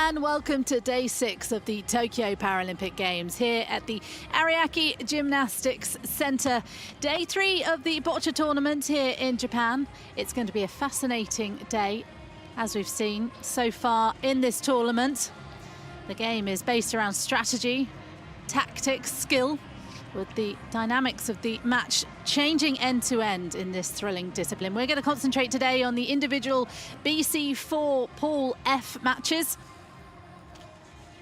and welcome to day 6 of the Tokyo Paralympic Games here at the Ariake Gymnastics Center. Day 3 of the Boccia tournament here in Japan. It's going to be a fascinating day, as we've seen so far in this tournament. The game is based around strategy, tactics, skill, with the dynamics of the match changing end to end in this thrilling discipline. We're going to concentrate today on the individual BC4 Pool F matches.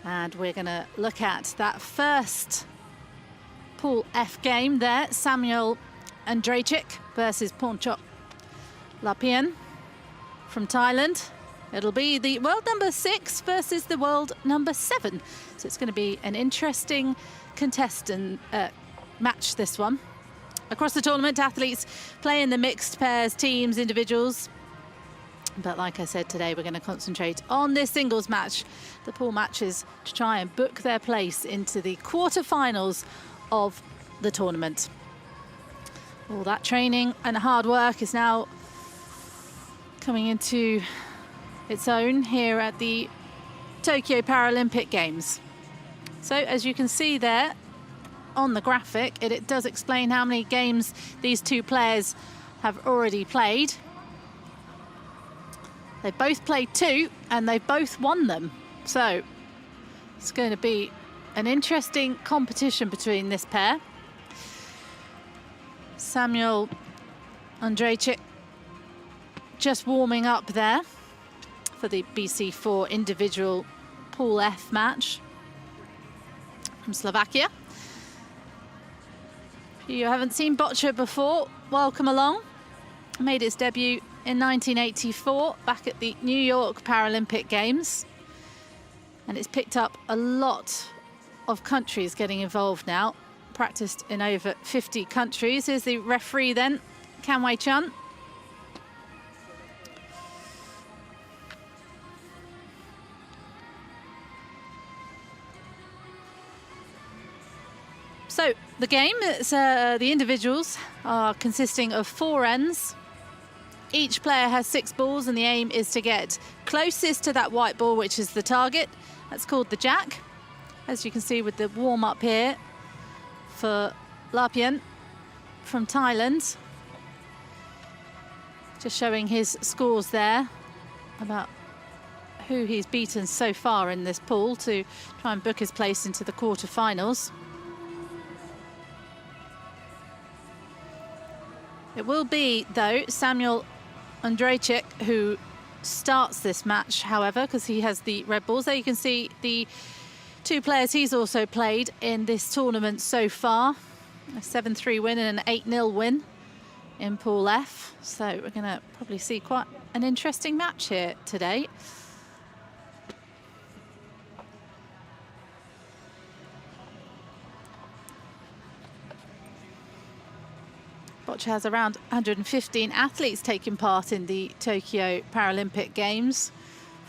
And we're going to look at that first Pool F game there. Samuel Andrejczyk versus Pornchok Lapian from Thailand. It'll be the world number 6 versus the world number 7. So it's going to be an interesting contestant match, this one. Across the tournament, athletes play in the mixed pairs, teams, individuals. But like I said, today we're going to concentrate on this singles match, the pool matches, to try and book their place into the quarterfinals of the tournament. All that training and hard work is now coming into its own here at the Tokyo Paralympic Games. So as you can see there on the graphic, it does explain how many games these two players have already played. They've both played 2 and they've both won them. So it's going to be an interesting competition between this pair. Samuel Andrejczyk just warming up there for the BC4 individual Pool F match from Slovakia. If you haven't seen Boccia before, welcome along. Made its debut in 1984 back at the New York Paralympic Games. And it's picked up a lot of countries getting involved now. Practiced in over 50 countries. Here's the referee then, Kanwei Chun. So the game, the individuals are consisting of 4 ends. Each player has 6 balls and the aim is to get closest to that white ball, which is the target. That's called the jack. As you can see with the warm-up here for Lapian from Thailand. Just showing his scores there about who he's beaten so far in this pool to try and book his place into the quarterfinals. It will be, though, Samuel Andrejczyk who starts this match, however, because he has the red balls. There you can see the 2 players he's also played in this tournament so far. A 7-3 win and an 8-0 win in Pool F. So we're going to probably see quite an interesting match here today. Boccia has around 115 athletes taking part in the Tokyo Paralympic Games.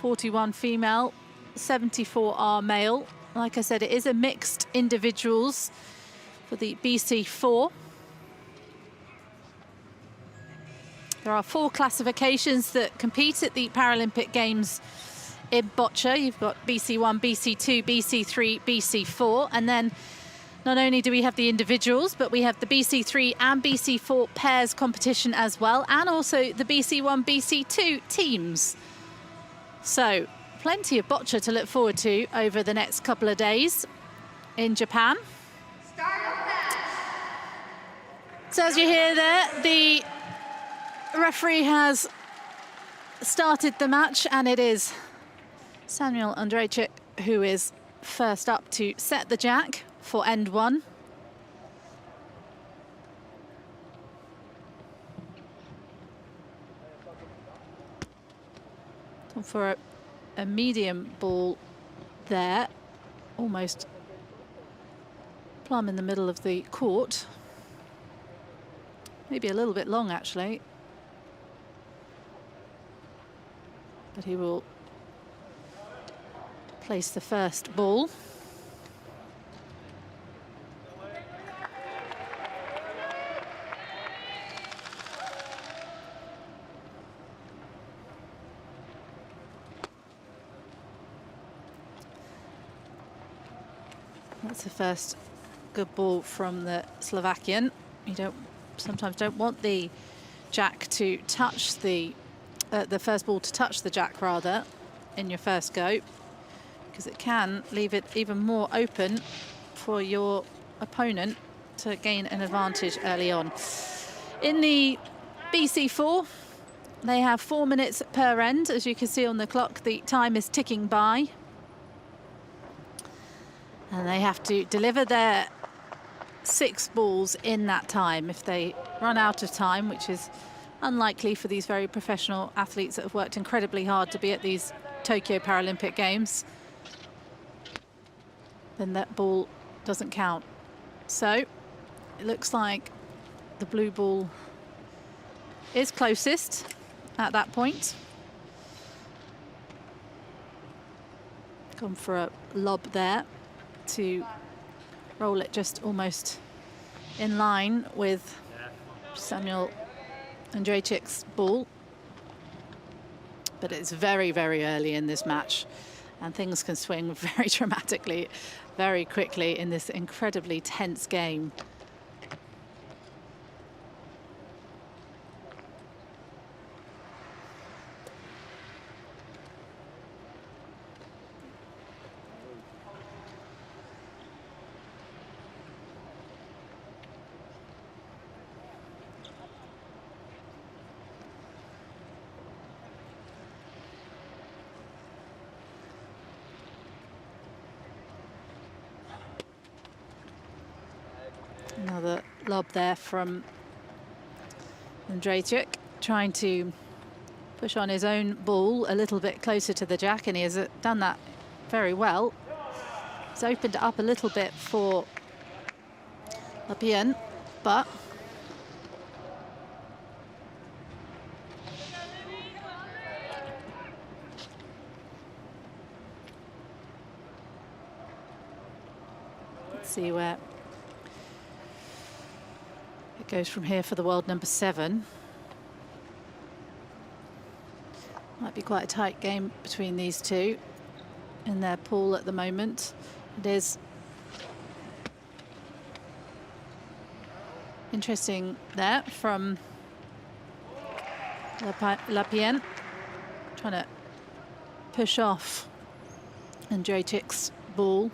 41 female, 74 are male. Like I said, it is a mixed individuals for the BC4. There are 4 classifications that compete at the Paralympic Games in Boccia. You've got BC1, BC2, BC3, BC4, and then not only do we have the individuals, but we have the BC3 and BC4 pairs competition as well, and also the BC1, BC2 teams. So plenty of Boccia to look forward to over the next couple of days in Japan. So as you hear there, the referee has started the match, and it is Samuel Andrejczyk who is first up to set the jack for end 1. For a medium ball there, almost plumb in the middle of the court. Maybe a little bit long, actually. But he will place the first ball. That's the first good ball from the Slovakian. You sometimes don't want the jack to touch the first ball to touch the jack rather in your first go, because it can leave it even more open for your opponent to gain an advantage early on. In the BC4, they have 4 minutes per end. As you can see on the clock, the time is ticking by. And they have to deliver their 6 balls in that time. If they run out of time, which is unlikely for these very professional athletes that have worked incredibly hard to be at these Tokyo Paralympic Games, then that ball doesn't count. So it looks like the blue ball is closest at that point. Gone for a lob there to roll it just almost in line with Samuel Andrzejczyk's ball. But it's very, very early in this match, and things can swing very dramatically, very quickly in this incredibly tense game. Another lob there from Andrzejczyk, trying to push on his own ball a little bit closer to the jack, and he has done that very well. It's opened it up a little bit for Lapien, but let's see where it goes from here for the world number 7. Might be quite a tight game between these two in their pool at the moment. It is interesting there from Lapien, trying to push off Andrzejczyk's ball.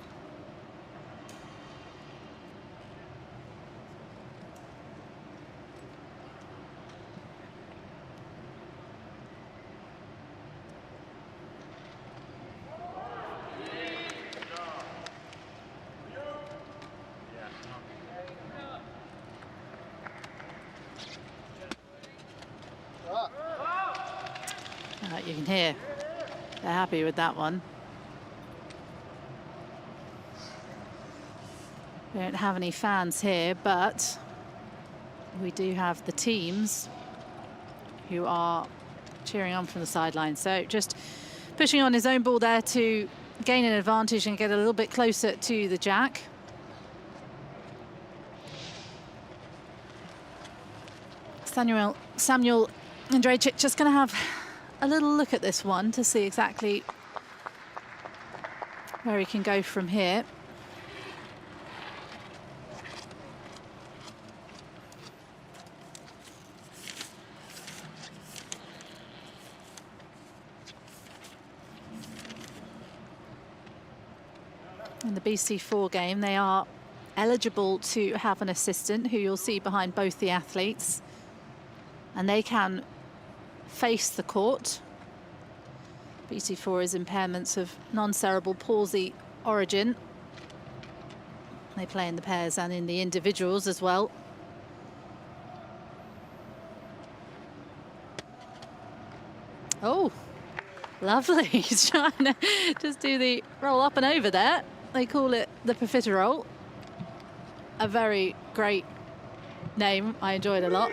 You can hear they're happy with that one. We don't have any fans here, but we do have the teams who are cheering on from the sideline. So just pushing on his own ball there to gain an advantage and get a little bit closer to the jack. Samuel Andrzejczyk just going to have a little look at this one to see exactly where he can go from here. In the BC4 game, they are eligible to have an assistant who you'll see behind both the athletes, and they can face the court. BC4 is impairments of non-cerebral palsy origin. They play in the pairs and in the individuals as well. Oh, lovely. He's trying to just do the roll up and over there. They call it the profiterole. A very great name. I enjoyed it a lot.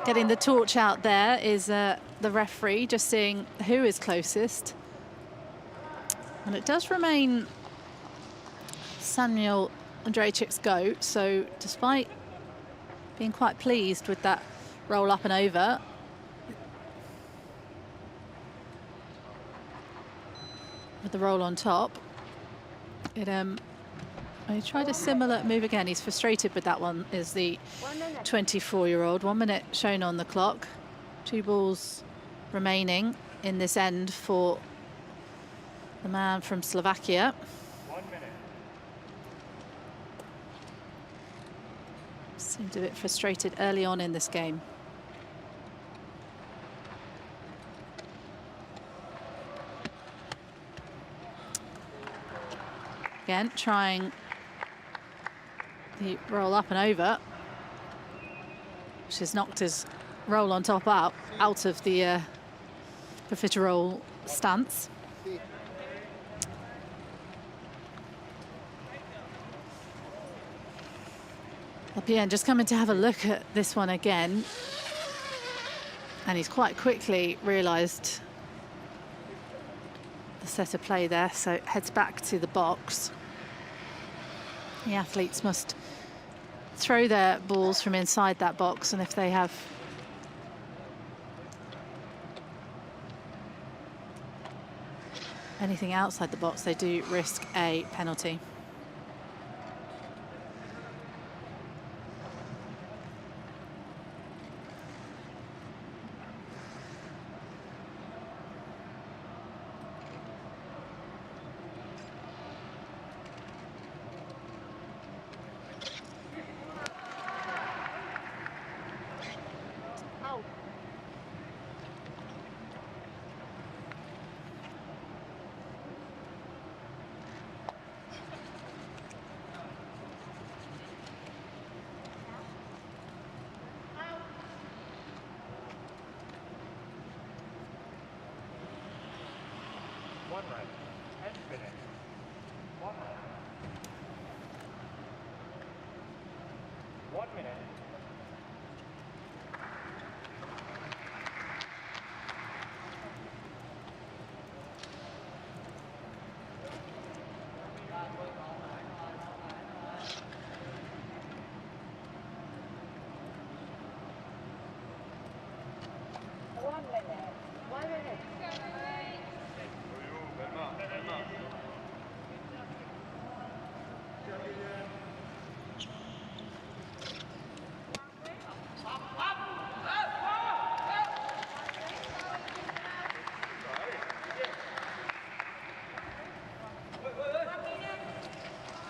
Getting the torch out there is the referee, just seeing who is closest. And it does remain Samuel Andrzejczyk's go. So despite being quite pleased with that roll up and over, with the roll on top, He tried a similar move again. He's frustrated with that one, is the 24-year-old. 1 minute shown on the clock. 2 balls remaining in this end for the man from Slovakia. 1 minute. Seemed a bit frustrated early on in this game. Again, trying the roll up and over, which has knocked his roll on top out of the profiterole stance. Lapien just coming to have a look at this one again, and he's quite quickly realised the set of play there, so heads back to the box. The athletes must throw their balls from inside that box, and if they have anything outside the box, they do risk a penalty. One run. 10 minutes. 1 run. 1 minute.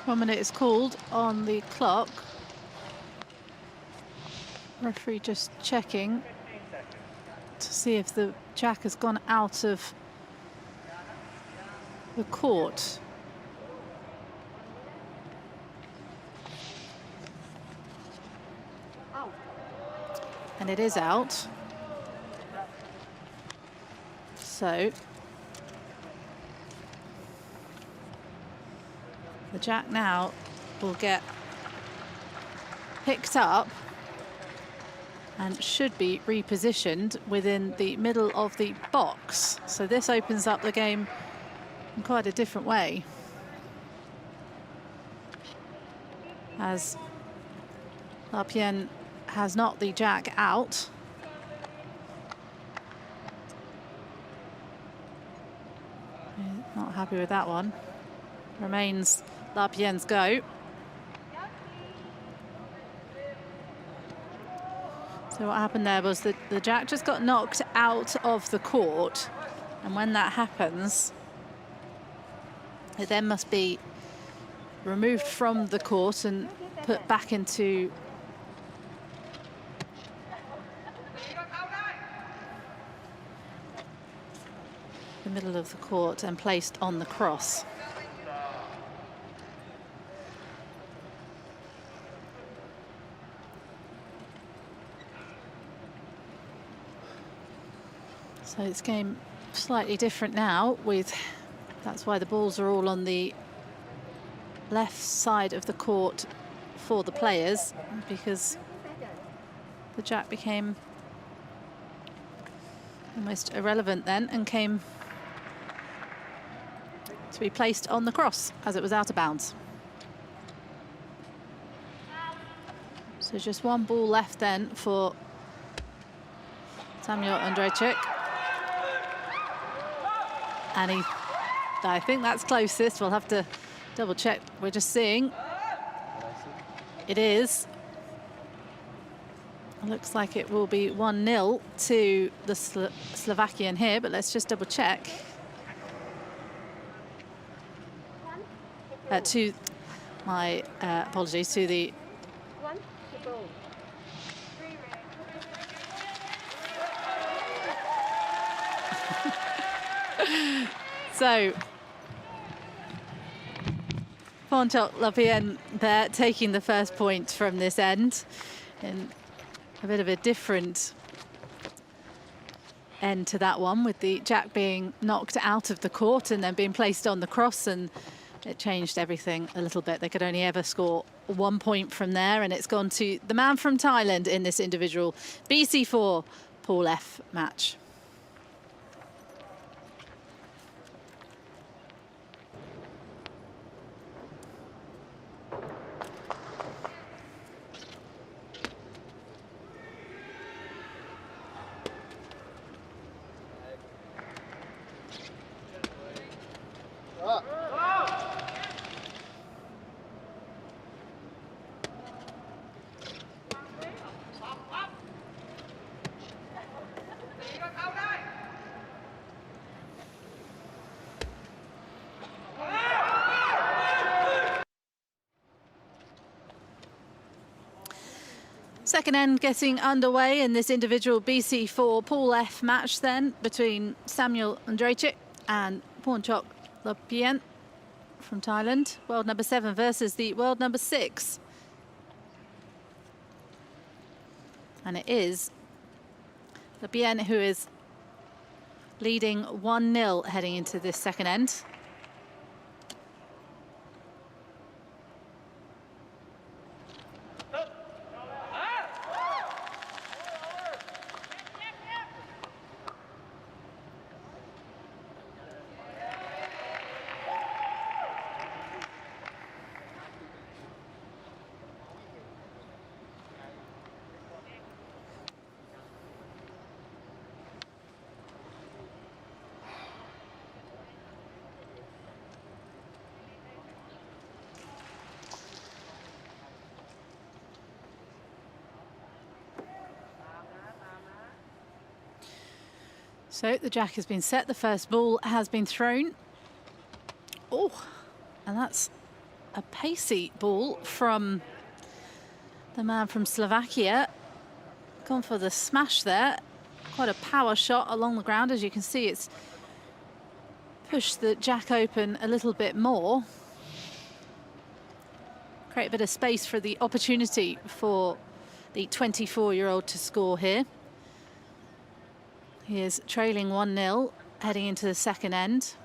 One minute is called on the clock. Referee just checking to see if the jack has gone out of the court. And it is out. So the jack now will get picked up and should be repositioned within the middle of the box. So this opens up the game in quite a different way, as Lapien has knocked the jack out. Not happy with that one. Remains Lapien's go. So what happened there was that the jack just got knocked out of the court, and when that happens, it then must be removed from the court and put back into the middle of the court and placed on the cross. So it's game slightly different now, that's why the balls are all on the left side of the court for the players, because the jack became almost irrelevant then and came to be placed on the cross as it was out of bounds. So just one ball left then for Samuel Ondrejczyk. And I think that's closest. We'll have to Double check, we're just seeing. It is. Looks like it will be 1-0 to the Slovakian here, but let's just double check. To my apologies to the so Ponchok Lapien there taking the first point from this end, and a bit of a different end to that one, with the jack being knocked out of the court and then being placed on the cross, and it changed everything a little bit. They could only ever score 1 point from there, and it's gone to the man from Thailand in this individual BC4 Paul F match. Second end getting underway in this individual BC4 Paul F match then between Samuel Andrejczyk and Ponchok Lapien from Thailand. World number 7 versus the world number 6. And it is Lapien who is leading 1-0 heading into this second end. So the jack has been set, the first ball has been thrown. Oh, and that's a pacey ball from the man from Slovakia. Gone for the smash there. Quite a power shot along the ground. As you can see, it's pushed the jack open a little bit more. Create a bit of space for the opportunity for the 24-year-old to score here. He is trailing 1-0, heading into the second end.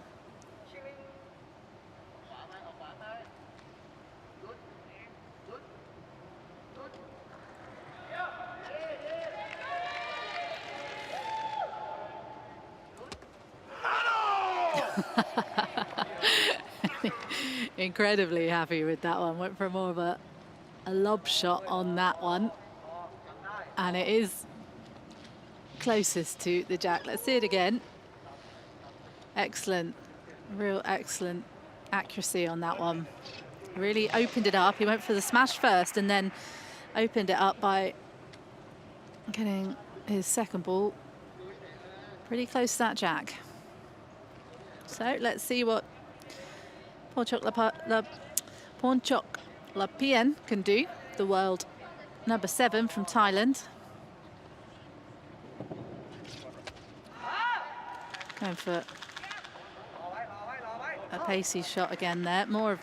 Incredibly happy with that one. Went for more of a lob shot on that one. And it is closest to the jack. Let's see it again. Excellent, real excellent accuracy on that one. Really opened it up. He went for the smash first and then opened it up by getting his second ball pretty close to that jack. So let's see what Ponchok Lapien can do, the world number 7 from Thailand. Going for a pacey shot again there. More of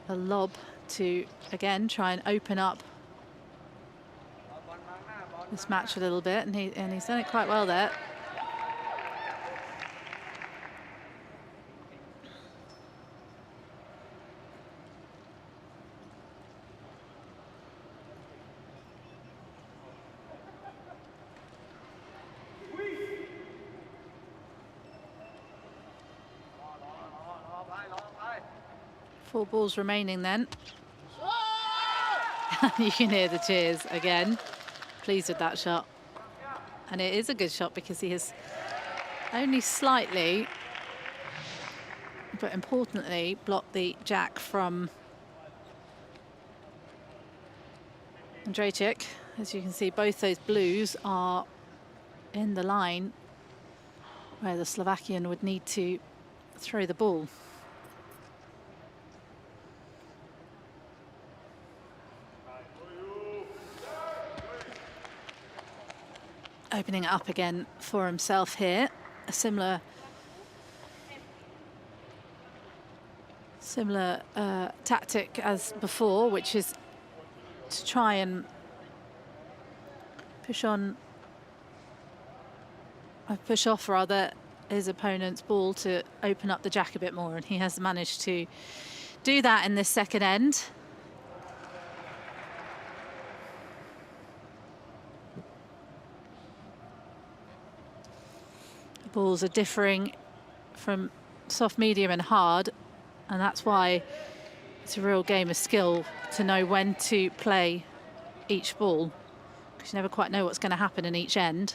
a lob to, again, try and open up this match a little bit. And he's done it quite well there. Four balls remaining then. You can hear the cheers again. Pleased with that shot. And it is a good shot because he has only slightly but importantly, block the jack from Andrejczyk. As you can see, both those blues are in the line where the Slovakian would need to throw the ball. Opening it up again for himself here. A similar tactic as before, which is to try and push off rather his opponent's ball to open up the jack a bit more, and he has managed to do that in this second end. The balls are differing from soft, medium and hard, and that's why it's a real game of skill to know when to play each ball, because you never quite know what's going to happen in each end.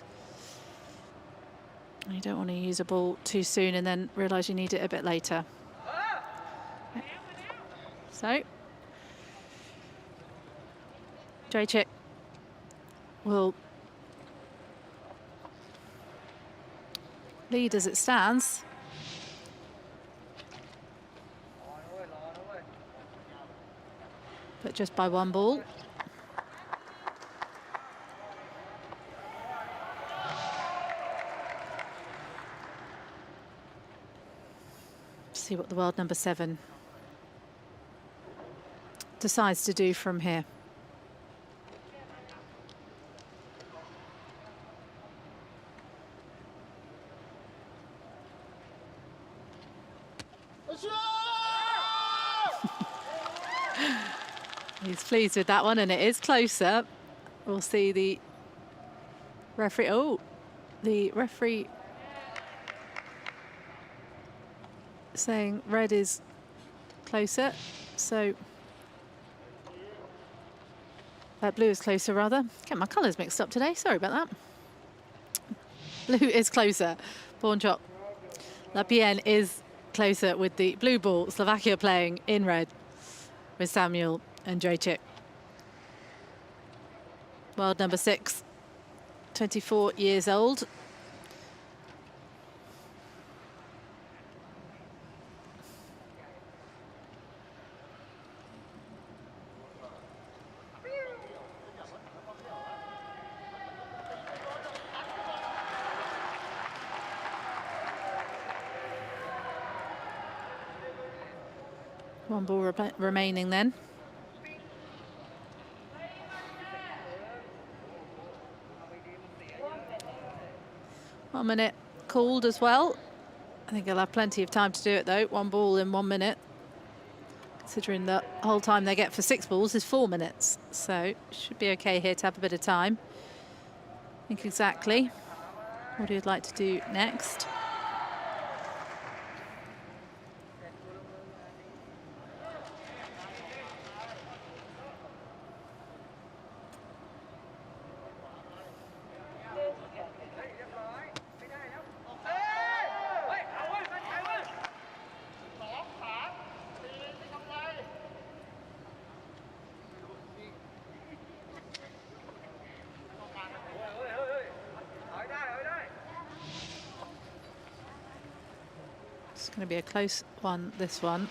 You don't want to use a ball too soon and then realise you need it a bit later. So Andrejczyk will lead as it stands. But just by one ball. See what the world number 7 decides to do from here. He's pleased with that one, and it is closer. We'll see the referee. Oh, the referee saying red is closer, so blue is closer rather. Get my colours mixed up today, sorry about that. Blue is closer. Bornchok Lapien is closer with the blue ball. Slovakia playing in red with Samuel Andrejczyk. World number 6, 24 years old. One ball remaining then. One minute called as well. I think he'll have plenty of time to do it though. One ball in 1 minute. Considering the whole time they get for 6 balls is 4 minutes. So should be okay here to have a bit of time. Think exactly what he'd like to do next. It's going to be a close one, this one.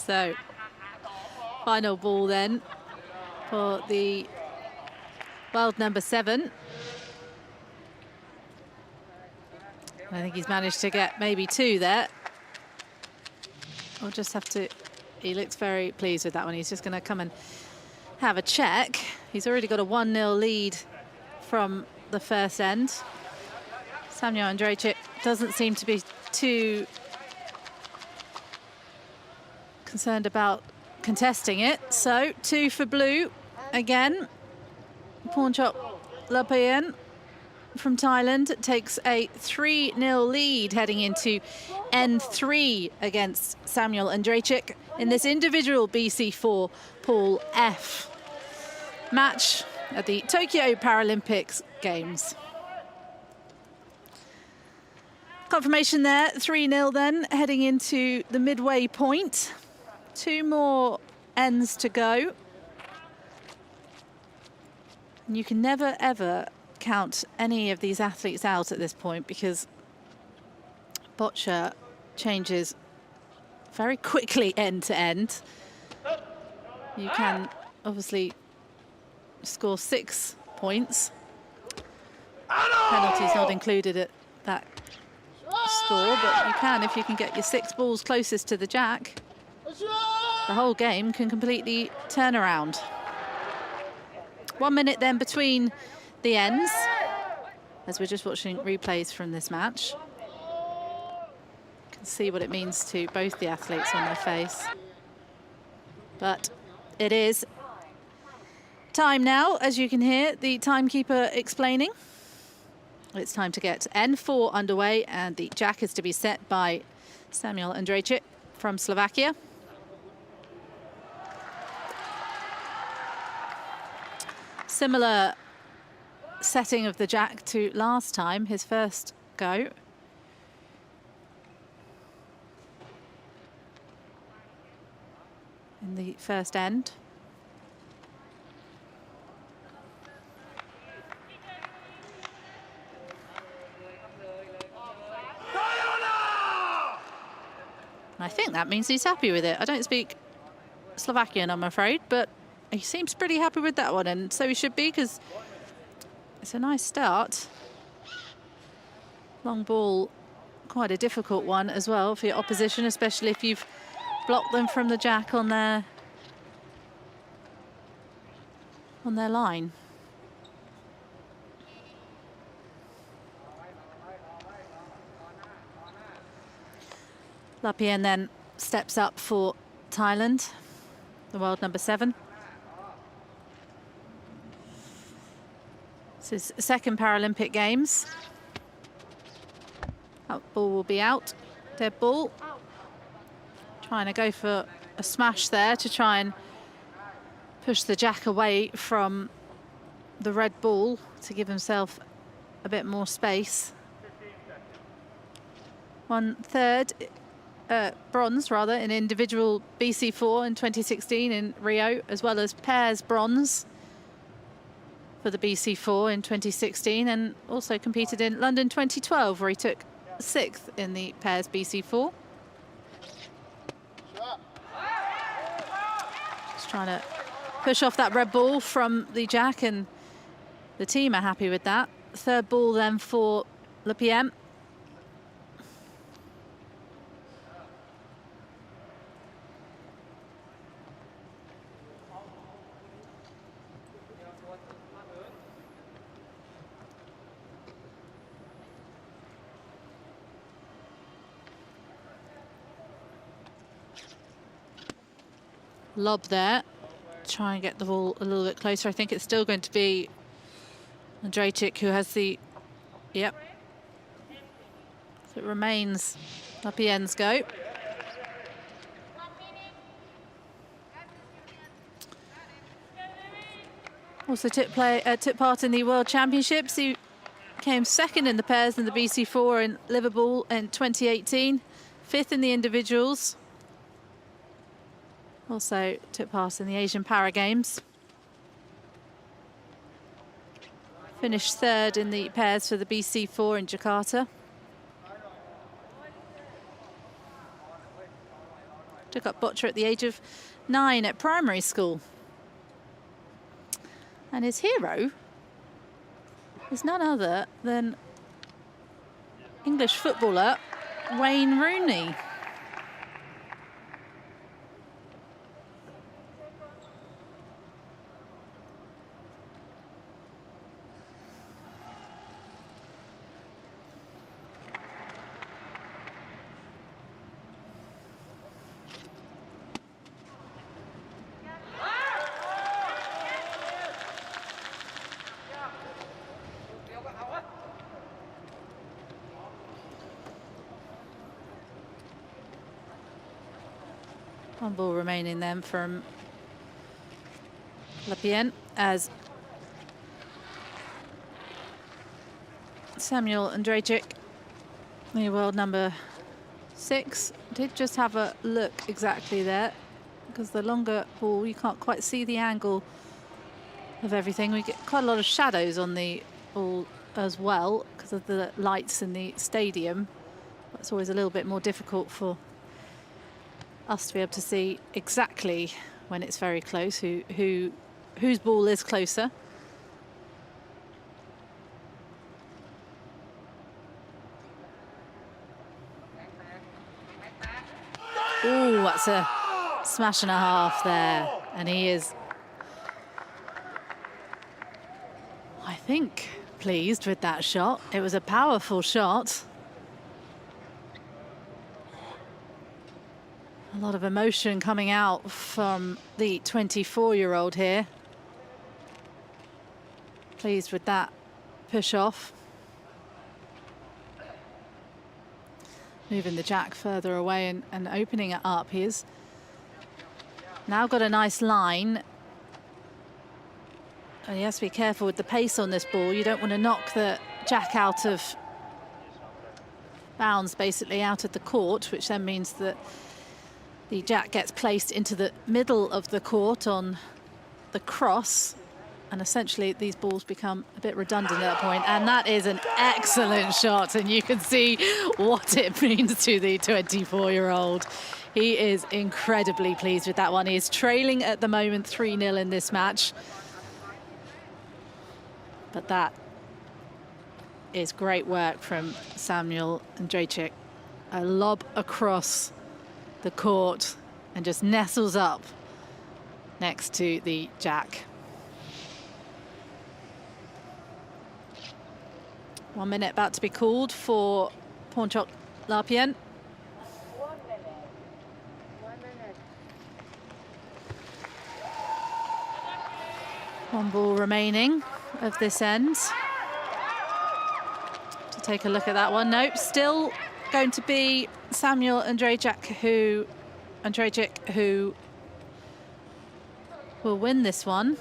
So, final ball then for the world number 7. I think he's managed to get maybe 2 there. We'll just have to... He looks very pleased with that one. He's just going to come and have a check. He's already got a 1-0 lead from the first end. Samuel Andrejczyk doesn't seem to be too concerned about contesting it. So 2 for blue again. Pornchop Lapien from Thailand takes a 3-0 lead heading into N3 against Samuel Andrejczyk in this individual BC4 Pool F match at the Tokyo Paralympics Games. Confirmation there, 3-0 then, heading into the midway point. 2 more ends to go. And you can never, ever count any of these athletes out at this point, because Boccia changes very quickly end to end. You can obviously score 6 points. Penalties not included at that score, but you can if you can get your 6 balls closest to the jack. The whole game can completely turn around. 1 minute then between the ends, as we're just watching replays from this match. You can see what it means to both the athletes on their face. But it is time now, as you can hear the timekeeper explaining. It's time to get N4 underway, and the jack is to be set by Samuel Andrejczyk from Slovakia. Similar setting of the jack to last time, his first go. In the first end. I think that means he's happy with it. I don't speak Slovakian, I'm afraid, but he seems pretty happy with that one, and so he should be, because it's a nice start. Long ball, quite a difficult one as well for your opposition, especially if you've blocked them from the jack on their line. Lapien then steps up for Thailand, the world number 7. This is second Paralympic Games. That ball will be out. Dead ball. Trying to go for a smash there to try and push the jack away from the red ball to give himself a bit more space. 1/3 bronze, rather, in individual BC4 in 2016 in Rio, as well as pairs bronze for the BC4 in 2016, and also competed in London 2012, where he took 6th in the pairs BC4. Just trying to push off that red ball from the jack, and the team are happy with that. 3rd ball then for Lapien. Lob there, try and get the ball a little bit closer. I think it's still going to be Andrejczyk who has the, yep. So it remains Lapien's go. Also took part in the World Championships. He came 2nd in the pairs in the BC4 in Liverpool in 2018, 5th in the individuals. Also took part in the Asian Para Games. Finished 3rd in the pairs for the BC4 in Jakarta. Took up boccia at the age of 9 at primary school. And his hero is none other than English footballer Wayne Rooney. One ball remaining then from Lapien as Samuel Andrzejczyk, the world number 6, did just have a look exactly there, because the longer ball, you can't quite see the angle of everything. We get quite a lot of shadows on the ball as well because of the lights in the stadium. It's always a little bit more difficult for us to be able to see exactly when it's very close whose ball is closer. Oh, that's a smash and a half there, and he is, I think, pleased with that shot. It was a powerful shot. A lot of emotion coming out from the 24-year-old here. Pleased with that push off. Moving the jack further away and opening it up. He's now got a nice line. And he has to be careful with the pace on this ball. You don't want to knock the jack out of bounds, basically out of the court, which then means that the jack gets placed into the middle of the court on the cross, and essentially these balls become a bit redundant at that point. And that is an excellent shot, and you can see what it means to the 24-year-old. He is incredibly pleased with that one. He is trailing at the moment 3-0 in this match. But that is great work from Samuel Andrzejczyk. A lob across the court and just nestles up next to the jack. 1 minute about to be called for Pornchok Lapien. 1 minute. 1 minute. One ball remaining of this end. To take a look at that one. Nope, still going to be Samuel Andrzejczyk who will win this one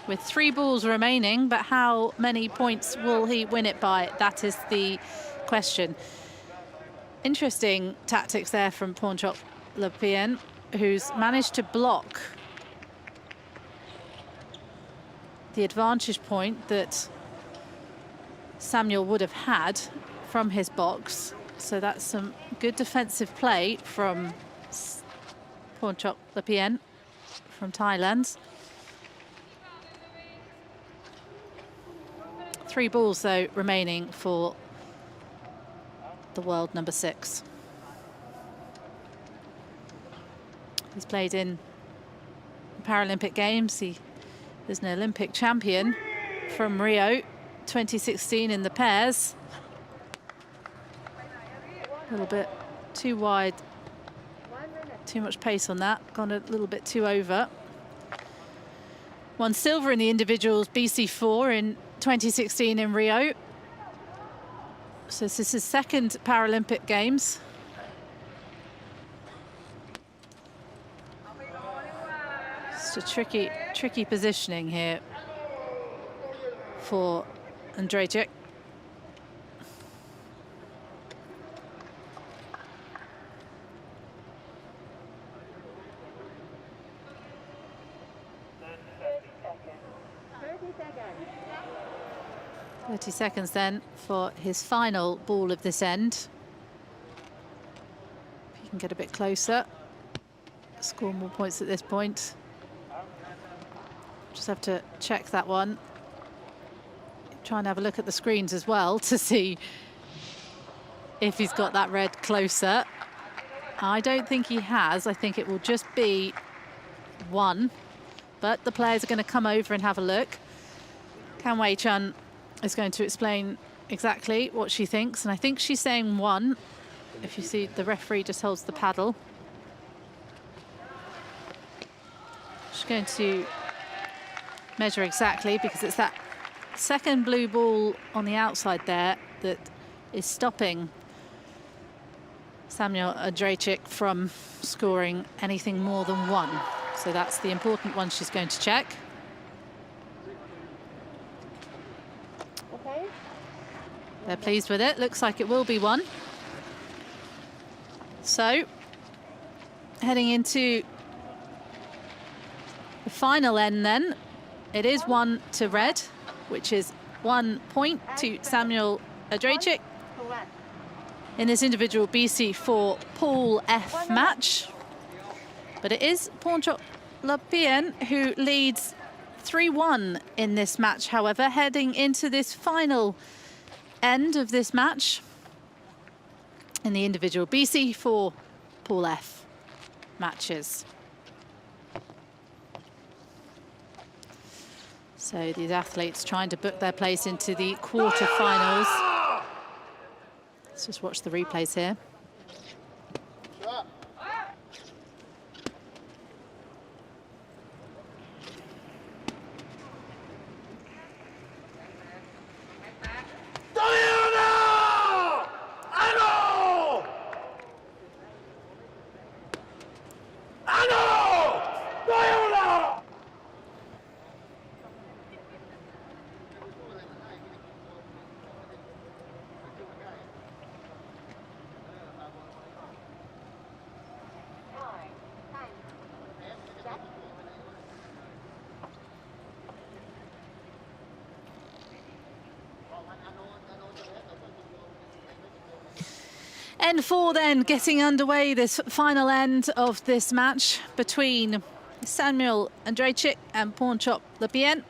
with 3 balls remaining, but how many points will he win it by? That is the question. Interesting tactics there from Pornchok Lapien, who's managed to block the advantage point that Samuel would have had from his box. So that's some good defensive play from Pornchok Lapien from Thailand. 3 balls, though, remaining for the world number 6. He's played in Paralympic Games. He is an Olympic champion from Rio 2016 in the pairs. A little bit too wide, too much pace on that, gone a little bit too over. Won silver in the individuals BC4 in 2016 in Rio. So this is his 2nd Paralympic Games. It's a tricky positioning here for Andrzejczyk. Seconds then for his final ball of this end. If you can get a bit closer. score more points at this point. Just have to check that one. Try and have a look at the screens as well to see if he's got that red closer. I don't think he has. I think it will just be 1. But the players are going to come over and have a look. Kan Wei-chun is going to explain exactly what she thinks. And I think she's saying 1. If you see, the referee just holds the paddle. She's going to measure exactly because it's that second blue ball on the outside there that is stopping Samuel Andrejczyk from scoring anything more than 1. So that's the important one she's going to check. Okay. They're pleased with it. Looks like it will be 1. So, heading into the final end then, it is 1 to red, which is 1 point to Samuel Andrejczyk Correct. in this individual BC4 Pool F match. But it is Pornchok Lapien who leads 3-1 in this match, however, heading into this final end of this match in the individual BC4 Pool F matches. So these athletes trying to book their place into the quarterfinals. Let's just watch the replays here. N4 then getting underway, this final end of this match between Samuel Andrejczyk and Pornchok Lapien.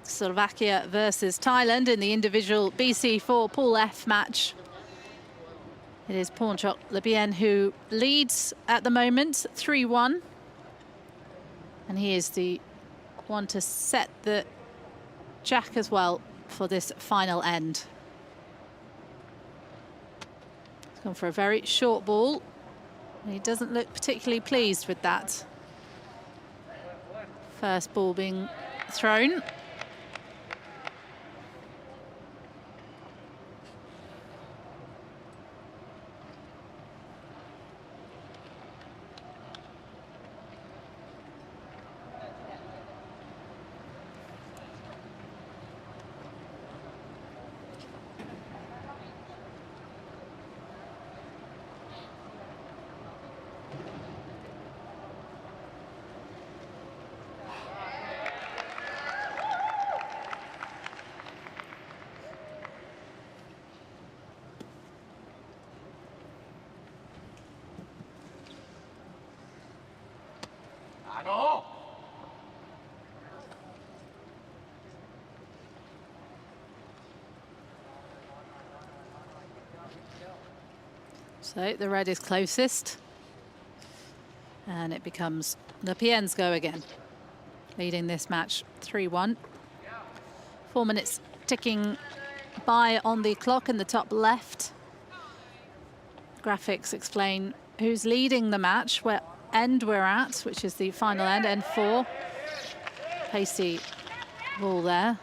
Slovakia versus Thailand in the individual BC4 Pool F match. It is Pornchok Lapien who leads at the moment, 3-1. And he is the one to set the jack as well for this final end. Gone for a very short ball. He doesn't look particularly pleased with that. First ball being thrown. So the red is closest. And it becomes Lapien's go again, leading this match 3-1. 4 minutes ticking by on the clock in the top left. Graphics explain who's leading the match, where end we're at, which is the final end, N4. Pacey ball there.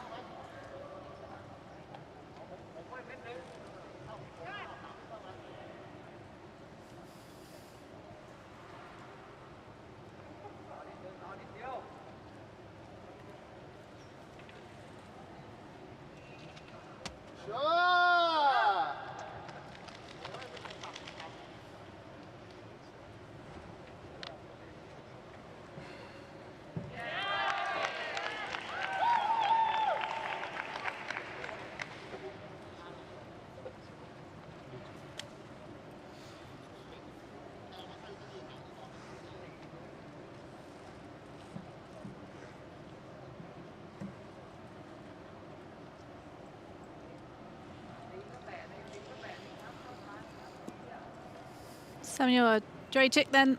Samuel Drejcik then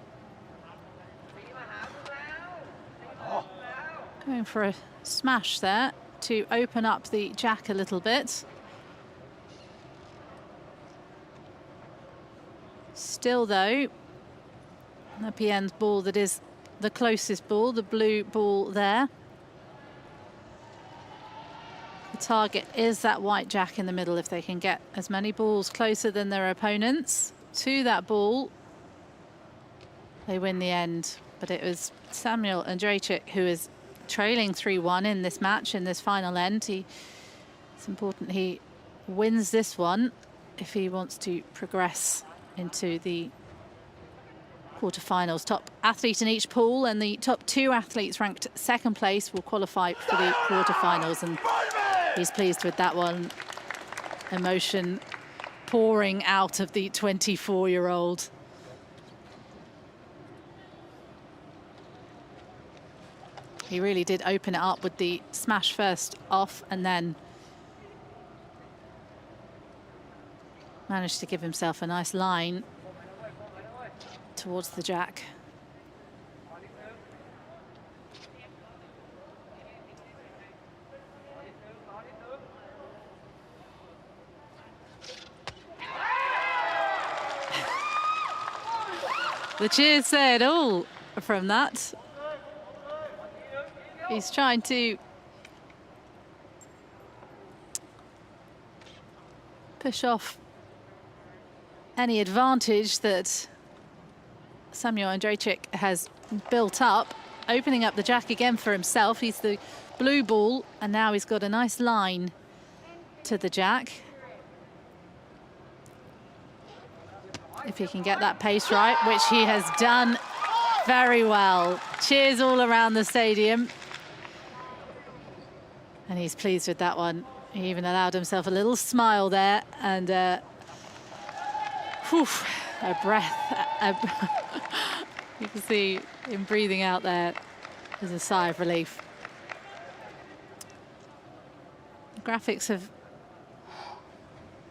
going for a smash there to open up the jack a little bit. Still though, Lepien's ball that is the closest ball, the blue ball there. The target is that white jack in the middle. If they can get as many balls closer than their opponents to that ball, they win the end. But it was Samuel Drejcik who is trailing 3-1 in this match, in this final end. It's important he wins this one if he wants to progress into the quarterfinals. Top athlete in each pool, and the top 2 athletes ranked second place will qualify for the quarterfinals. And he's pleased with that one. Emotion pouring out of the 24-year-old. He really did open it up with the smash first off, and then managed to give himself a nice line towards the jack. The cheers said all from that. He's trying to push off any advantage that Samuel Drejcik has built up, opening up the jack again for himself. He's the blue ball, and now he's got a nice line to the jack. If he can get that pace right, which he has done very well. Cheers all around the stadium. And he's pleased with that one. He even allowed himself a little smile there, and a breath. You can see him breathing out there as a sigh of relief. The graphics have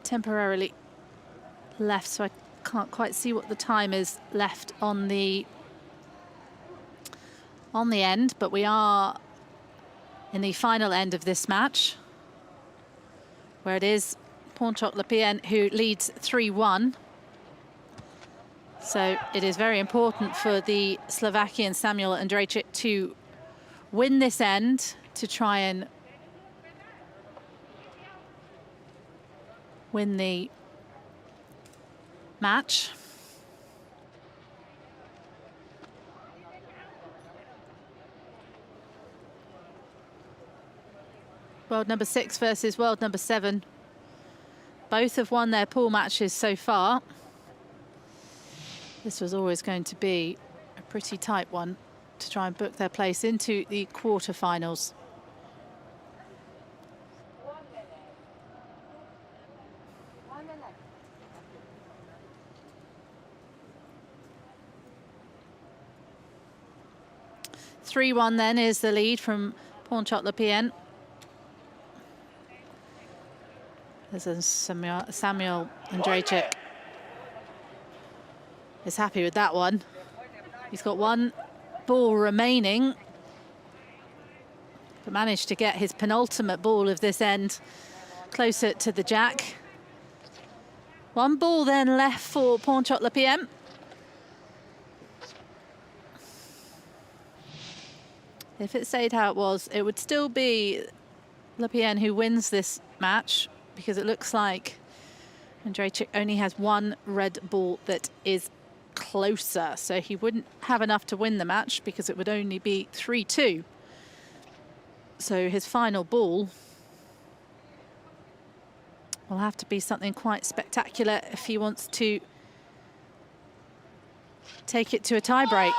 temporarily left, so I can't quite see what the time is left on the end, but we are in the final end of this match, where it is Ponchok Lepien who leads 3-1. So it is very important for the Slovakian Samuel Drejcik to win this end to try and win the match. World number 6 versus world number 7. Both have won their pool matches so far. This was always going to be a pretty tight one to try and book their place into the quarterfinals. (3-1) then is the lead from Ponchok Lepien. This is Samuel Drejcik is happy with that one. He's got one ball remaining, but managed to get his penultimate ball of this end closer to the jack. One ball then left for Ponchok Lepien. If it stayed how it was, it would still be Lepien who wins this match, because it looks like Drejcik only has one red ball that is closer, so he wouldn't have enough to win the match because it would only be 3-2. So his final ball will have to be something quite spectacular if he wants to take it to a tie-break.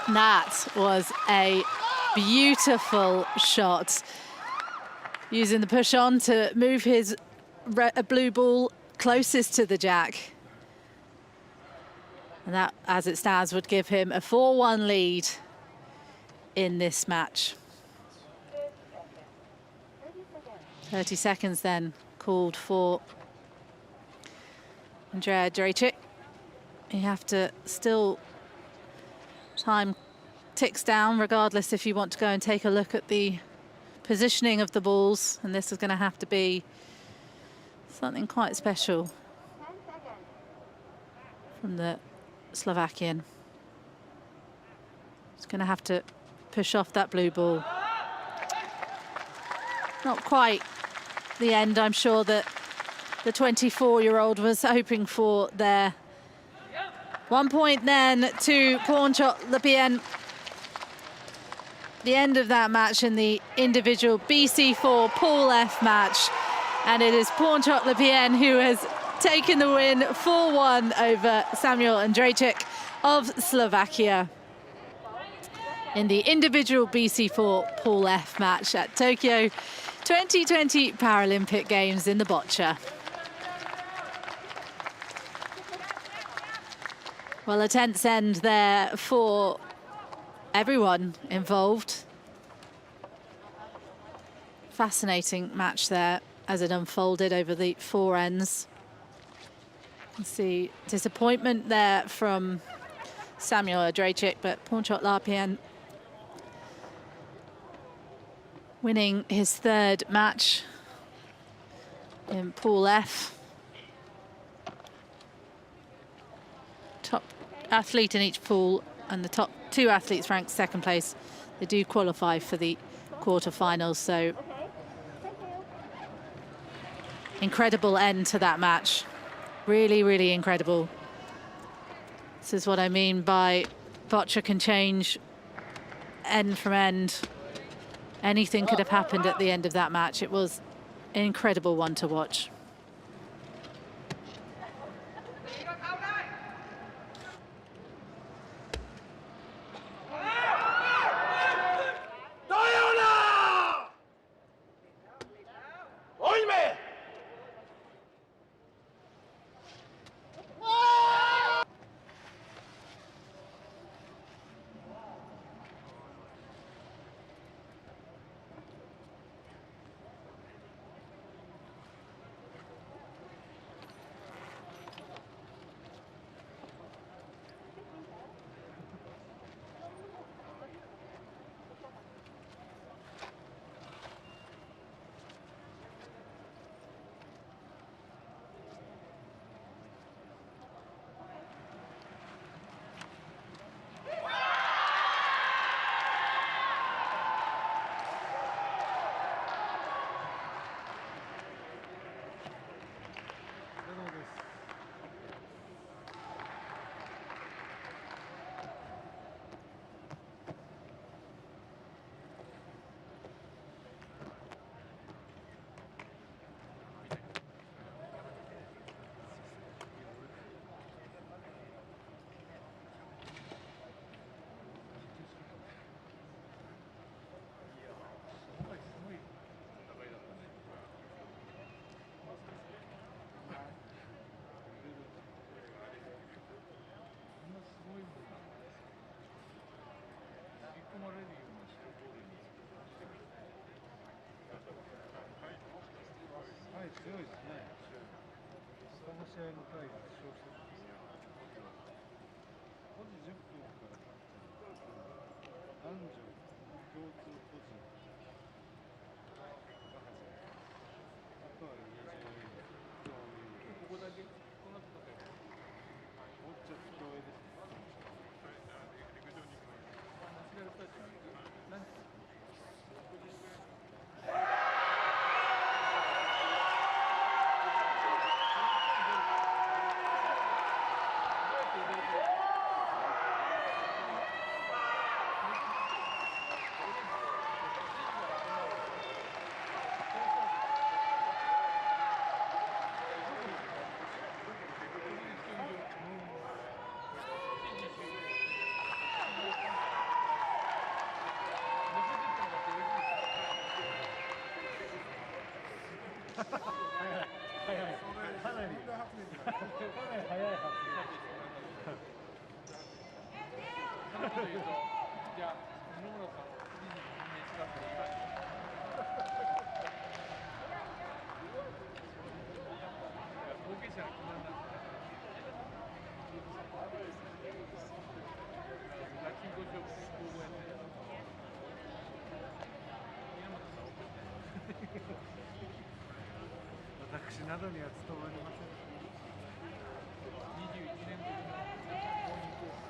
That was a beautiful shot, using the push-on to move his blue ball closest to the jack. And that, as it stands, would give him a 4-1 lead in this match. 30 seconds then called for Andrea Drejcik You have to still, time ticks down regardless if you want to go and take a look at the positioning of the balls, and this is going to have to be something quite special from the Slovakian. He's going to have to push off that blue ball. Not quite the end, I'm sure, that the 24-year-old was hoping for there. 1 point then to Pornchot Le Pien. The end of that match in the individual BC4 Pool F match. And it is Pornchot Le Pien who has taken the win 4-1 over Samuel Andrejczyk of Slovakia in the individual BC4 Pool F match at Tokyo 2020 Paralympic Games in the Boccia. Well, a tense end there for everyone involved. Fascinating match there as it unfolded over the 4 ends. You can see disappointment there from Samuel Andrejczyk, but Pornchot Le Pien winning his 3rd match in Pool F. Top athlete in each pool, and the top 2 athletes ranked 2nd place. They do qualify for the quarterfinals, so incredible end to that match. Really, really incredible. This is what I mean by boccia can change end from end. Anything could have happened at the end of that match. It was an incredible one to watch. 私などには務まりません。21年ぶりの公認コース。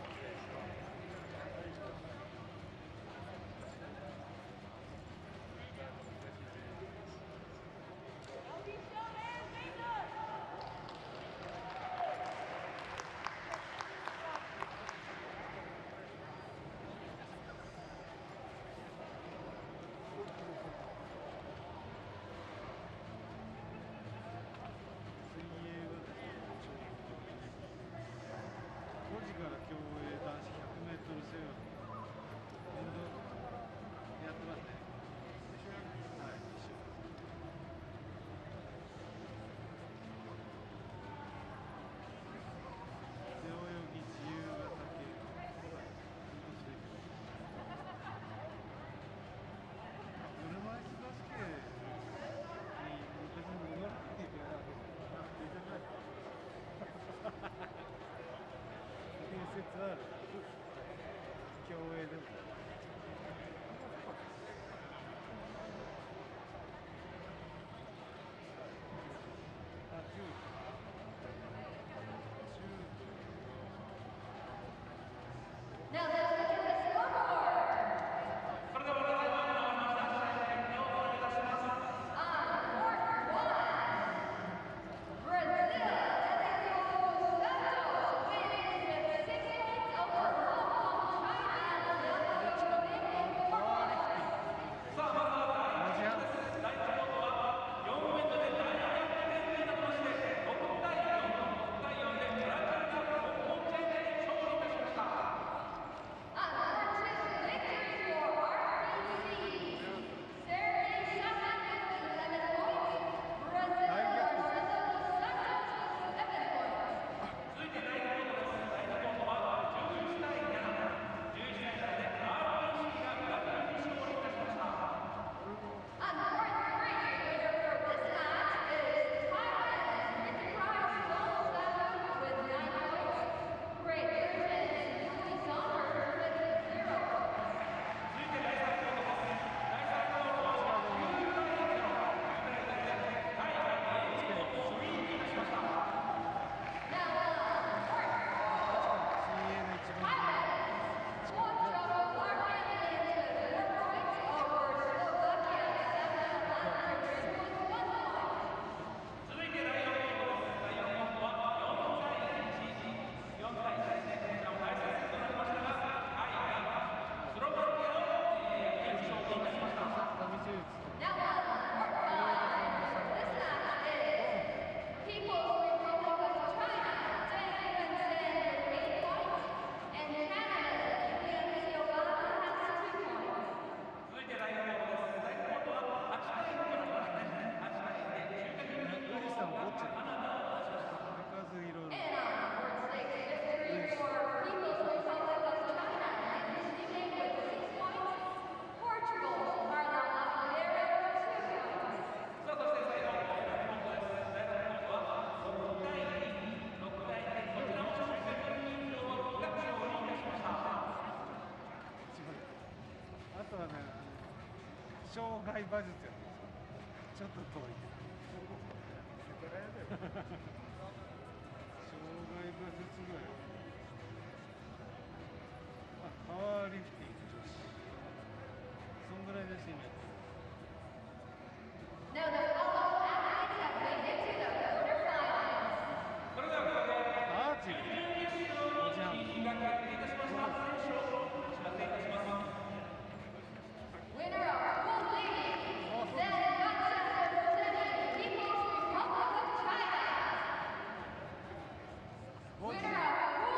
5時から競泳男子 100m 背泳ぎ運動やってますね。はい、一緒。背泳ぎ自由形系。車椅子バスケに昔の乗らなきゃいけないわけじゃない。伝説ある競泳でも。あ、10。障害馬術やってます。ちょっと遠い。障害馬術ぐらい。あ、パワーリフティング女子。そんぐらいです今やってる。Now the following athletes have made it to the quarterfinals. アーチェリー。5時半。Winner of Gold Lady, Boccia People's Republic of China. Winner of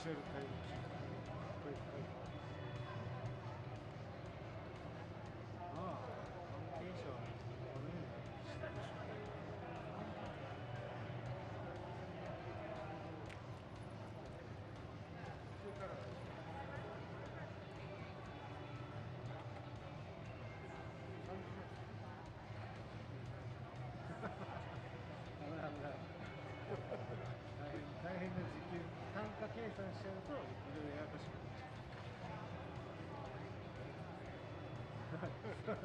シャルタイムキープ。これ書いてある。ああ、関係者はこのようにしてるでしょう。大変な時給、単価計算しちゃうといろいろややこしくなっちゃう。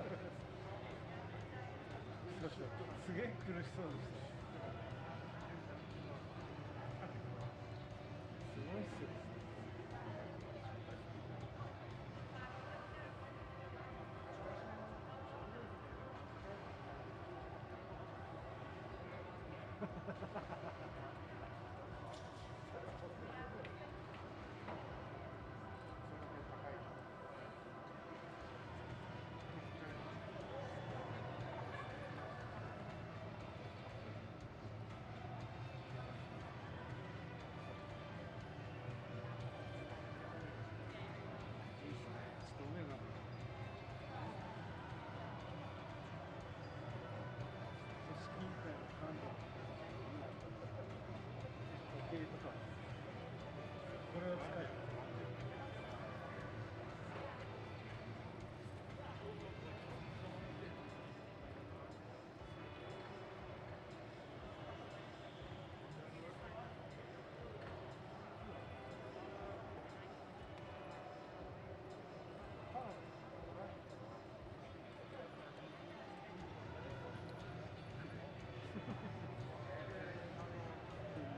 そうそう、すげえ苦しそうでした。すごいっすよ。いいっすね。ちょっと目が。組織委員会の幹部。時計とか。これを使え。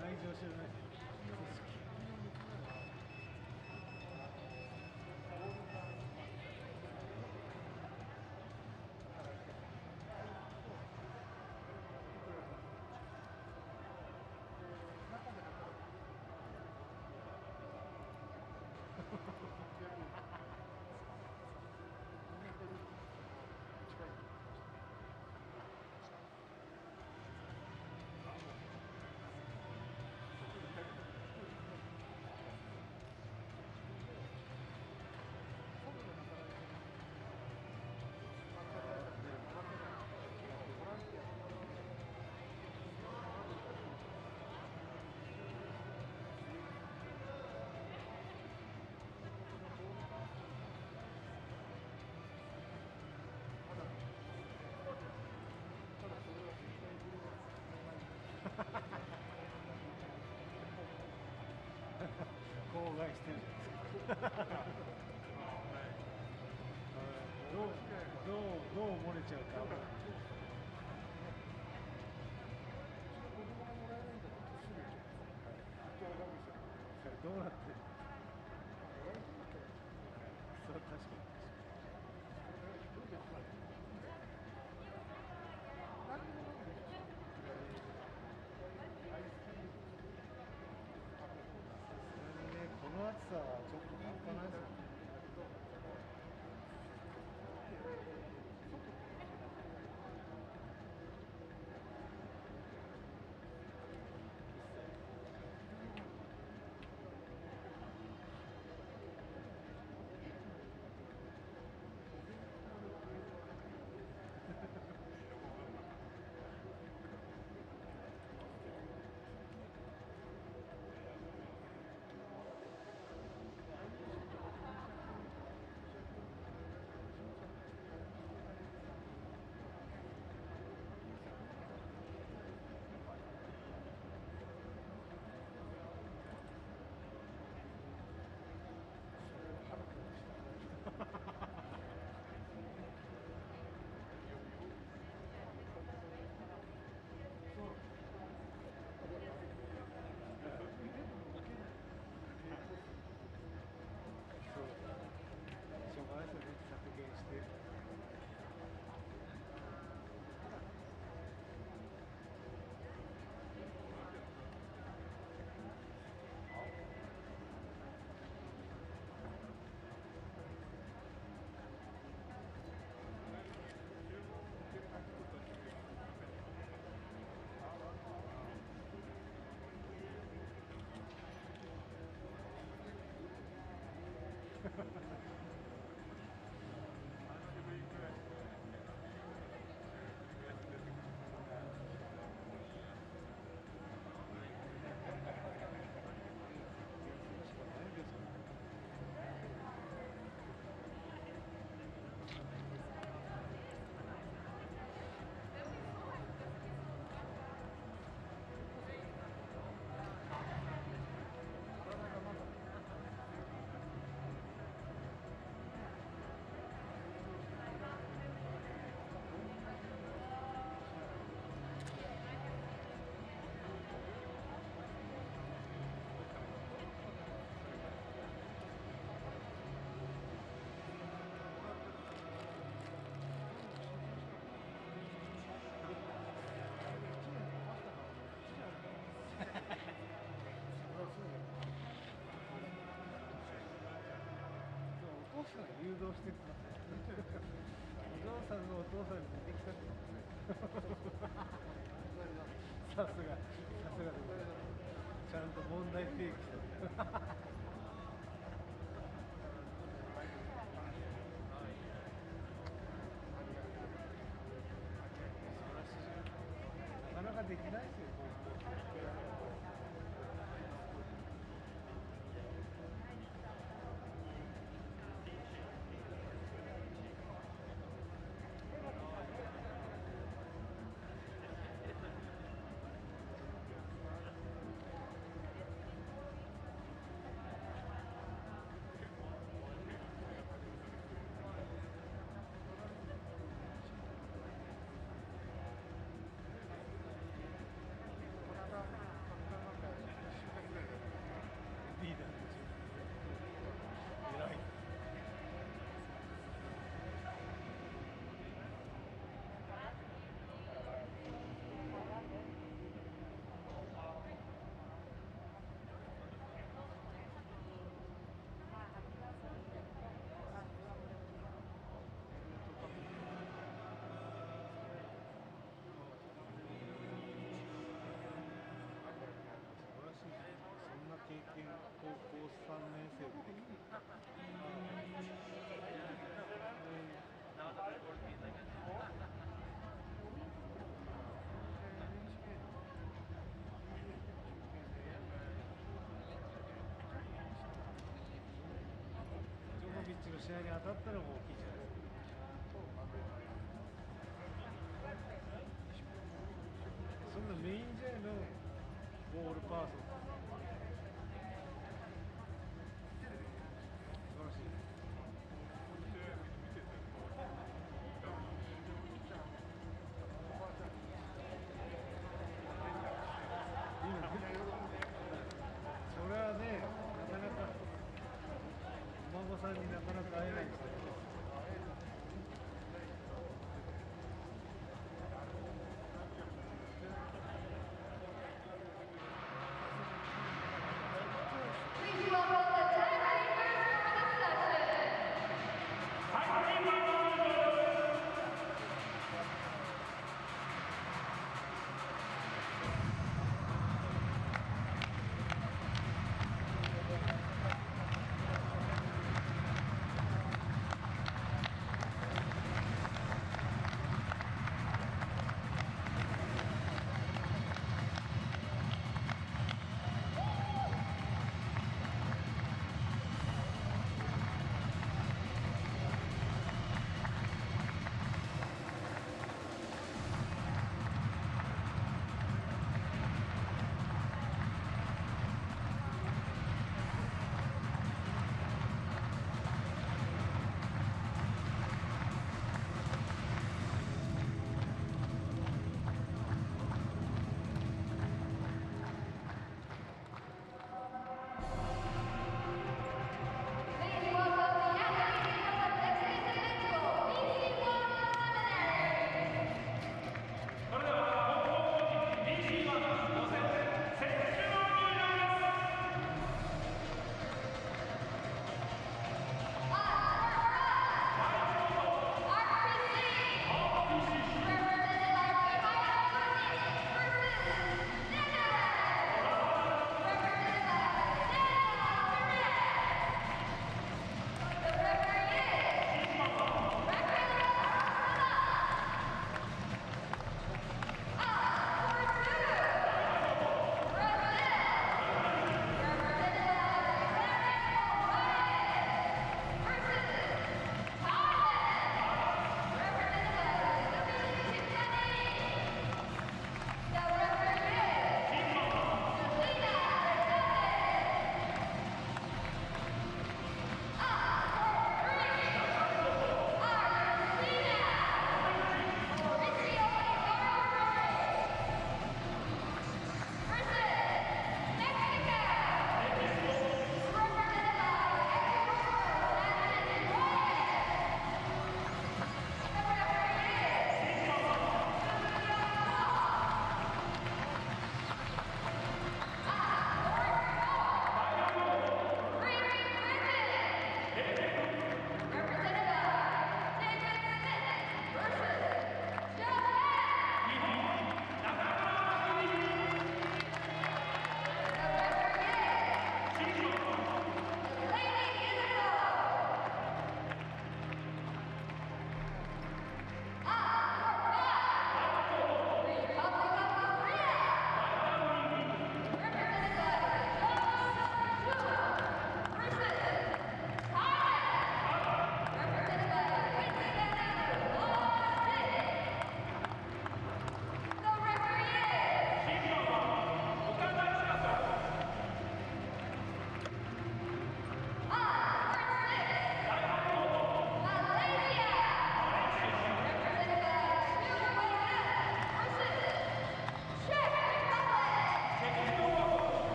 内情知らない。組織。口外してるじゃないですか。どう漏れちゃうか。どうなってる。そう、確かに。この暑さはちょっと半端ないですよね。お父さんが誘導してください。お嬢さんがお父さんに出てきたってことですね。さすがでございます。ちゃんと問題提起してる。なかなかできないですよ。リーダーですよ。偉い。そんな経験、高校3年生でできる。ジョコビッチの試合に当たったらもう大きいじゃないですか。そんなメイン試合のボールパーソン。素晴らしい。それはね、なかなかお孫さんになかなか会えないですよ。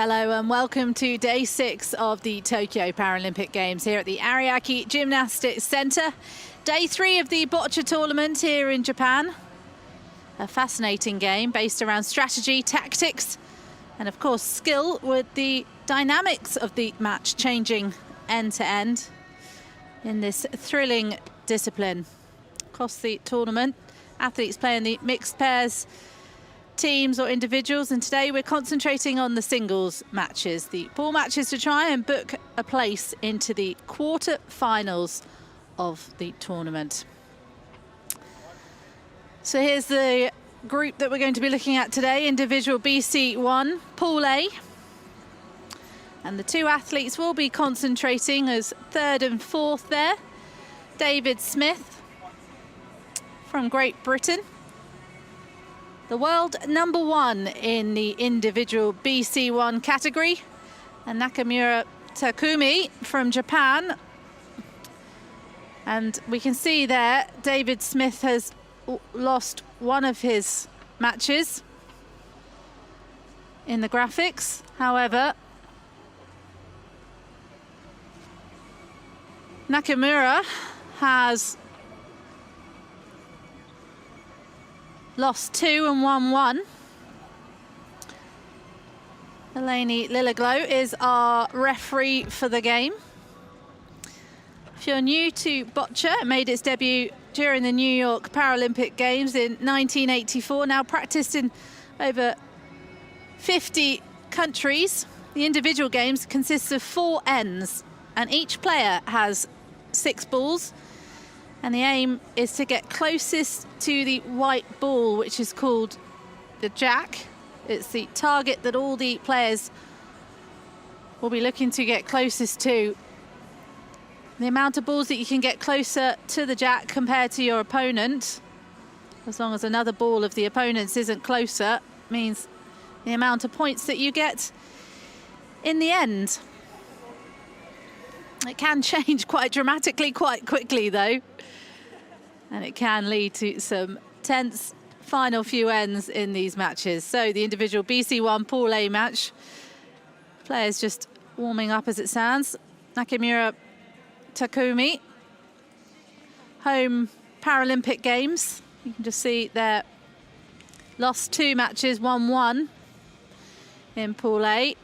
Hello and welcome to day 6 of the Tokyo Paralympic Games here at the Ariake Gymnastics Center. Day 3 of the Boccia tournament here in Japan. A fascinating game based around strategy, tactics, and of course skill, with the dynamics of the match changing end to end in this thrilling discipline. Across the tournament, athletes play in the mixed pairs, teams or individuals, and today we're concentrating on the singles matches, the pool matches, to try and book a place into the quarterfinals of the tournament. So here's the group that we're going to be looking at today. Individual BC1, Pool A. And the two athletes will be concentrating as third and fourth there. David Smith from Great Britain, the world #1 in the individual BC1 category, and Nakamura Takumi from Japan. And we can see there David Smith has lost one of his matches in the graphics. However, Nakamura has lost 2 and won 1. Eleni Lilliglo is our referee for the game. If you're new to Boccia, it made its debut during the New York Paralympic Games in 1984, now practiced in over 50 countries. The individual games consists of 4 ends, and each player has 6 balls. And the aim is to get closest to the white ball, which is called the jack. It's the target that all the players will be looking to get closest to. The amount of balls that you can get closer to the jack compared to your opponent, as long as another ball of the opponent's isn't closer, means the amount of points that you get in the end. It can change quite dramatically, quite quickly though. And it can lead to some tense final few ends in these matches. So the individual BC1 Pool A match. Players just warming up as it sounds. Nakamura Takumi, home Paralympic Games. You can just see they're lost 2 matches, won 1 in Pool A.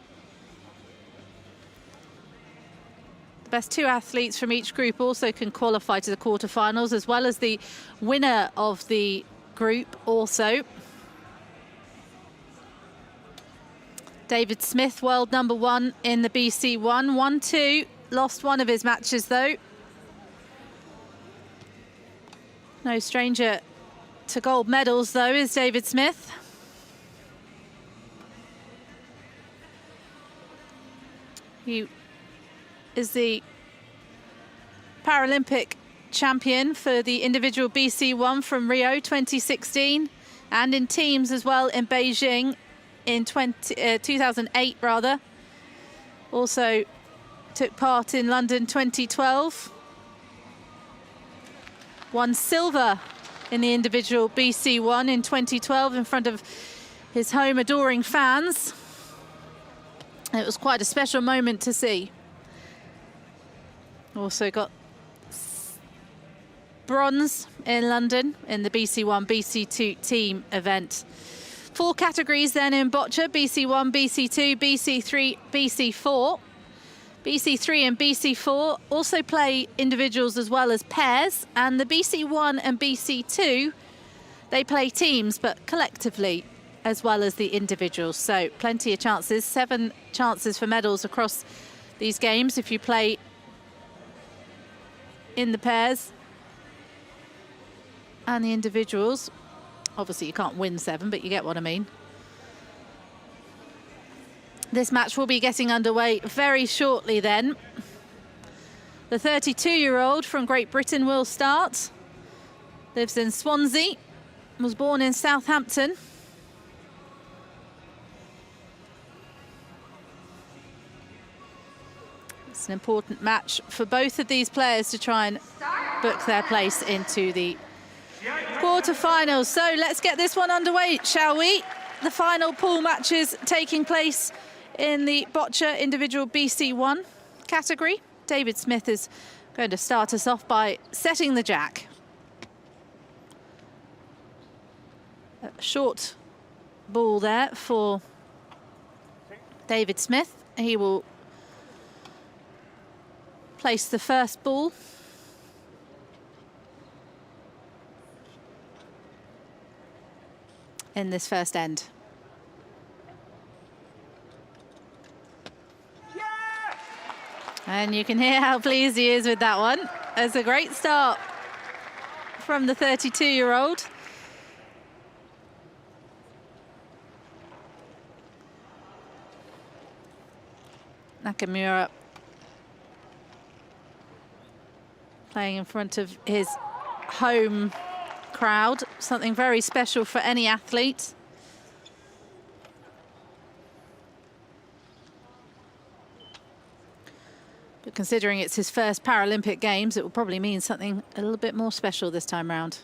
The best 2 athletes from each group also can qualify to the quarterfinals, as well as the winner of the group also. David Smith, world #1 in the BC1, 1-2, lost 1 of his matches though. No stranger to gold medals though is David Smith. He is the Paralympic champion for the individual BC1 from Rio 2016, and in teams as well in Beijing in 2008 rather. Also took part in London 2012. Won silver in the individual BC1 in 2012 in front of his home adoring fans. It was quite a special moment to see. Also got bronze in London in the BC1, BC2 team event. 4 categories then in Boccia: BC1, BC2, BC3, BC4. BC3 and BC4 also play individuals as well as pairs, and the BC1 and BC2, they play teams, but collectively as well as the individuals. So plenty of chances, 7 chances for medals across these games if you play in the pairs and the individuals. Obviously you can't win 7, but you get what I mean. This match will be getting underway very shortly then. The 32-year-old from Great Britain will start. Lives in Swansea, was born in Southampton. It's an important match for both of these players to try and book their place into the quarterfinals. So let's get this one underway, shall we? The final pool matches taking place In the Boccia individual BC1 category, David Smith is going to start us off by setting the jack. A short ball there for David Smith. He will place the first ball. In this first end. And you can hear how pleased he is with that one. It's a great start from the 32-year-old. Nakamura playing in front of his home crowd, something very special for any athlete. But considering it's his first Paralympic Games, it will probably mean something a little bit more special this time round.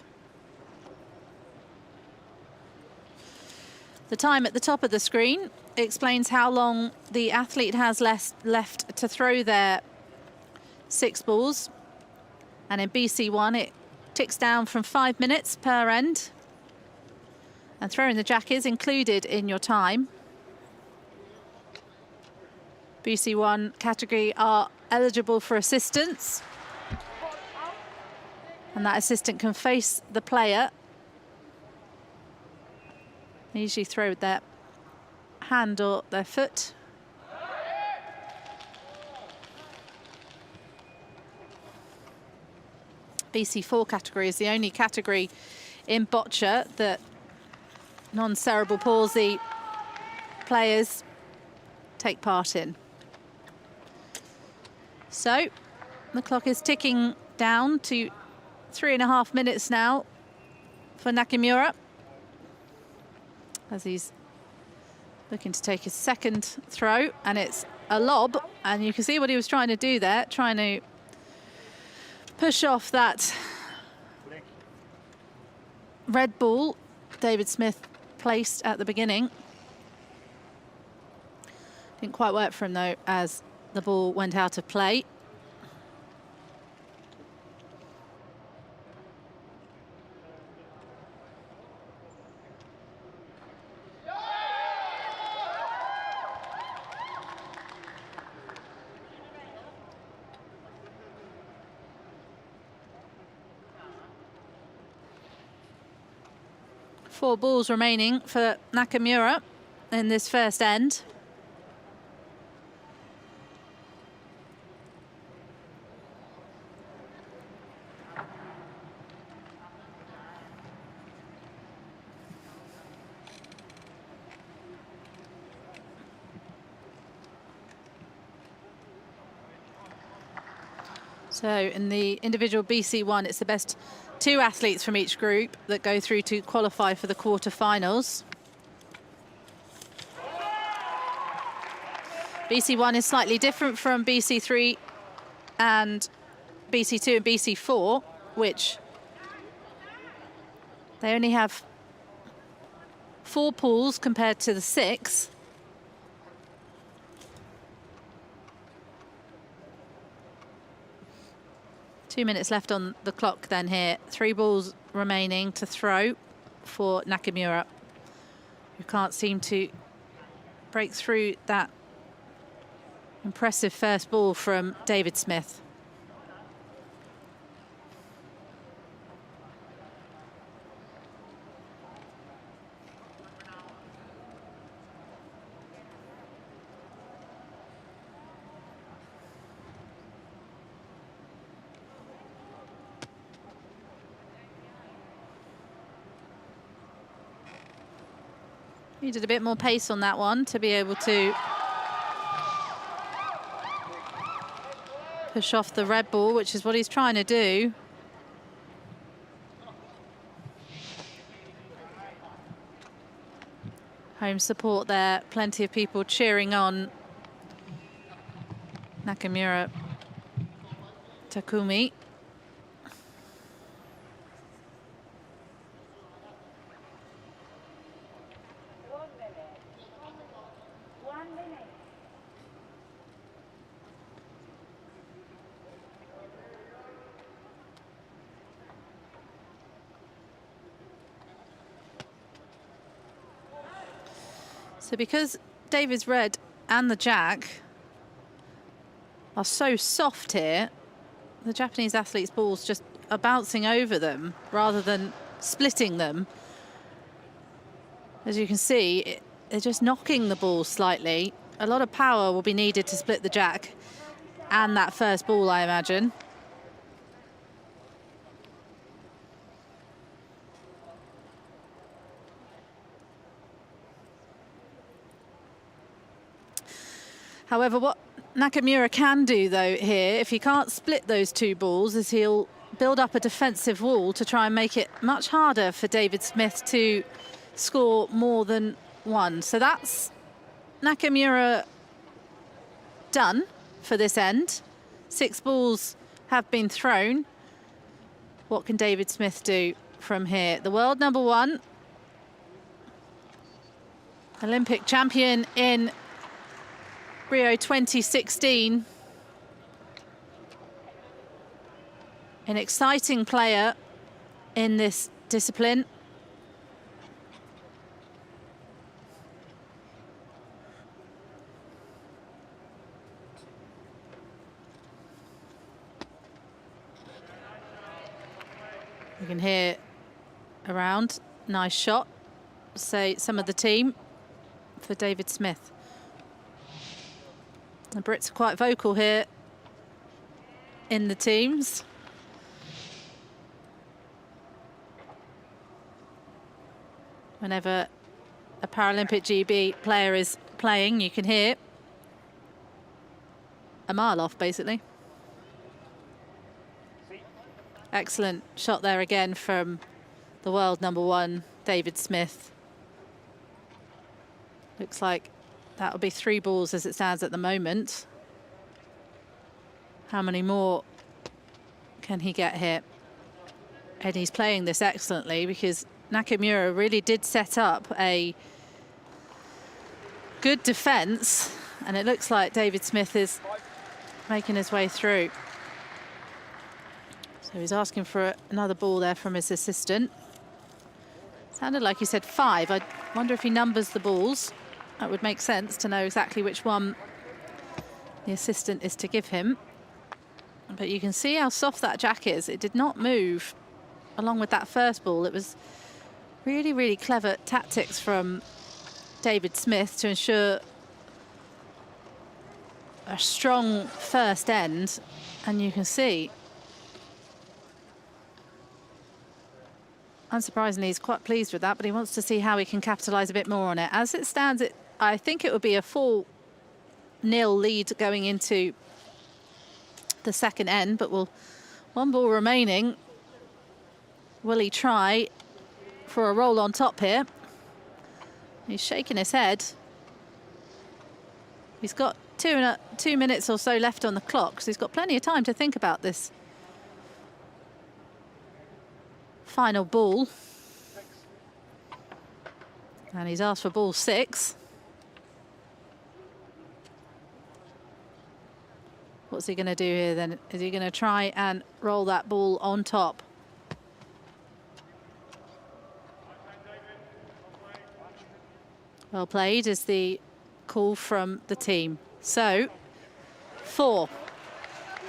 The time at the top of the screen explains how long the athlete has left to throw their 6 balls. And in BC1, it ticks down from 5 minutes per end. And throwing the jack is included in your time. BC1 category are eligible for assistance. And that assistant can face the player. They usually throw with their hand or their foot. BC4 category is the only category in Boccia that non-cerebral palsy players take part in. So the clock is ticking down to 3.5 minutes now for Nakamura, as he's looking to take his second throw, and it's a lob, and you can see what he was trying to do there, trying to push off that red ball David Smith placed at the beginning. Didn't quite work for him though, as the ball went out of play. Four balls remaining for Nakamura in this first end. So in the individual BC1, it's the best 2 athletes from each group that go through to qualify for the quarterfinals. BC1 is slightly different from BC3 and BC2 and BC4, which they only have 4 pools compared to the 6. Two minutes left on the clock then here. 3 balls remaining to throw for Nakamura, who can't seem to break through that impressive first ball from David Smith. Needed a bit more pace on that one to be able to push off the red ball, which is what he's trying to do. Home support there, plenty of people cheering on Nakamura Takumi. So because David's red and the jack are so soft here, the Japanese athletes' balls just are bouncing over them rather than splitting them. As you can see, they're just knocking the ball slightly. A lot of power will be needed to split the jack and that first ball, I imagine. However, what Nakamura can do, though, here, if he can't split those two balls, is he'll build up a defensive wall to try and make it much harder for David Smith to score more than one. So that's Nakamura done for this end. 6 balls have been thrown. What can David Smith do from here? The world number 1, Olympic champion in Rio 2016. An exciting player in this discipline. You can hear around, nice shot, say some of the team for David Smith. The Brits are quite vocal here in the teams. Whenever a Paralympic GB player is playing, you can hear a mile off, basically. Excellent shot there again from the world number 1, David Smith. Looks like that will be 3 balls as it stands at the moment. How many more can he get here? And he's playing this excellently because Nakamura really did set up a good defense, and it looks like David Smith is making his way through. So he's asking for another ball there from his assistant. Sounded like he said 5. I wonder if he numbers the balls. That would make sense to know exactly which one the assistant is to give him. But you can see how soft that jack is. It did not move along with that first ball. It was really, really clever tactics from David Smith to ensure a strong first end. And you can see, unsurprisingly, he's quite pleased with that, but he wants to see how he can capitalise a bit more on it. As it stands, I think it would be a 4-0 lead going into the second end, but one ball remaining. Will he try for a roll on top here? He's shaking his head. He's got 2 minutes or so left on the clock, so he's got plenty of time to think about this final ball. And he's asked for ball 6. What's he going to do here then? Is he going to try and roll that ball on top? Well played is the call from the team. So, 4.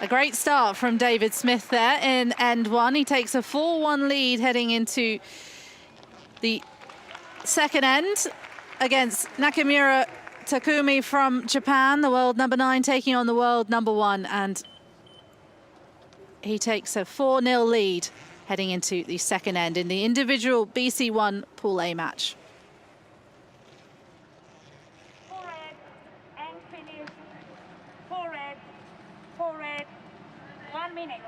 A great start from David Smith there in end 1. He takes a 4-1 lead heading into the second end against Nakamura Takumi from Japan, the world number 9, taking on the world number 1. And he takes a 4-0 lead heading into the second end in the individual BC1 Pool A match. Forward, 1 minute.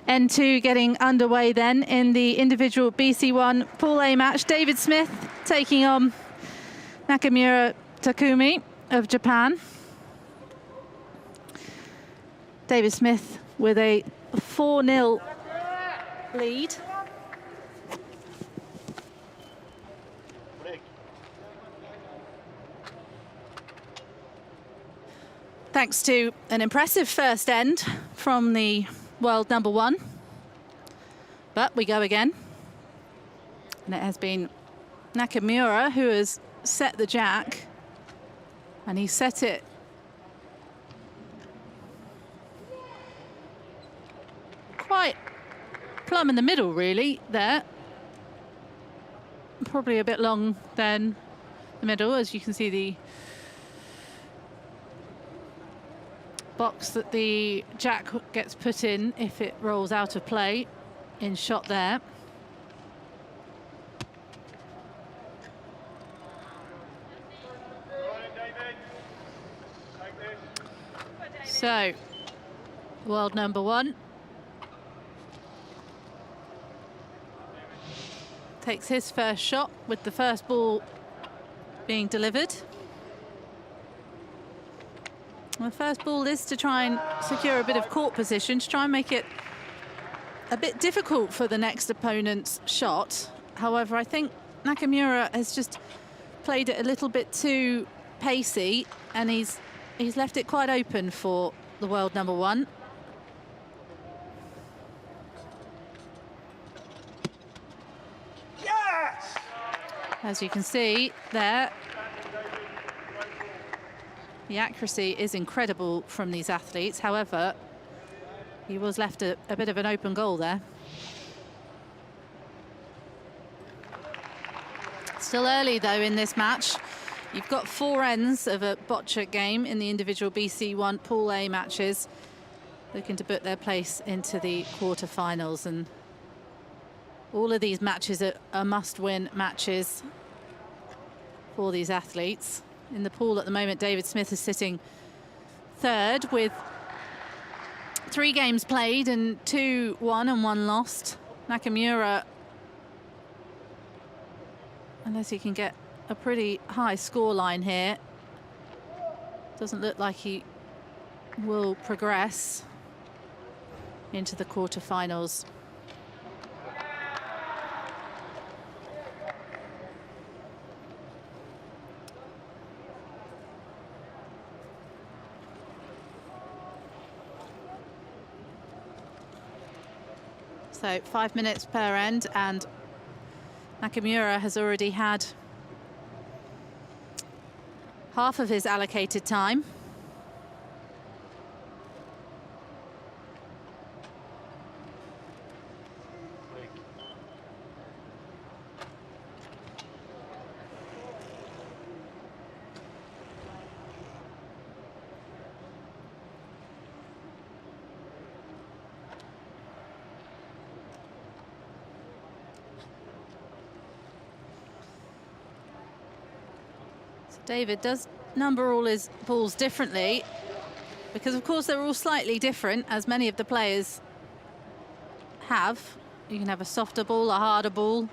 N2 getting underway then in the individual BC1 Pool A match. David Smith taking on Nakamura Takumi of Japan. David Smith with a 4-0 lead. Thanks to an impressive first end from the world number 1. But we go again. And it has been Nakamura who has set the jack. And he set it quite plumb in the middle, really, there. Probably a bit long than the middle, as you can see the box that the jack gets put in if it rolls out of play in shot there. So, world number 1 takes his first shot with the first ball being delivered. The first ball is to try and secure a bit of court position, to try and make it a bit difficult for the next opponent's shot. However, I think Nakamura has just played it a little bit too pacey, and he's left it quite open for the world number 1. Yes! As you can see there, the accuracy is incredible from these athletes. However, he was left a bit of an open goal there. Still early, though, in this match. You've got 4 ends of a boccia game in the individual BC1 Pool A matches, looking to put their place into the quarterfinals. And all of these matches are must-win matches for these athletes. In the pool at the moment, David Smith is sitting 3rd with 3 games played and 2 won and 1 lost. Nakamura, unless he can get a pretty high score line here, doesn't look like he will progress into the quarterfinals. So 5 minutes per end, and Nakamura has already had half of his allocated time. David does number all his balls differently because, of course, they're all slightly different, as many of the players have. You can have a softer ball, a harder ball,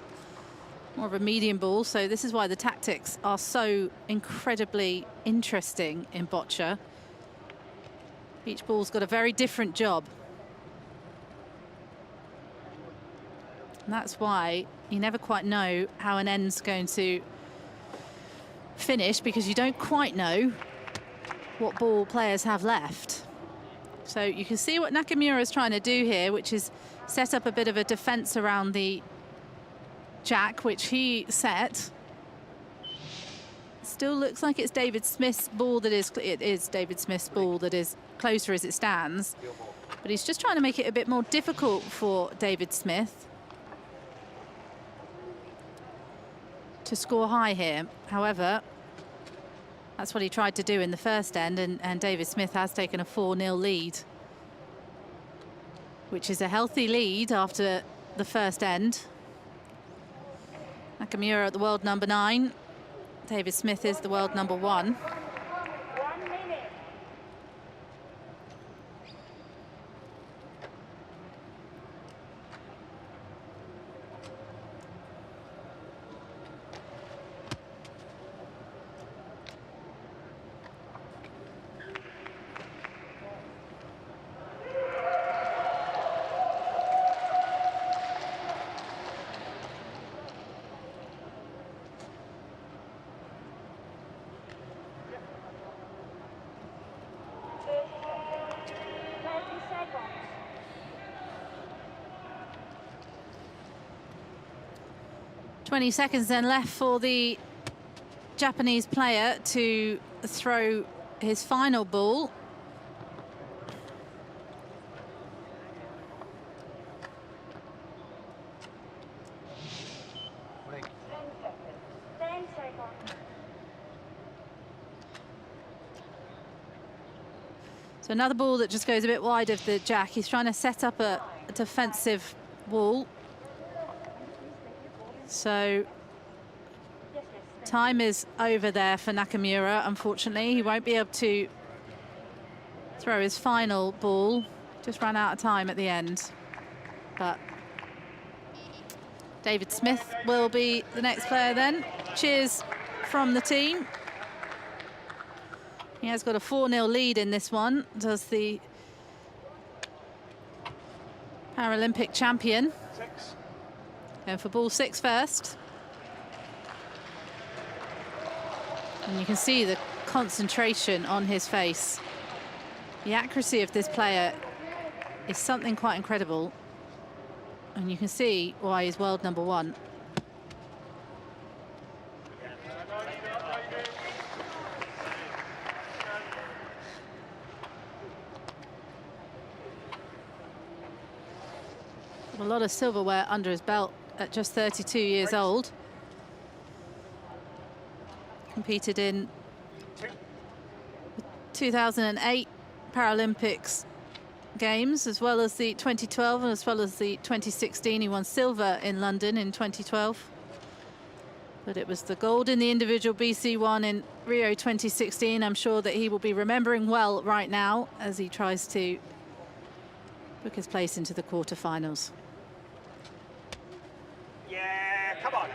more of a medium ball. So this is why the tactics are so incredibly interesting in boccia. Each ball's got a very different job. And that's why you never quite know how an end's going to finish, because you don't quite know what ball players have left. So you can see what Nakamura is trying to do here, which is set up a bit of a defense around the jack, which he set. Still looks like it's David Smith's ball that is, it is David Smith's ball that is closer as it stands. But he's just trying to make it a bit more difficult for David Smith to score high here. However, that's what he tried to do in the first end, and David Smith has taken a 4-0 lead, which is a healthy lead after the first end. Nakamura at the world number 9. David Smith is the world number 1. 1 minute. 20 seconds then left for the Japanese player to throw his final ball. Break. 10 seconds. So another ball that just goes a bit wide of the jack. He's trying to set up a defensive wall. So time is over there for Nakamura, unfortunately. He won't be able to throw his final ball. Just ran out of time at the end. But David Smith will be the next player then. Cheers from the team. He has got a 4-0 lead in this one, does the Paralympic champion. 6. Going for ball 6 first. And you can see the concentration on his face. The accuracy of this player is something quite incredible. And you can see why he's world #1. A lot of silverware under his belt at just 32 years old. Competed in the 2008 Paralympics Games, as well as the 2012 and as well as the 2016. He won silver in London in 2012. But it was the gold in the individual BC1 in Rio 2016. I'm sure that he will be remembering well right now as he tries to book his place into the quarterfinals. Yeah, come on.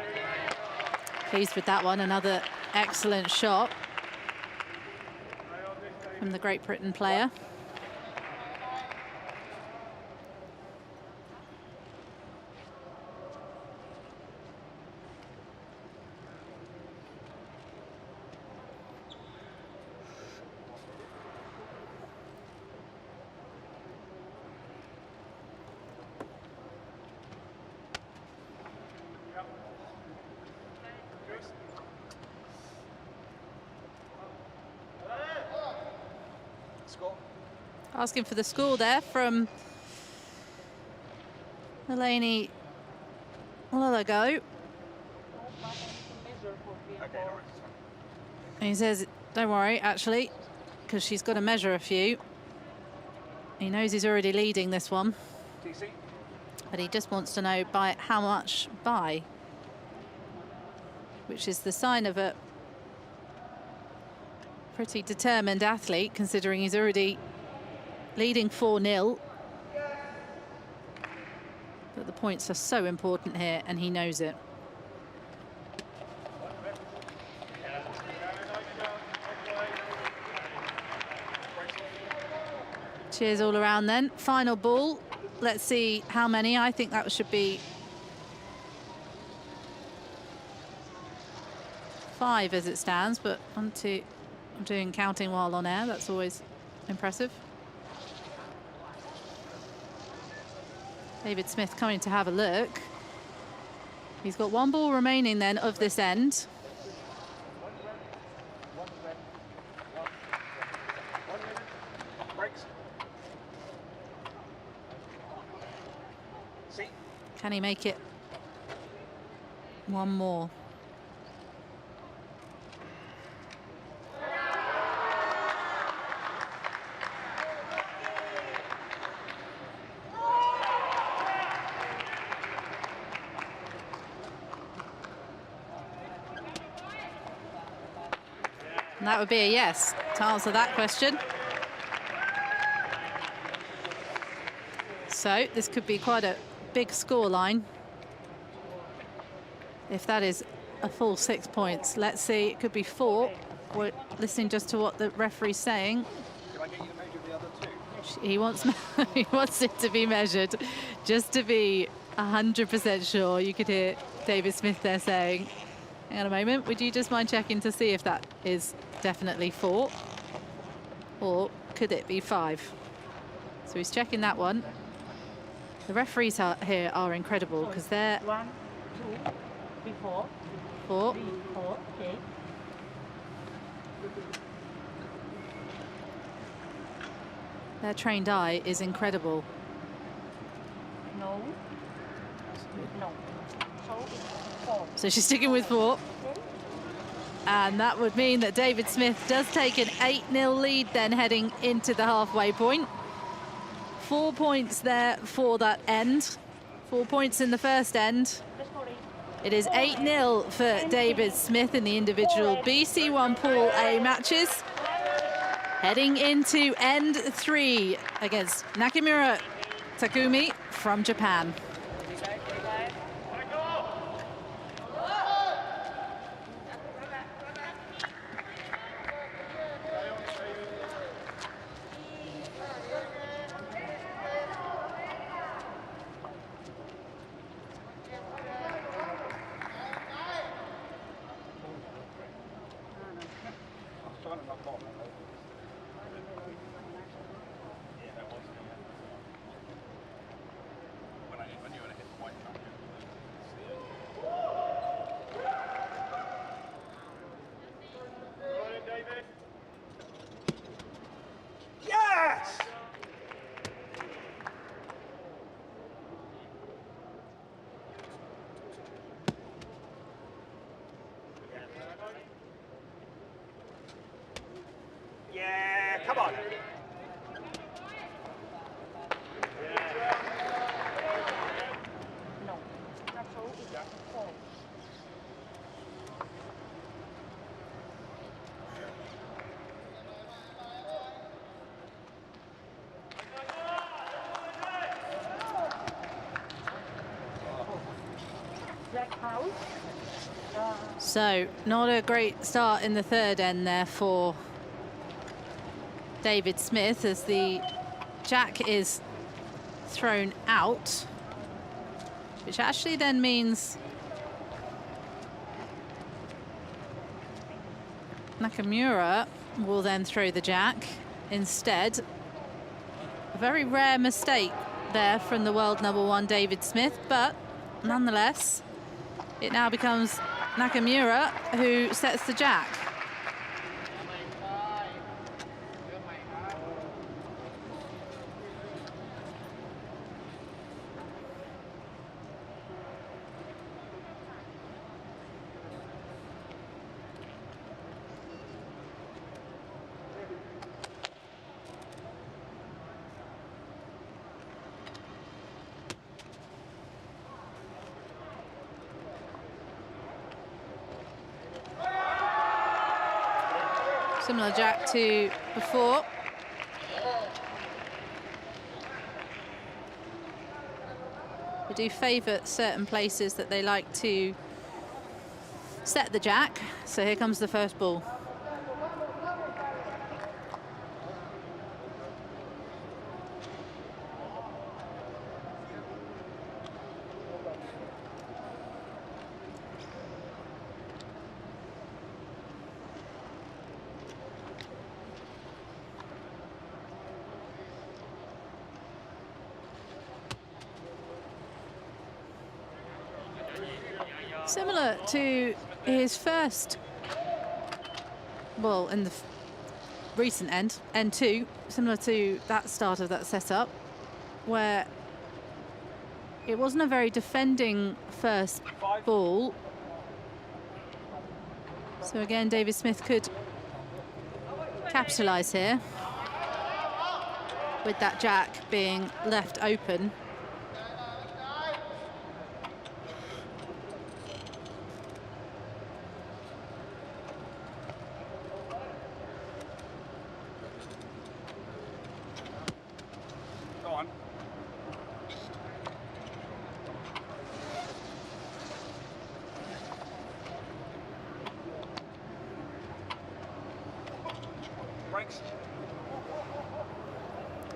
Pleased with that one. Another excellent shot from the Great Britain player. Asking for the score there from Eleni Lalago. And he says, don't worry, actually, because she's got to measure a few. He knows he's already leading this one. But he just wants to know by how much by, which is the sign of a pretty determined athlete, considering he's already leading 4-0. But the points are so important here, and he knows it. Cheers all around then. Final ball. Let's see how many. I think that should be 5 as it stands, but 1, 2, I'm doing counting while on air. That's always impressive. David Smith coming to have a look. He's got 1 ball remaining then of this end. Can he make it 1 more? And that would be a yes to answer that question. So this could be quite a big score line. If that is a full 6 points. Let's see, it could be 4. We're listening just to what the referee's saying. Can I get you to measure the other 2? He wants he wants it to be measured, just to be 100% sure. You could hear David Smith there saying, hang on a moment, would you just mind checking to see if that is definitely 4? Or could it be 5? So he's checking that one. The referees here are incredible because they're Before. 4. 3, 4. Okay. Their trained eye is incredible. No. No. So it's 4. So she's sticking with 4. Okay. And that would mean that David Smith does take an 8-0 lead then heading into the halfway point. 4 points there for that end. 4 points in the first end. It is 8-0 for David Smith in the individual BC1 Pool A matches. Heading into end 3 against Nakamura Takumi from Japan. Yeah, come on. No. That's all it's 4. Black house. So not a great start in the third end there for David Smith as the jack is thrown out, which actually then means Nakamura will then throw the jack instead. A very rare mistake there from the world #1 David Smith, but nonetheless it now becomes Nakamura who sets the jack. Similar jack to before. We do favour certain places that they like to set the jack. So here comes the first ball. Similar to his first, well, in the recent end 2, similar to that start of that setup, where it wasn't a very defending first ball. So again, David Smith could capitalise here with that jack being left open.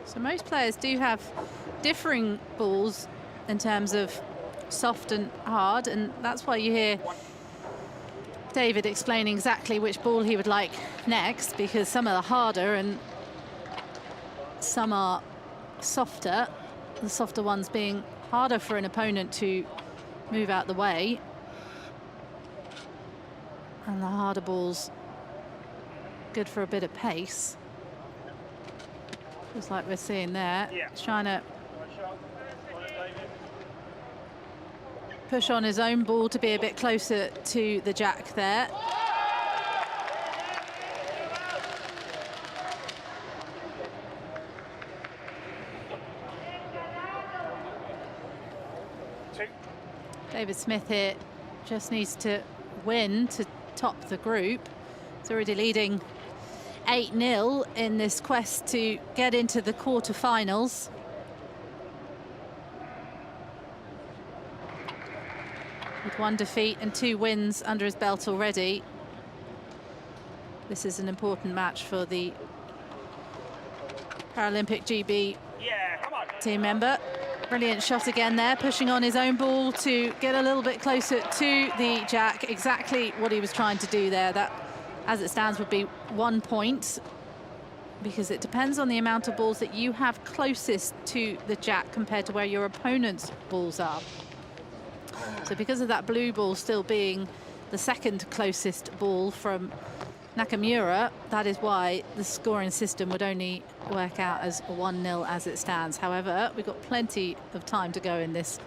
So most players do have differing balls in terms of soft and hard, and that's why you hear David explaining exactly which ball he would like next, because some are harder and some are softer, the softer ones being harder for an opponent to move out the way. And the harder balls good for a bit of pace. Just like we're seeing there. He's trying to push on his own ball to be a bit closer to the jack there. David Smith here just needs to win to top the group. He's already leading 8-0 in this quest to get into the quarterfinals. With 1 defeat and 2 wins under his belt already. This is an important match for the Paralympic GB team member. Brilliant shot again there, pushing on his own ball to get a little bit closer to the jack. Exactly what he was trying to do there. That, as it stands, would be 1 point, because it depends on the amount of balls that you have closest to the jack compared to where your opponent's balls are. So because of that blue ball still being the second closest ball from Nakamura, that is why the scoring system would only work out as 1-0 as it stands. However, we've got plenty of time to go in this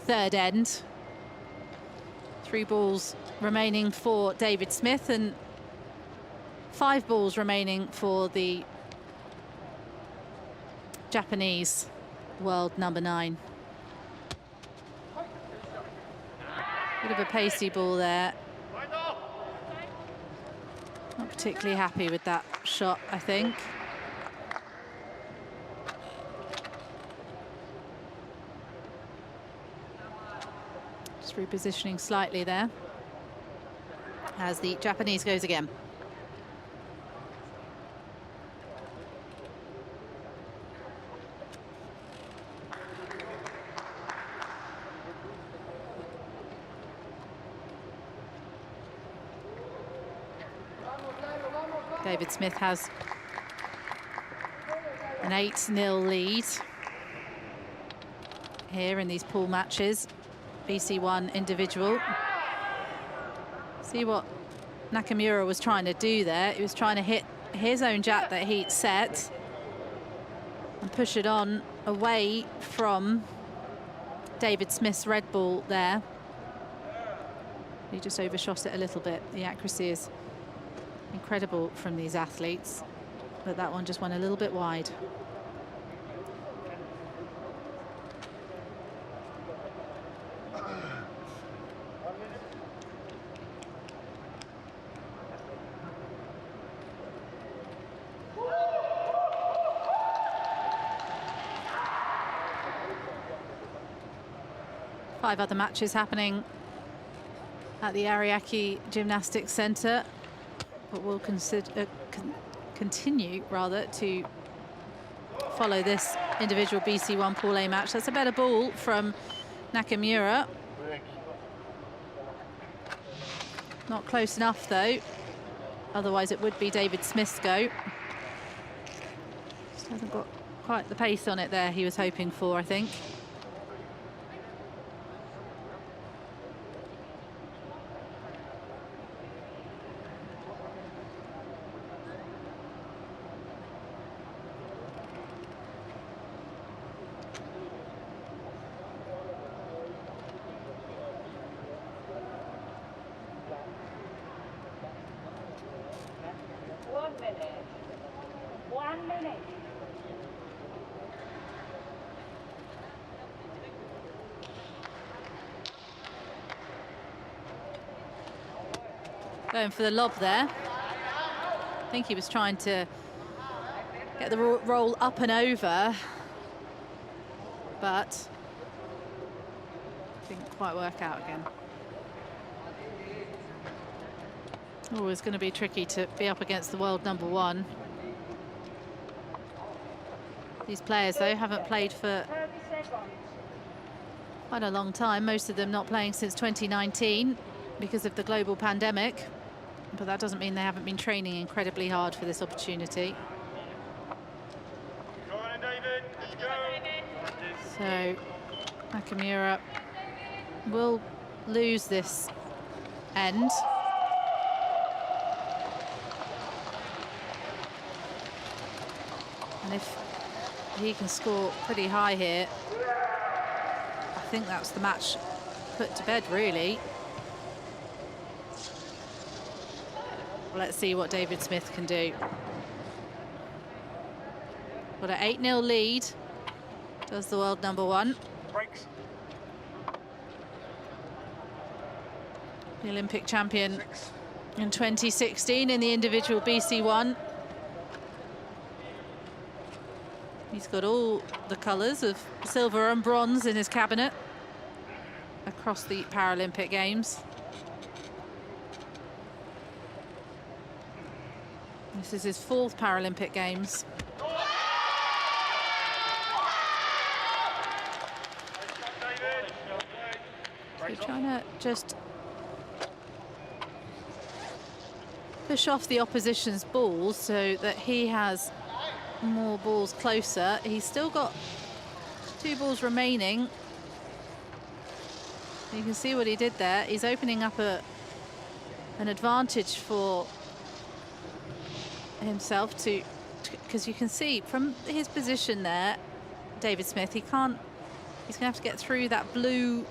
third end. 3 balls remaining for David Smith and 5 balls remaining for the Japanese world number 9. Bit of a pacey ball there. Not particularly happy with that shot, I think. Just repositioning slightly there as the Japanese goes again. David Smith has an 8-0 lead here in these pool matches. BC1 individual. See what Nakamura was trying to do there. He was trying to hit his own jack that he'd set and push it on away from David Smith's red ball there. He just overshot it a little bit. The accuracy is incredible from these athletes, but that one just went a little bit wide. Five other matches happening at the Ariake Gymnastics Centre, but we'll continue rather to follow this individual BC1 Pool A match. That's a better ball from Nakamura. Not close enough though, otherwise it would be David Smith's go. Just hasn't got quite the pace on it there he was hoping for, I think. Going for the lob there. I think he was trying to get the roll up and over, but didn't quite work out again. Oh, it's going to be tricky to be up against the world number 1. These players, though, haven't played for quite a long time. Most of them not playing since 2019 because of the global pandemic. But that doesn't mean they haven't been training incredibly hard for this opportunity. Go on, David. Let's go. So Nakamura will lose this end. if he can score pretty high here, I think that's the match put to bed, really. Let's see what David Smith can do. Got an 8-0 lead. Does the world number 1. Breaks. The Olympic champion in 2016 in the individual BC1. He's got all the colours of silver and bronze in his cabinet across the Paralympic Games. This is his 4th Paralympic Games. So trying to just push off the opposition's balls so that he has more balls closer. He's still got 2 balls remaining. You can see what he did there. He's opening up an advantage for himself to, because you can see from his position there, David Smith, he's gonna have to get through that blue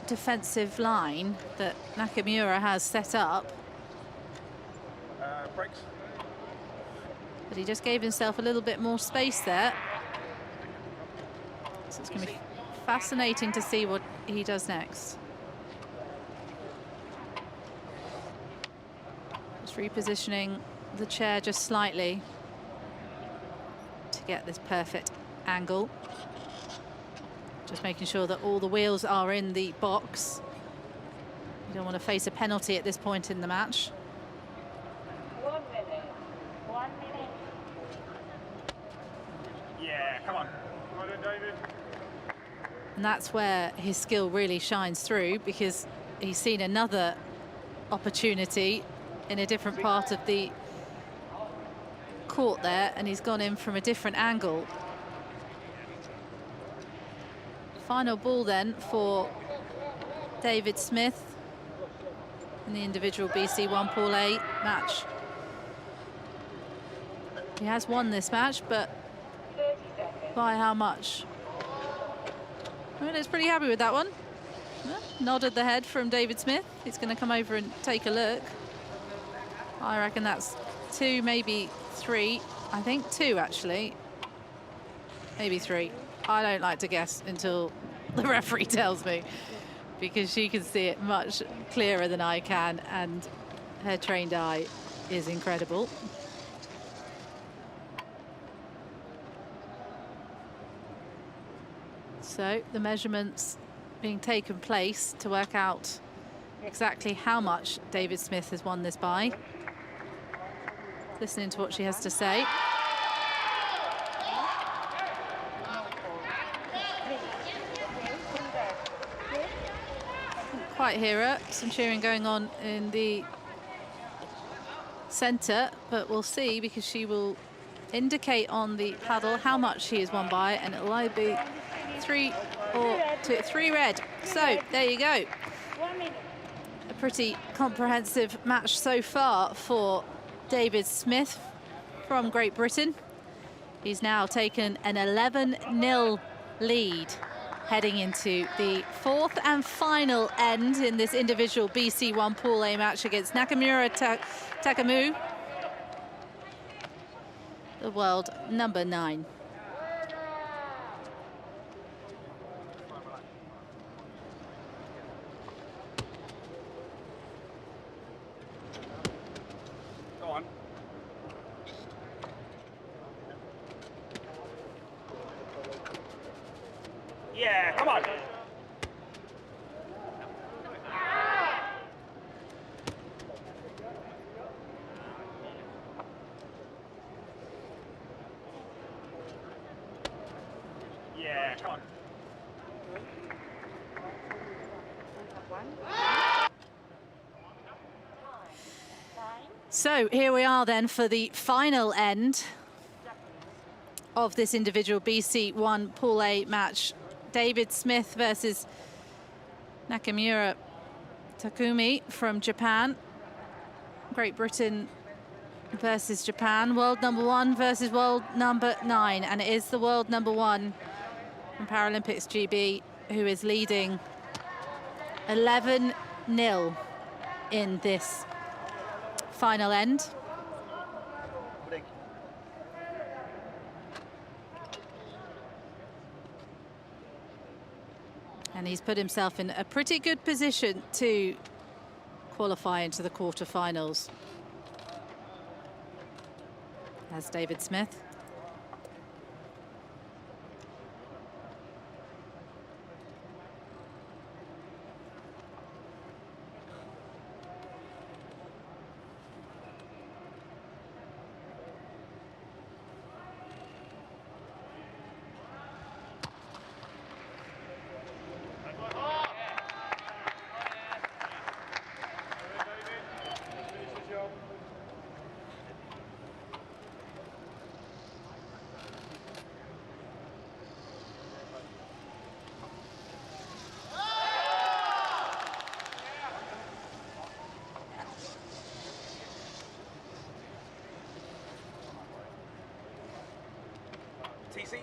defensive line that Nakamura has set up. Breaks. But he just gave himself a little bit more space there. So it's going to be fascinating to see what he does next. Just repositioning the chair just slightly to get this perfect angle. Just making sure that all the wheels are in the box. You don't want to face a penalty at this point in the match. 1 minute. 1 minute. Yeah, come on. Well done, David. And that's where his skill really shines through, because he's seen another opportunity in a different part of the court there, and he's gone in from a different angle. Final ball then for David Smith in the individual BC1 Pool A match. He has won this match, but by how much? Well, he's pretty happy with that one. Well, nodded the head from David Smith. He's going to come over and take a look. I reckon that's 2, maybe 3. I think 2, actually. Maybe 3. I don't like to guess until the referee tells me, because she can see it much clearer than I can, and her trained eye is incredible. So the measurements being taken place to work out exactly how much David Smith has won this by. Listening to what she has to say. Can't quite hear her. Some cheering going on in the centre, but we'll see, because she will indicate on the paddle how much she has won by, and it'll either be 3 or 2. 3 red. So there you go. 1 minute. A pretty comprehensive match so far for David Smith from Great Britain. He's now taken an 11-0 lead heading into the 4th and final end in this individual BC1 Pool A match against Nakamura Takamu, the world number 9. Go on. Yeah, come on. Yeah, come on. So here we are then for the final end of this individual BC1 Pool A match. David Smith versus Nakamura Takumi from Japan. Great Britain versus Japan, world number 1 versus world number 9, and it is the world number 1 in Paralympics GB who is leading 11-0 in this final end. And he's put himself in a pretty good position to qualify into the quarterfinals. As David Smith. TC.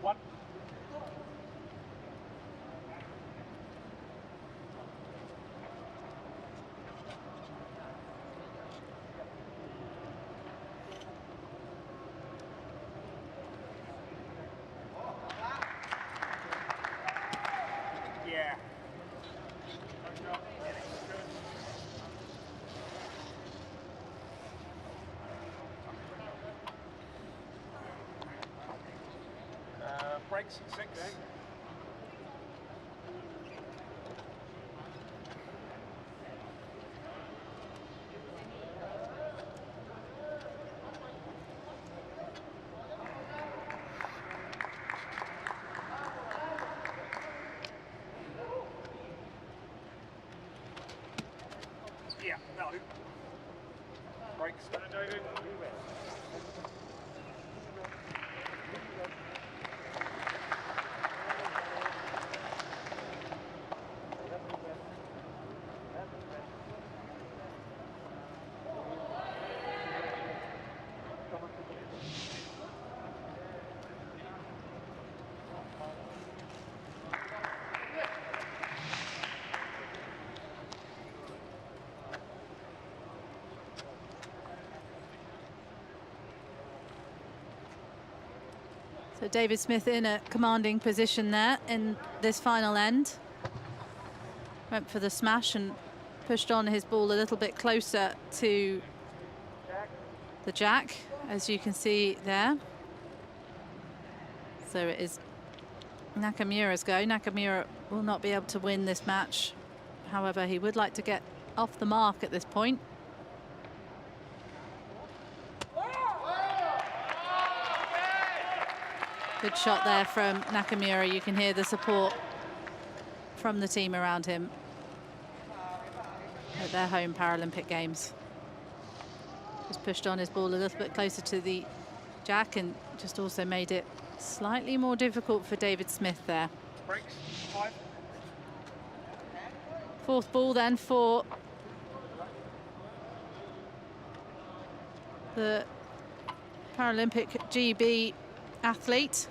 One. Yeah. Breaks 6. Yeah, that'll do. Breaks. David. So David Smith in a commanding position there in this final end. Went for the smash and pushed on his ball a little bit closer to the jack, as you can see there. So it is Nakamura's go. Nakamura will not be able to win this match. However, he would like to get off the mark at this point. Good shot there from Nakamura. You can hear the support from the team around him at their home Paralympic Games. Just pushed on his ball a little bit closer to the jack and just also made it slightly more difficult for David Smith there. Breaks 5. Fourth ball then for the Paralympic GB athlete.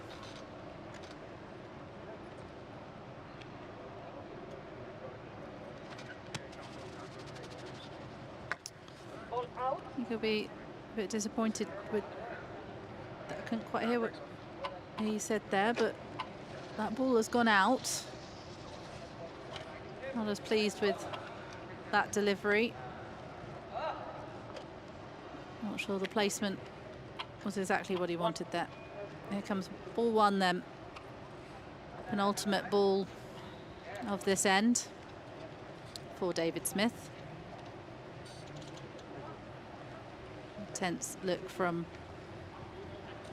I think he'll be a bit disappointed with that. I couldn't quite hear what he said there, but that ball has gone out. Not as pleased with that delivery. Not sure the placement was exactly what he wanted there. Here comes ball one then. Penultimate ball of this end for David Smith. Tense look from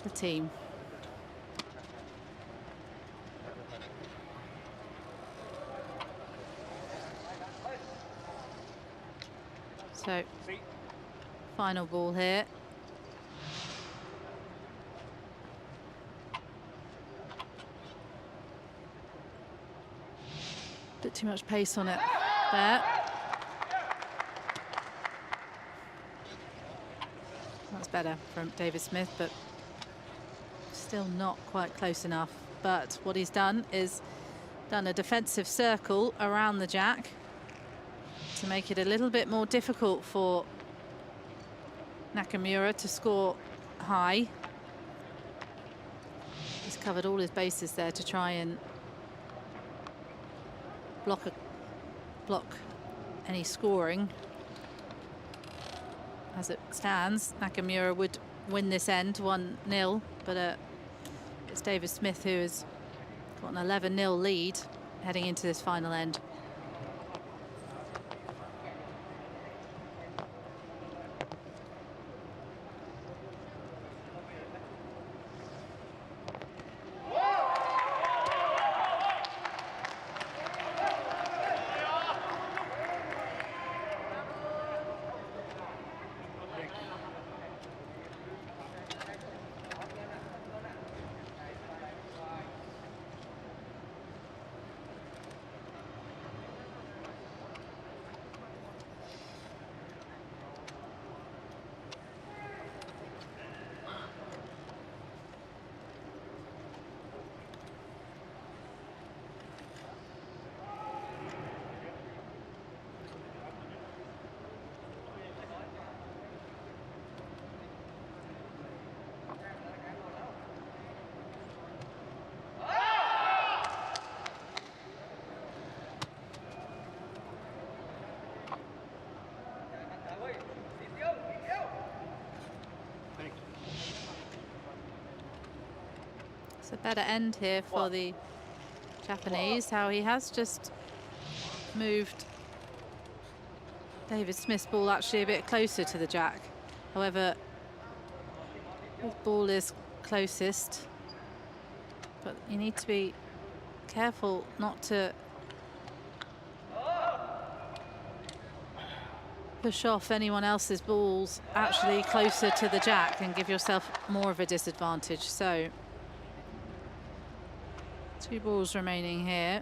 the team. So, final ball here. Bit too much pace on it there. That's better from David Smith, but still not quite close enough. But what he's done is done a defensive circle around the jack to make it a little bit more difficult for Nakamura to score high. He's covered all his bases there to try and block any scoring. As it stands, Nakamura would win this end 1-0, but it's David Smith who has got an 11-0 lead heading into this final end. It's a better end here for the Japanese. How he has just moved David Smith's ball actually a bit closer to the jack. However, his ball is closest, but you need to be careful not to push off anyone else's balls actually closer to the jack and give yourself more of a disadvantage. So 2 balls remaining here.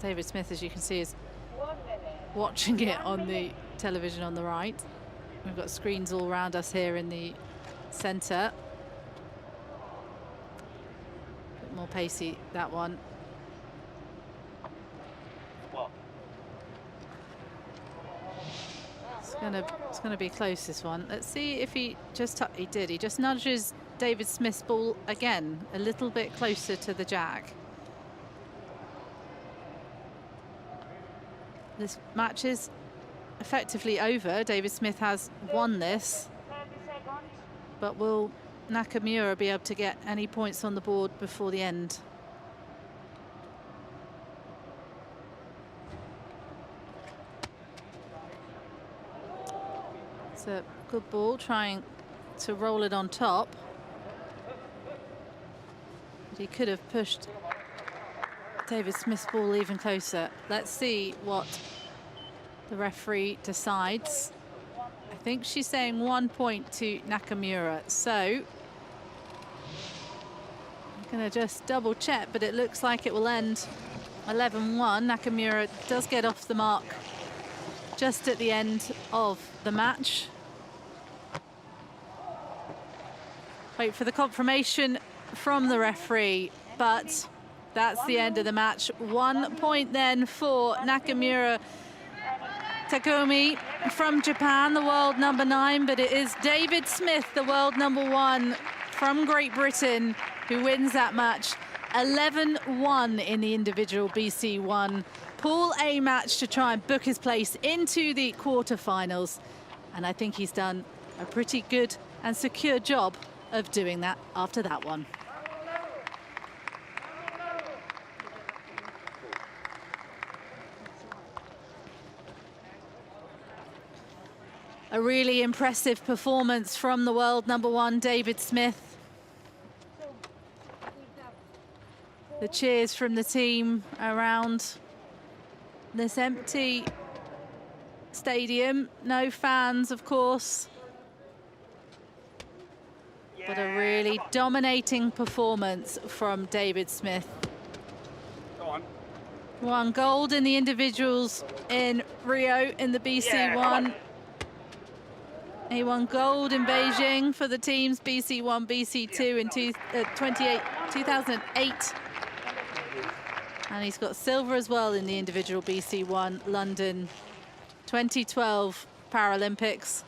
David Smith, as you can see, is watching it on the television on the right. We've got screens all around us here in the centre. A bit more pacey, that one. It's gonna be close, this one. Let's see if he just he did. He just nudges David Smith's ball again a little bit closer to the jack. This match is effectively over. David Smith has won this, 30 seconds. but will Nakamura be able to get any points on the board before the end? It's a good ball, trying to roll it on top. But he could have pushed David Smith's ball even closer. Let's see what the referee decides. I think she's saying 1 point to Nakamura. So I'm going to just double check, but it looks like it will end 11-1. Nakamura does get off the mark just at the end of the match. Wait for the confirmation from the referee, but that's the end of the match. 1 point then for Nakamura Takumi from Japan, the world number 9, but it is David Smith, the world number 1 from Great Britain, who wins that match. 11-1 in the individual BC1 Pool A match to try and book his place into the quarterfinals. And I think he's done a pretty good and secure job of doing that after that one. A really impressive performance from the world number 1, David Smith. The cheers from the team around this empty stadium. No fans, of course. But a really dominating performance from David Smith. Go on. Won gold in the individuals in Rio in the BC1. He won gold in Beijing for the teams BC1, BC2 in 2008. And he's got silver as well in the individual BC1, London 2012 Paralympics.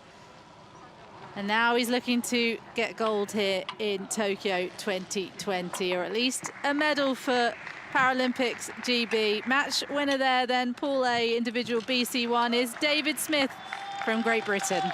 And now he's looking to get gold here in Tokyo 2020, or at least a medal for Paralympics GB. Match winner there then, Pool A individual BC1, is David Smith from Great Britain.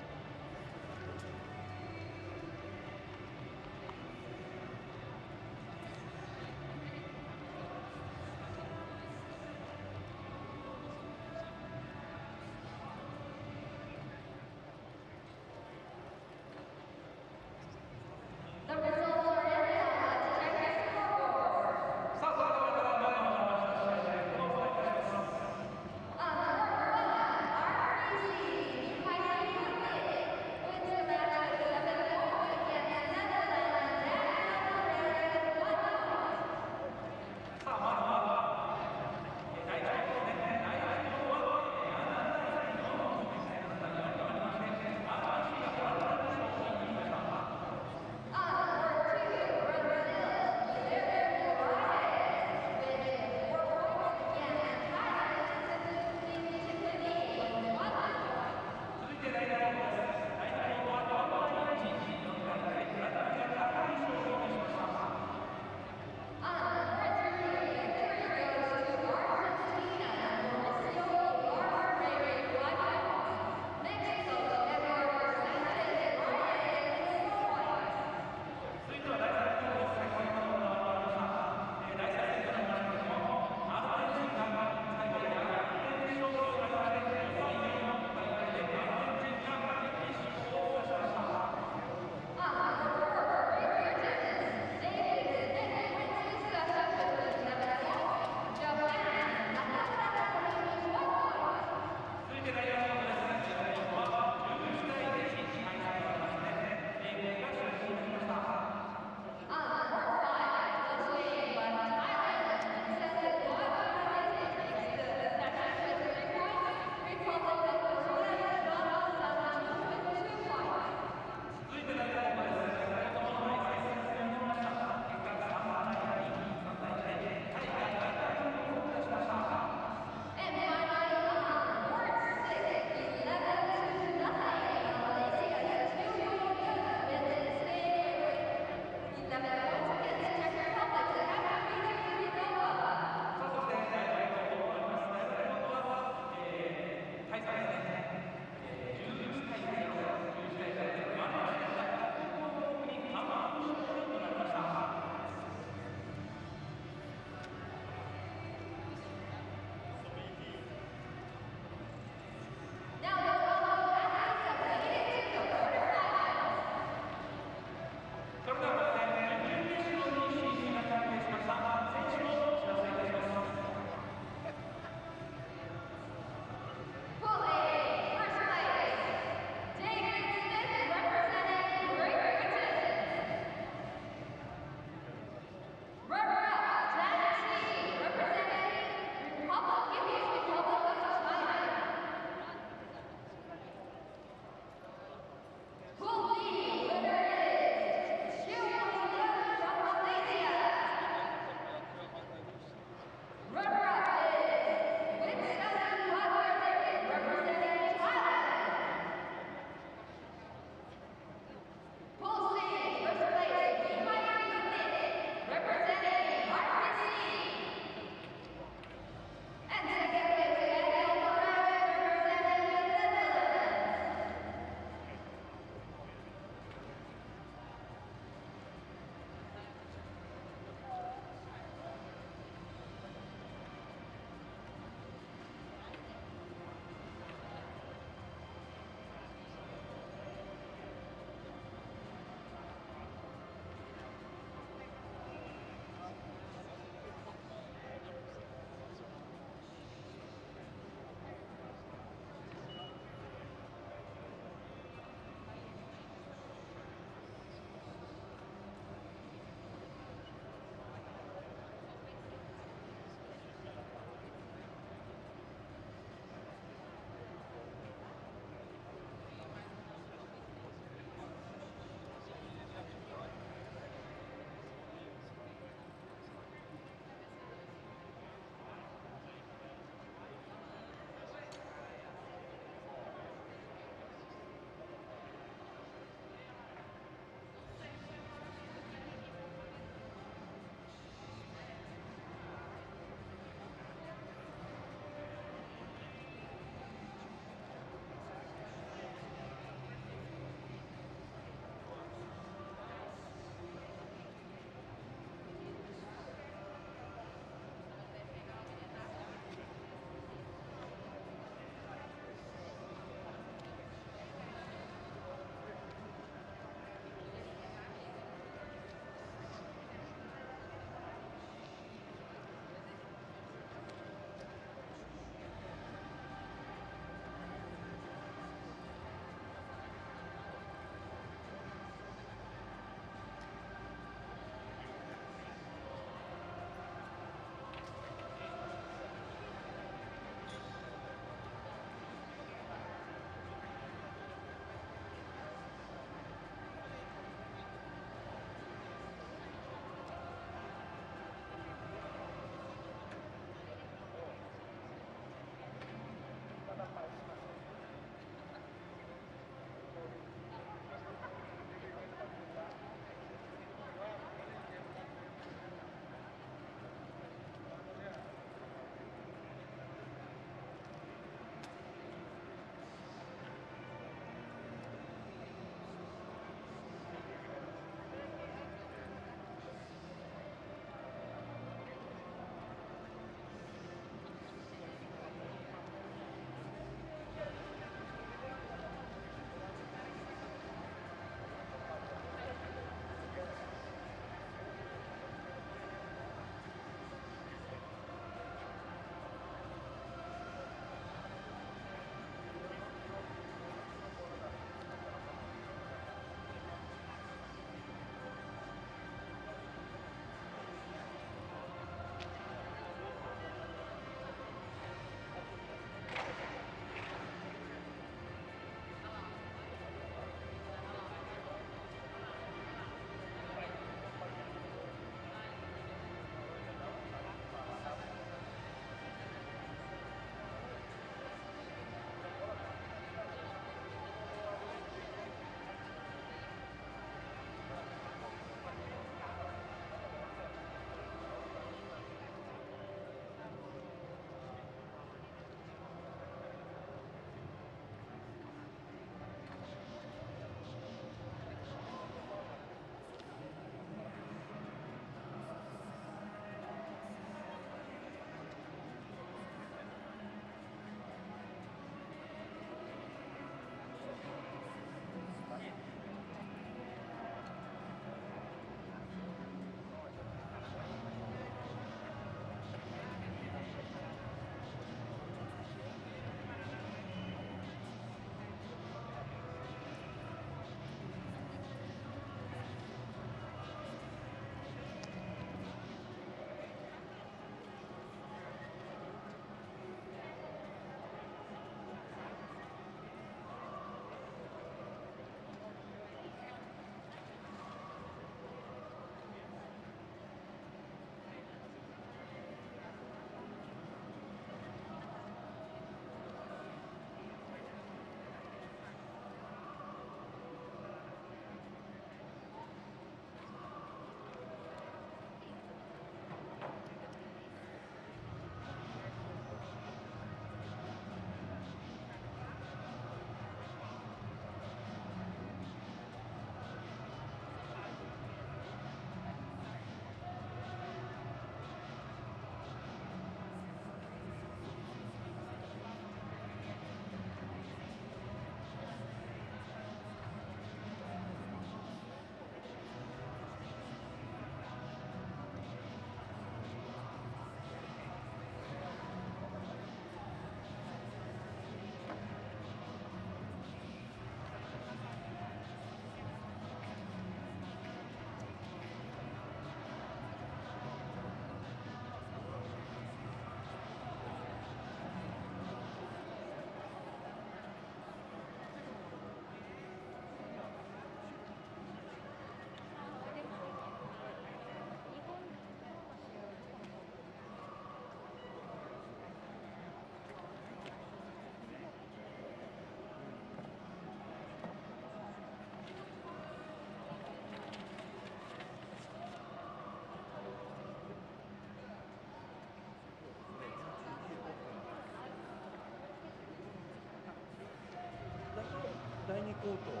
コート、こ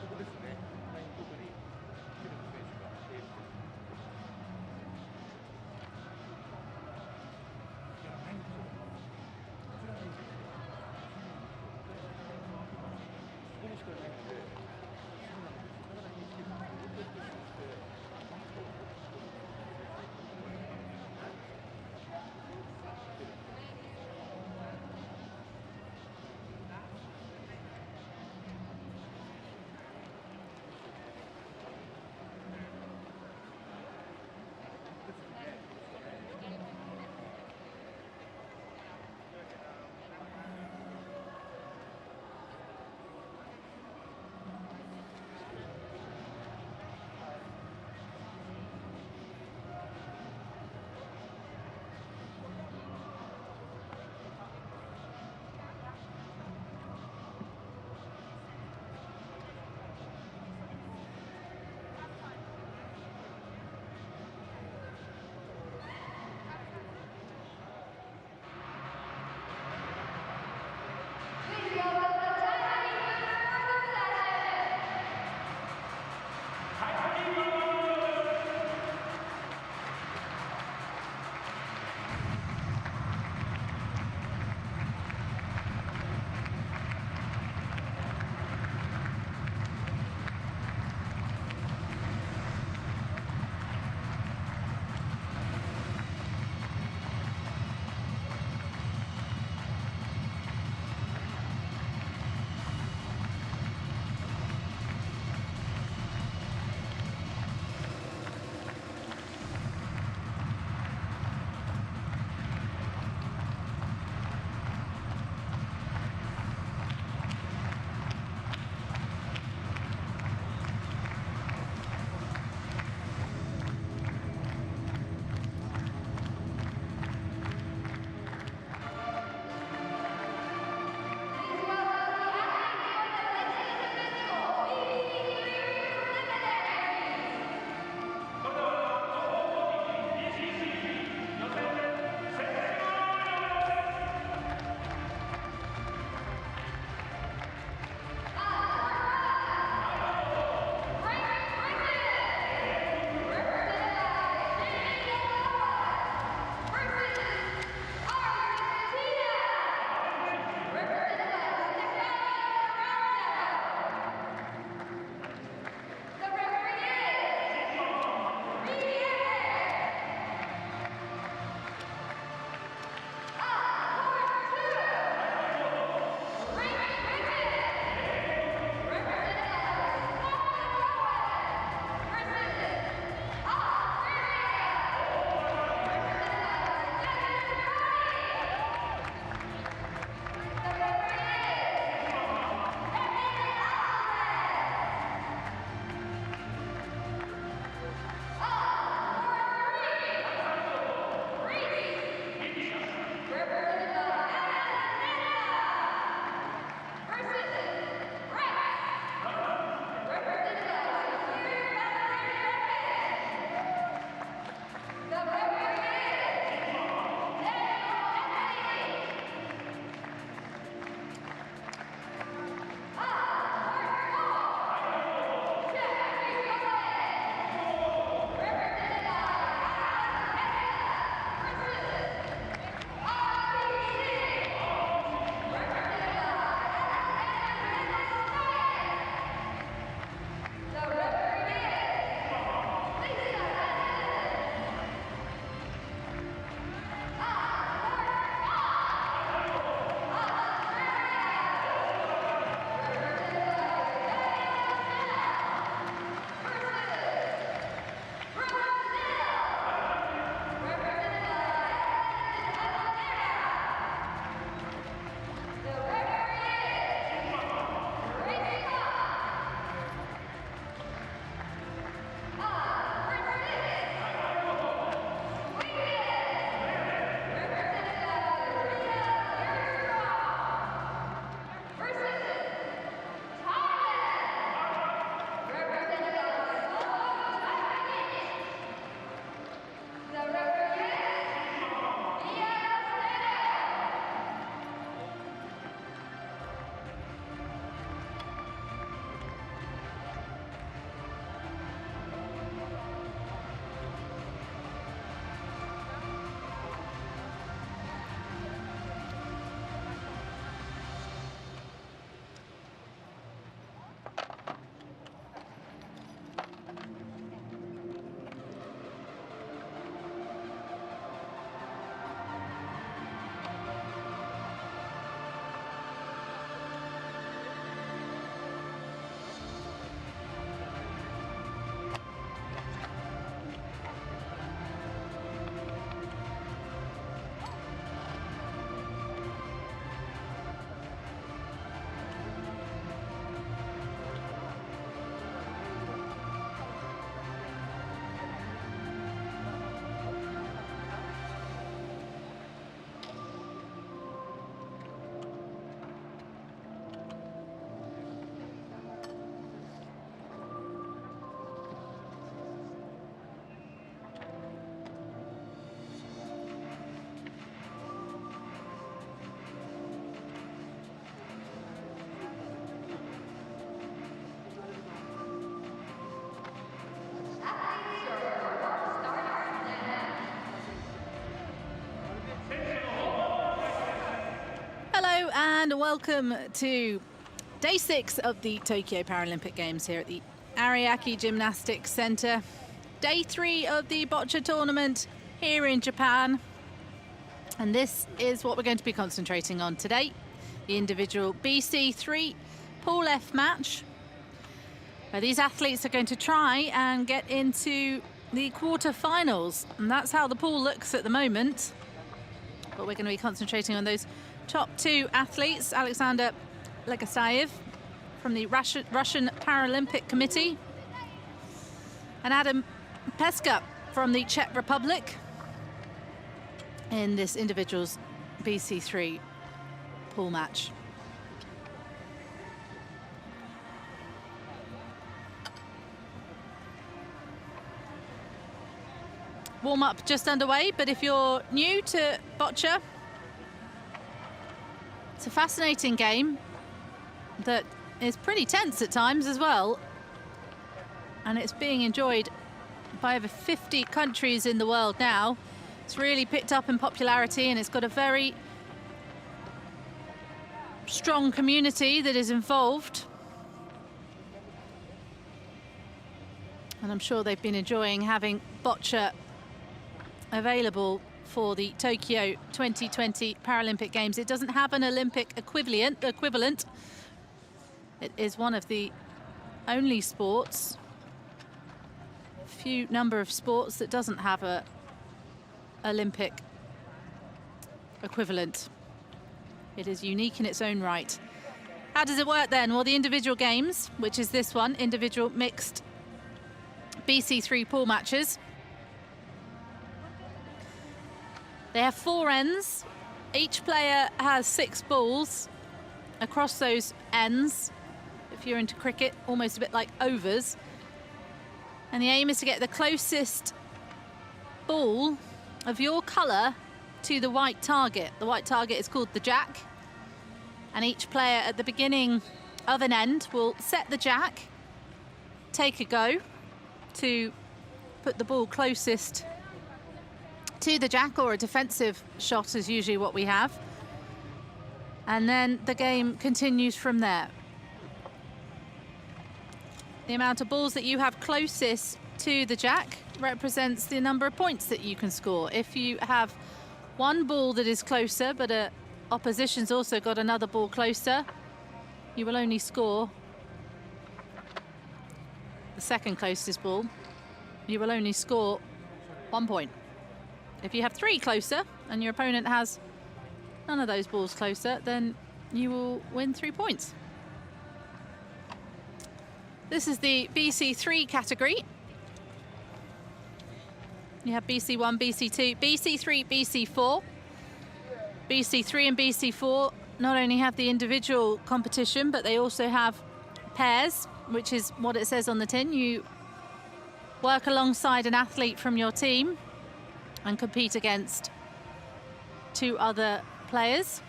こですね、ラインコブにテレビ選手がテープ。いや、ないんですよ。こちらないんですよ。ここしかないので、そうなんです。だからいいけど、ここでして。And welcome to day 6 of the Tokyo Paralympic Games here at the Ariake Gymnastics Center. Day 3 of the Boccia tournament here in Japan. And this is what we're going to be concentrating on today. The individual BC3 Pool F match, where these athletes are going to try and get into the quarterfinals. And that's how the pool looks at the moment. But we're going to be concentrating on those top 2 athletes, Alexander Lagustav from the Russian Paralympic Committee and Adam Pesca from the Czech Republic in this individual's BC3 pool match. Warm-up just underway, but if you're new to Boccia, it's a fascinating game that is pretty tense at times as well. And it's being enjoyed by over 50 countries in the world now. It's really picked up in popularity and it's got a very strong community that is involved. And I'm sure they've been enjoying having Boccia available for the Tokyo 2020 Paralympic Games. It doesn't have an Olympic equivalent. It is one of the only sports, few number of sports that doesn't have a Olympic equivalent. It is unique in its own right. How does it work then? Well, the individual games, which is this one, individual mixed BC3 pool matches. They have 4 ends. Each player has 6 balls across those ends. If you're into cricket, almost a bit like overs. And the aim is to get the closest ball of your colour to the white target. The white target is called the jack. And each player at the beginning of an end will set the jack, take a go to put the ball closest to the jack, or a defensive shot is usually what we have. And then the game continues from there. The amount of balls that you have closest to the jack represents the number of points that you can score. If you have one ball that is closer, but opposition's also got another ball closer, you will only score the second closest ball. You will only score 1 point. If you have 3 closer and your opponent has none of those balls closer, then you will win 3 points. This is the BC3 category. You have BC1, BC2, BC3, BC4. BC3 and BC4 not only have the individual competition, but they also have pairs, which is what it says on the tin. You work alongside an athlete from your team and compete against 2 other players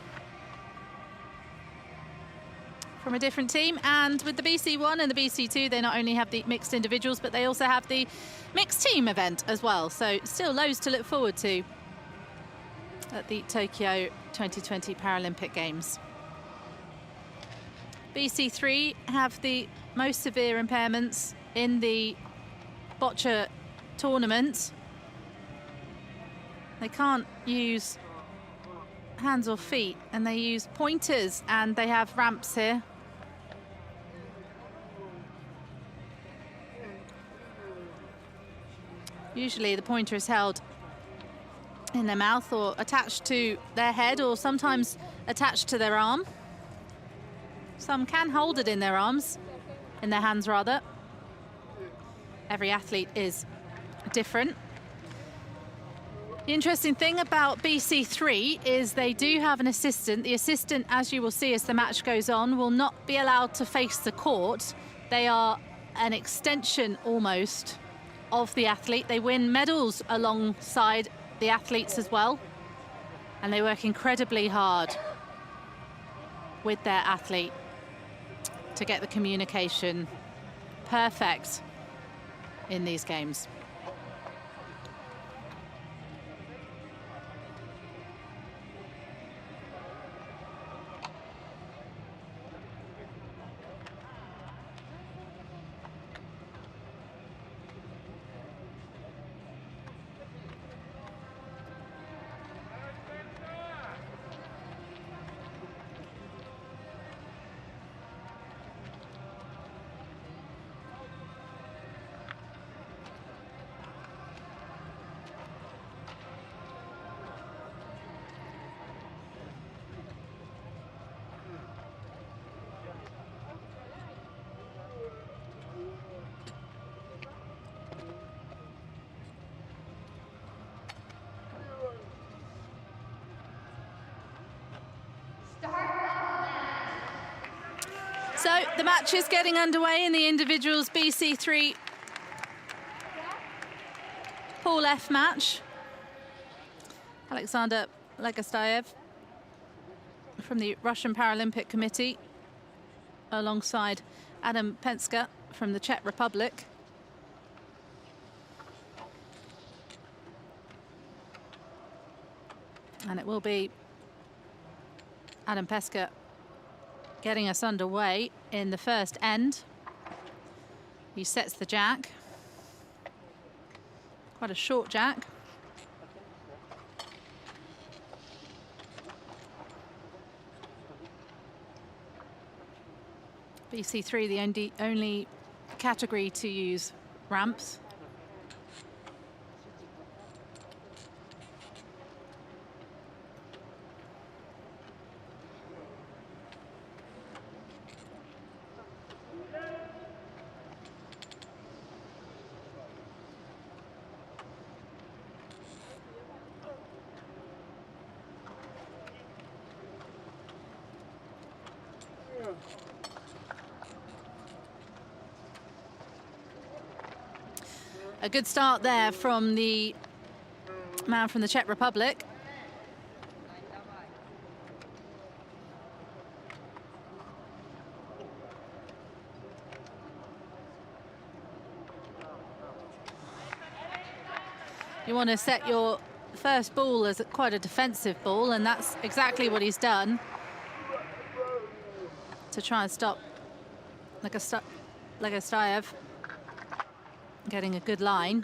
from a different team. And with the BC1 and the BC2, they not only have the mixed individuals, but they also have the mixed team event as well. So still loads to look forward to at the Tokyo 2020 Paralympic Games. BC3 have the most severe impairments in the Boccia tournament. They can't use hands or feet, and they use pointers, and they have ramps here. Usually the pointer is held in their mouth or attached to their head, or sometimes attached to their arm. Some can hold it in their arms, in their hands rather. Every athlete is different. The interesting thing about BC3 is they do have an assistant. The assistant, as you will see as the match goes on, will not be allowed to face the court. They are an extension almost of the athlete. They win medals alongside the athletes as well. And they work incredibly hard with their athlete to get the communication perfect in these games. The match is getting underway in the individuals BC3 Pool F match. Alexander Lagustav from the Russian Paralympic Committee alongside Adam Pesca from the Czech Republic. And it will be Adam Pesca getting us underway in the first end. He sets the jack. Quite a short jack. BC3, the only category to use ramps. A good start there from the man from the Czech Republic. You want to set your first ball as quite a defensive ball, and that's exactly what he's done to try and stop Lagustav getting a good line.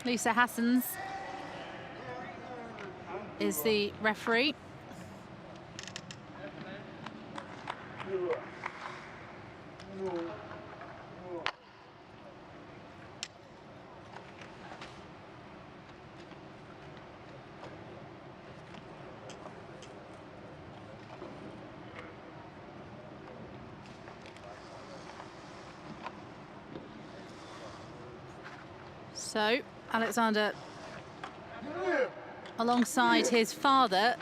Lisa Hassans is the referee. So Alexander, alongside his father,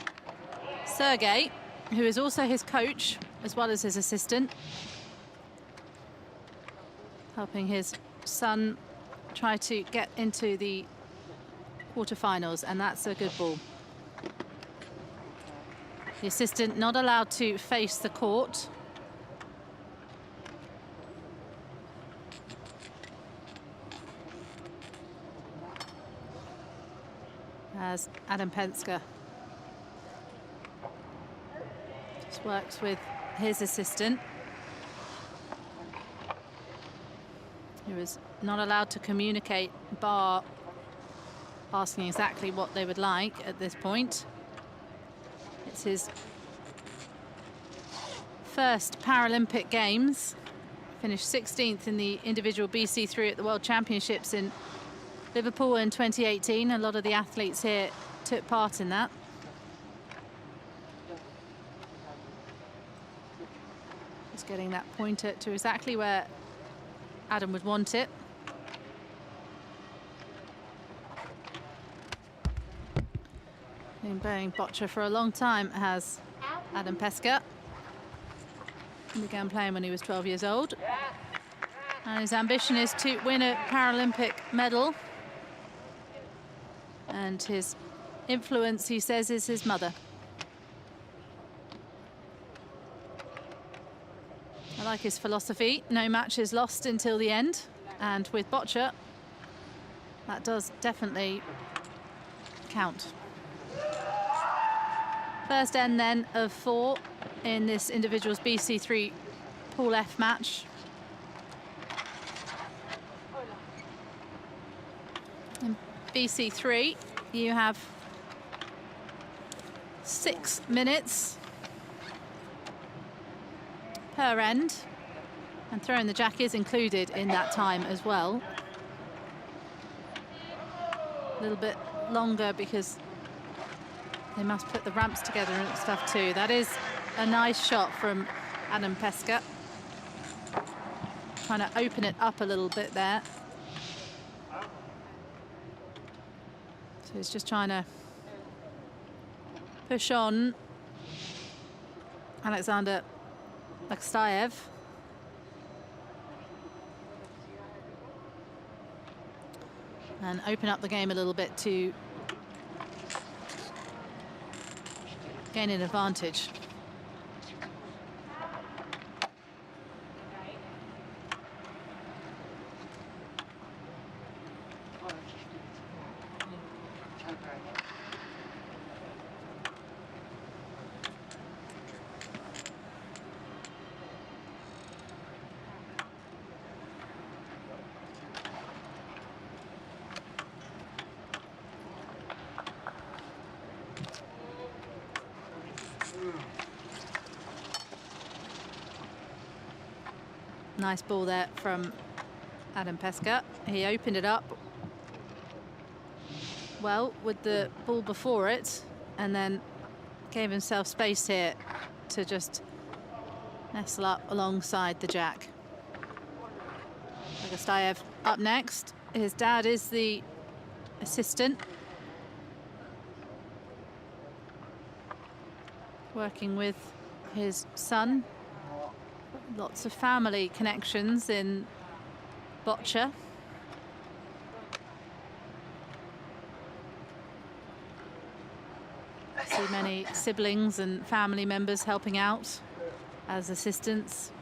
Sergei, who is also his coach, as well as his assistant, helping his son try to get into the quarterfinals, and that's a good ball. The assistant not allowed to face the court. As Adam Pesca just works with his assistant, who is not allowed to communicate, bar asking exactly what they would like at this point. It's his first Paralympic Games. Finished 16th in the individual BC3 at the World Championships in Liverpool in 2018. A lot of the athletes here took part in that. Just getting that pointer to exactly where Adam would want it. Been playing boccia for a long time, has Adam Pesca. He began playing when he was 12 years old. And his ambition is to win a Paralympic medal. And his influence, he says, is his mother. I like his philosophy. No match is lost until the end. And with boccia, that does definitely count. First end then of 4 in this individual's BC3 Pool F match. BC3, you have 6 minutes per end, and throwing the jack is included in that time as well. A little bit longer because they must put the ramps together and stuff too. That is a nice shot from Adam Pesca. Trying to open it up a little bit there. So he's just trying to push on Alexander Lagustav. And open up the game a little bit to gain an advantage. Nice ball there from Adam Pesca. He opened it up well with the ball before it, and then gave himself space here to just nestle up alongside the jack. Lagustav up next. His dad is the assistant, working with his son. Lots of family connections in Boccia. I see many siblings and family members helping out as assistants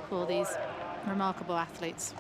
for these remarkable athletes.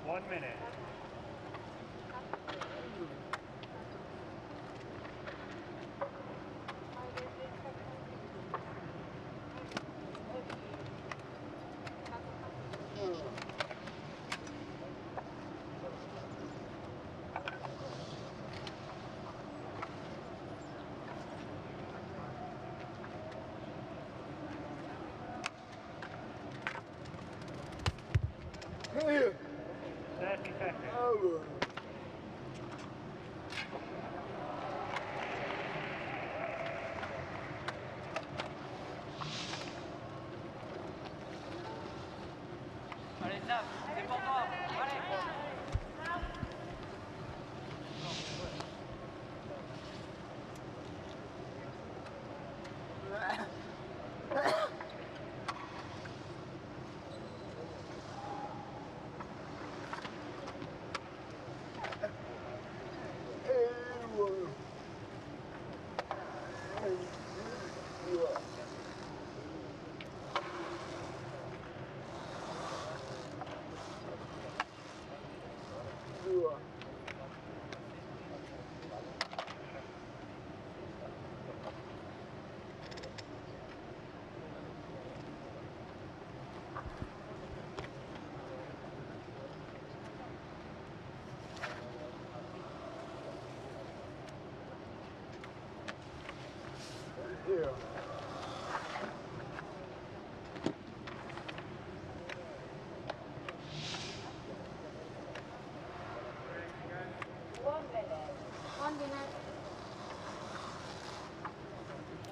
One minute. Here. 30 seconds. Oh.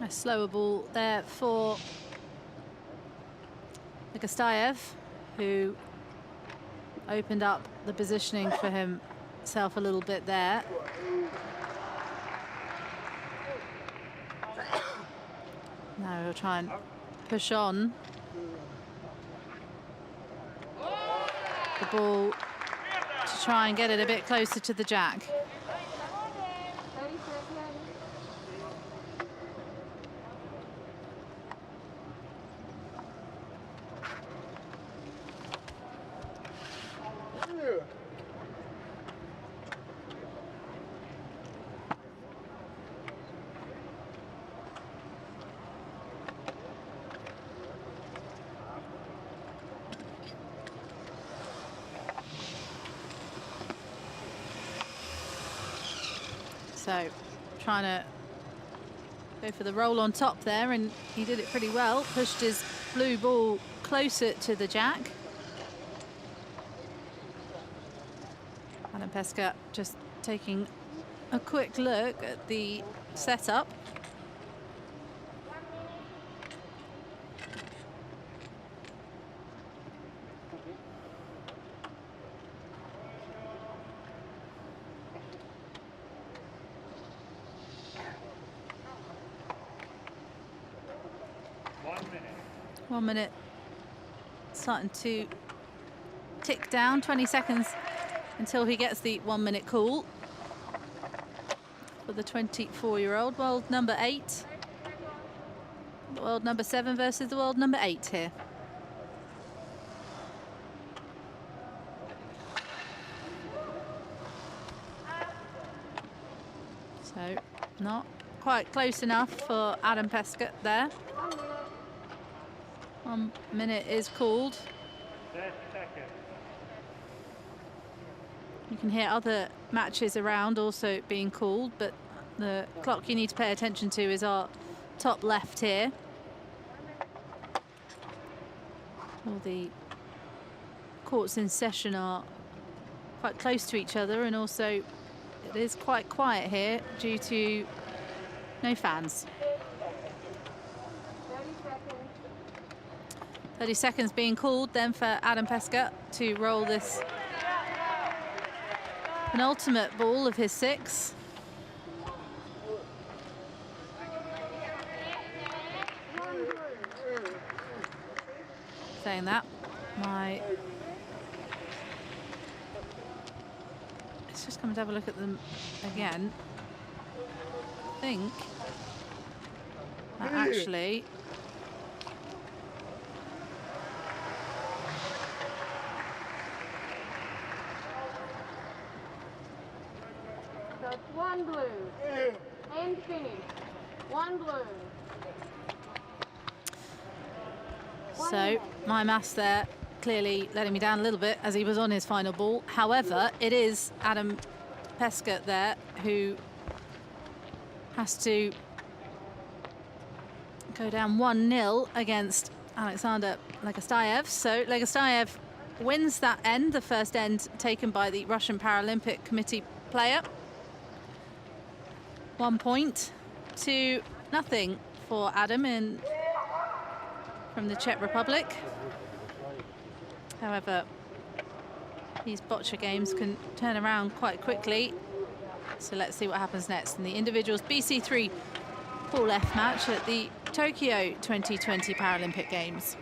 A slower ball there for Lagustav, who opened up the positioning for himself a little bit there. Now he'll try and push on. The ball to try and get it a bit closer to the jack. 30 seconds. So trying to go for the roll on top there, and he did it pretty well. Pushed his blue ball closer to the jack. Pesca just taking a quick look at the setup. One minute starting to tick down, 20 seconds until he gets the 1 minute call for the 24-year-old. World number 8. The world number 7 versus the world number 8 here. So not quite close enough for Adam Pesca there. 1 minute is called. 30 seconds. You can hear other matches around also being called, but the clock you need to pay attention to is our top left here. All the courts in session are quite close to each other, and also it is quite quiet here due to no fans. 30 seconds being called then for Adam Pesca to roll this penultimate ball of his 6. Saying that, let's just come and have a look at them again. I think that actually So it's 1 blue. And finish. 1 blue. So my maths there clearly letting me down a little bit as he was on his final ball. However, it is Adam Pesca there who has to go down 1-0 against Alexander Lagustav. So Lagustav wins that end, the first end taken by the Russian Paralympic Committee player. 1 point to nothing for Adam from the Czech Republic. However, these Boccia games can turn around quite quickly. So let's see what happens next in the individuals BC3 Pool F match at the Tokyo 2020 Paralympic Games.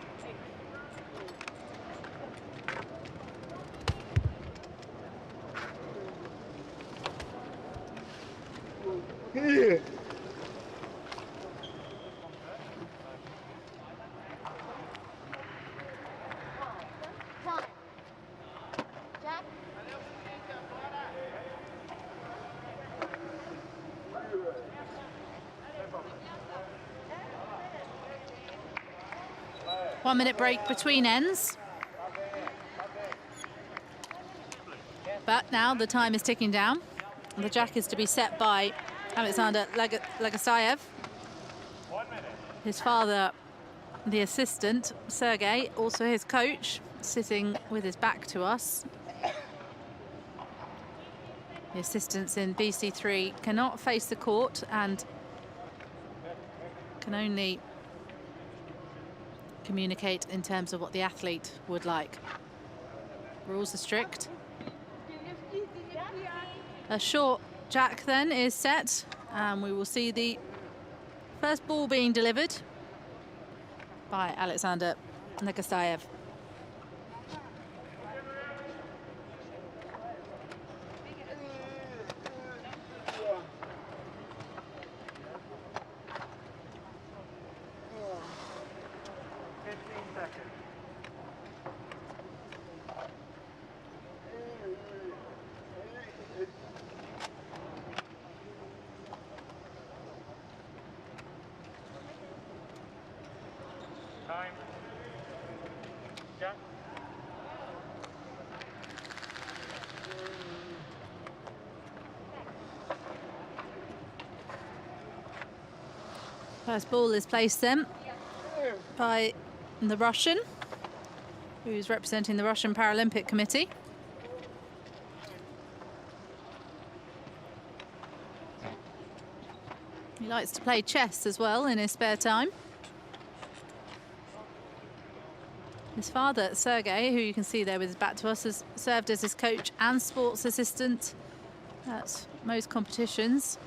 Jack. 1 minute break between ends. But now the time is ticking down. The jack is to be set by Alexander Lagustav. His father, the assistant, Sergey, also his coach, sitting with his back to us. The assistants in BC3 cannot face the court and can only communicate in terms of what the athlete would like. Rules are strict. A short jack then is set, and we will see the first ball being delivered by Alexander Lagustav. Time. Jack. First ball is placed then by the Russian, who's representing the Russian Paralympic Committee. He likes to play chess as well in his spare time. His father, Sergey, who you can see there with his back to us, has served as his coach and sports assistant at most competitions.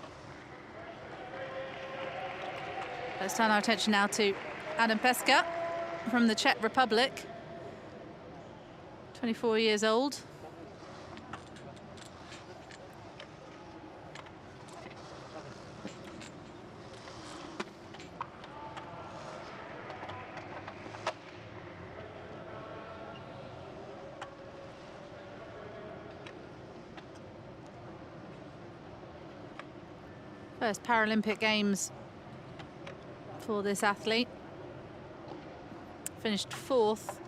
Let's turn our attention now to Adam Pesca from the Czech Republic, 24 years old. First Paralympic Games for this athlete. Finished fourth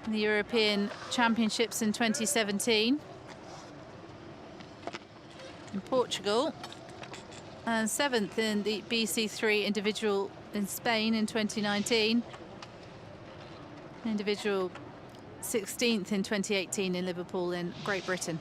in the European Championships in 2017 in Portugal, and seventh in the BC3 individual in Spain in 2019. Individual 16th in 2018 in Liverpool in Great Britain.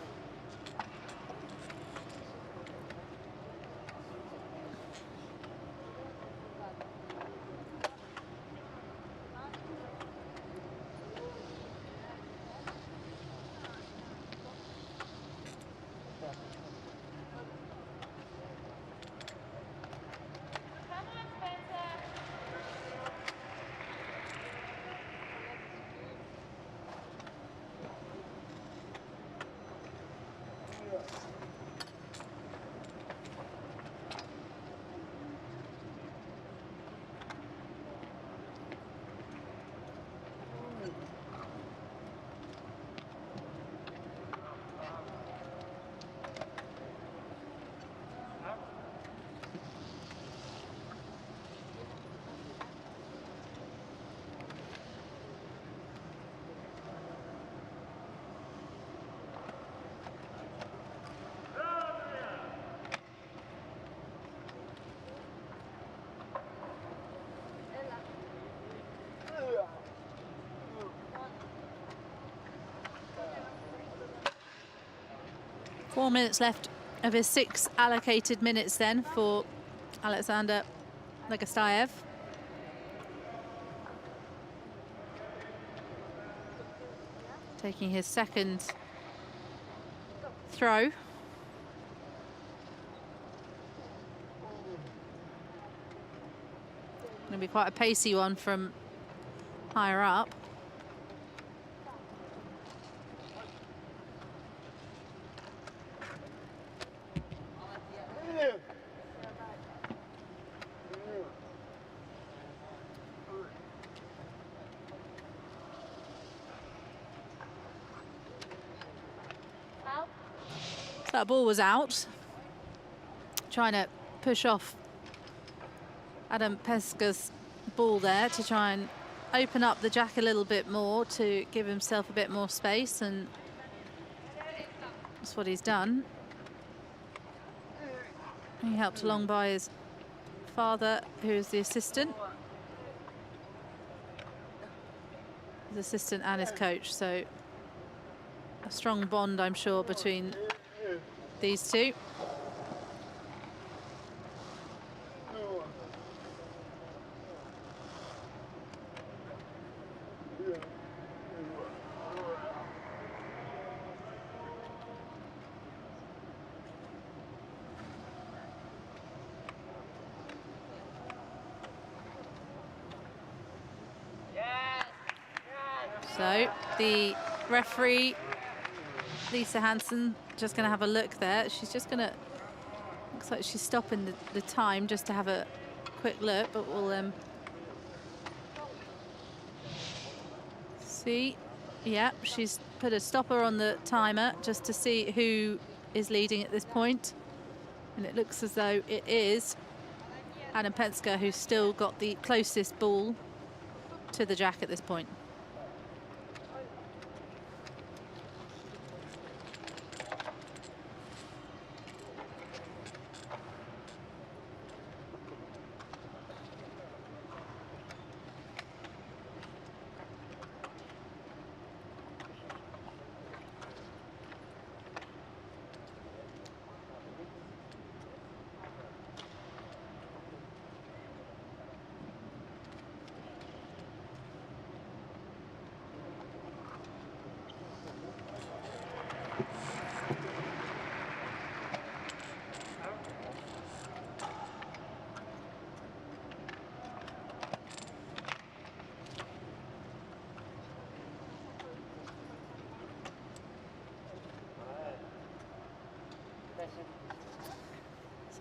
Four minutes left of his 6 allocated minutes then for Alexander Lagustav. Taking his second throw. Going to be quite a pacey one from higher up. That ball was out. Trying to push off Adam Pesca's ball there to try and open up the jack a little bit more to give himself a bit more space, and that's what he's done. He helped along by his father, who's the assistant. His assistant and his coach, so a strong bond, I'm sure, between these two. So the referee, Lisa Hansen, just going to have a look there. She's just going to, looks like she's stopping the time just to have a quick look, but we'll see. Yeah, she's put a stopper on the timer just to see who is leading at this point. And it looks as though it is Adam Pesca who's still got the closest ball to the jack at this point.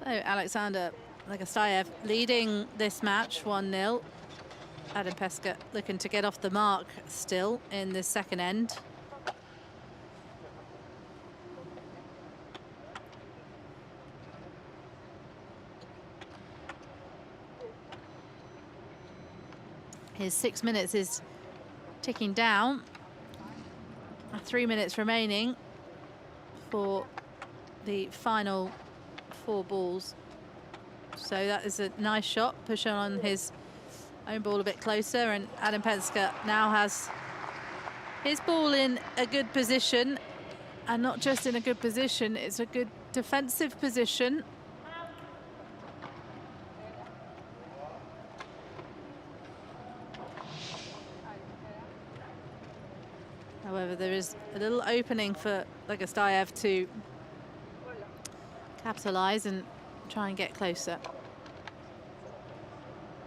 So Alexander Lagustav leading this match 1-0. Adam Pesca looking to get off the mark still in this second end. His 6 minutes is ticking down. 3 minutes remaining for the final 4 balls. So that is a nice shot, pushing on his own ball a bit closer, and Adam Pesca now has his ball in a good position, and not just in a good position, it's a good defensive position. However, there is a little opening for Lagustav to capitalise and try and get closer.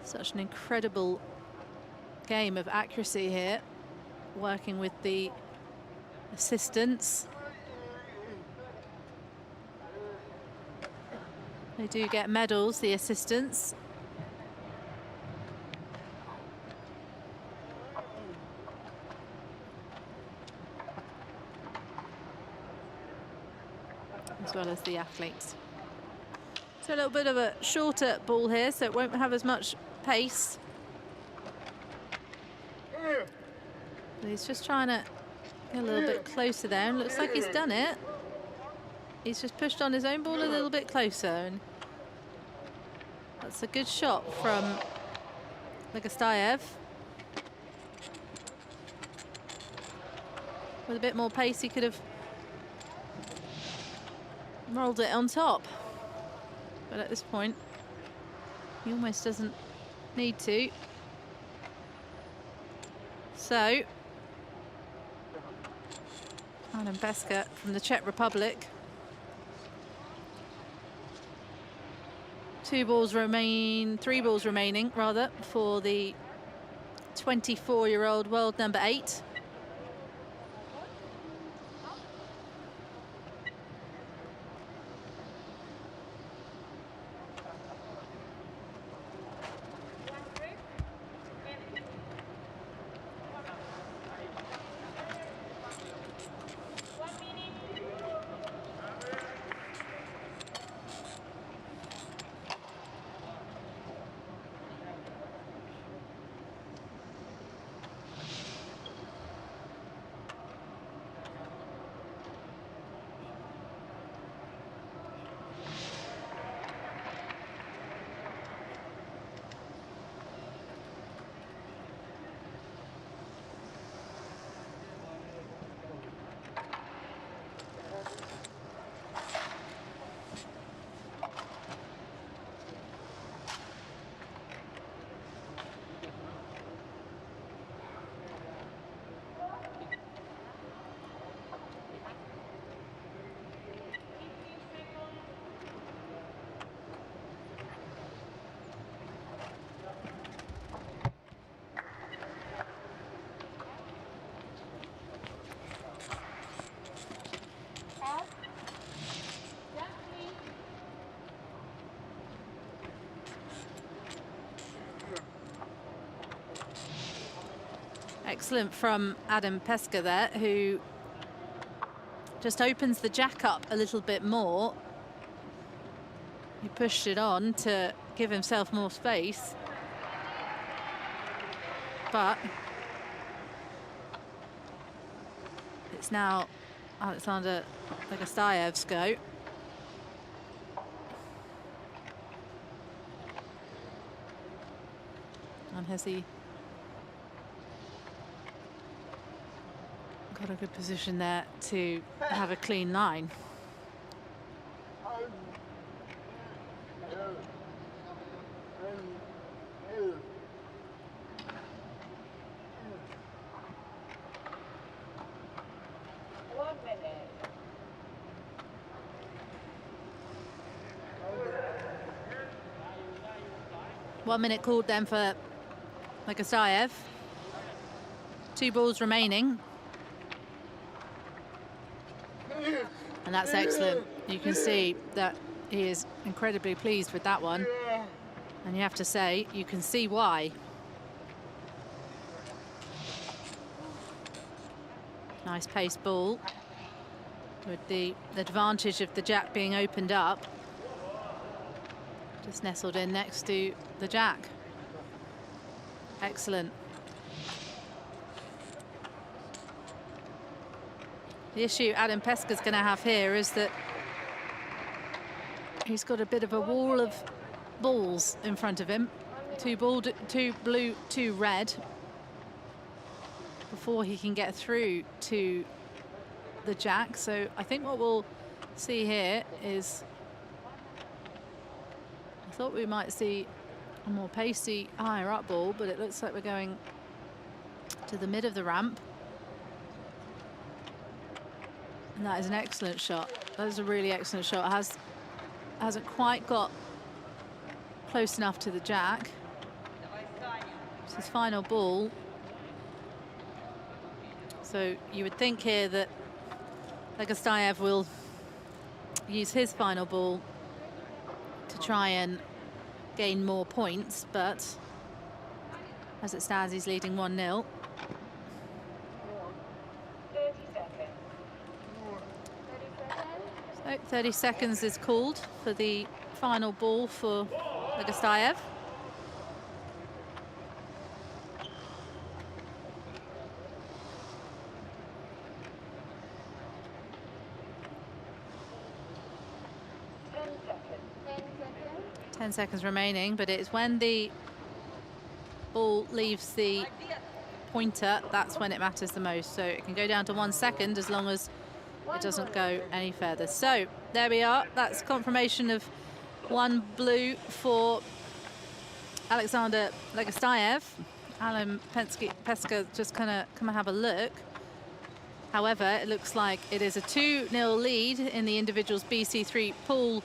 Such an incredible game of accuracy here, working with the assistants. They do get medals, the assistants. As well as the athletes. So a little bit of a shorter ball here, so it won't have as much pace. But he's just trying to get a little bit closer there, and looks like he's done it. He's just pushed on his own ball a little bit closer, and that's a good shot from Lagustav. With a bit more pace, he could have rolled it on top. But at this point, he almost doesn't need to. So, Adam Pesca from the Czech Republic. 3 balls remaining, rather, for the 24-year-old world number 8. Excellent from Adam Pesca there, who just opens the jack up a little bit more. He pushed it on to give himself more space. But it's now Alexander Lagustav's go. And has he got a good position there to have a clean line? One minute called then for Lagustav. 2 balls remaining. And that's excellent. You can see that he is incredibly pleased with that one. And you have to say, you can see why. Nice pace ball with the advantage of the jack being opened up. Just nestled in next to the jack. Excellent. The issue Adam Pesca's going to have here is that he's got a bit of a wall of balls in front of him. 2 blue, 2 red. Before he can get through to the jack. So I think what we'll see here is, I thought we might see a more pacey, higher up ball, but it looks like we're going to the mid of the ramp. And that is an excellent shot. That is a really excellent shot. Hasn't quite got close enough to the jack. It's his final ball. So you would think here that Lagustav will use his final ball to try and gain more points, but as it stands, he's leading 1-0. 30 seconds. So 30 seconds is called for the final ball for Lagustav. Seconds remaining, but it's when the ball leaves the pointer, that's when it matters the most. So it can go down to 1 second as long as it doesn't go any further. So there we are. That's confirmation of 1 blue for Alexander Lagustav. Alan Pesca just kind of come and have a look. However, it looks like it is a 2-0 lead in the individuals BC3 pool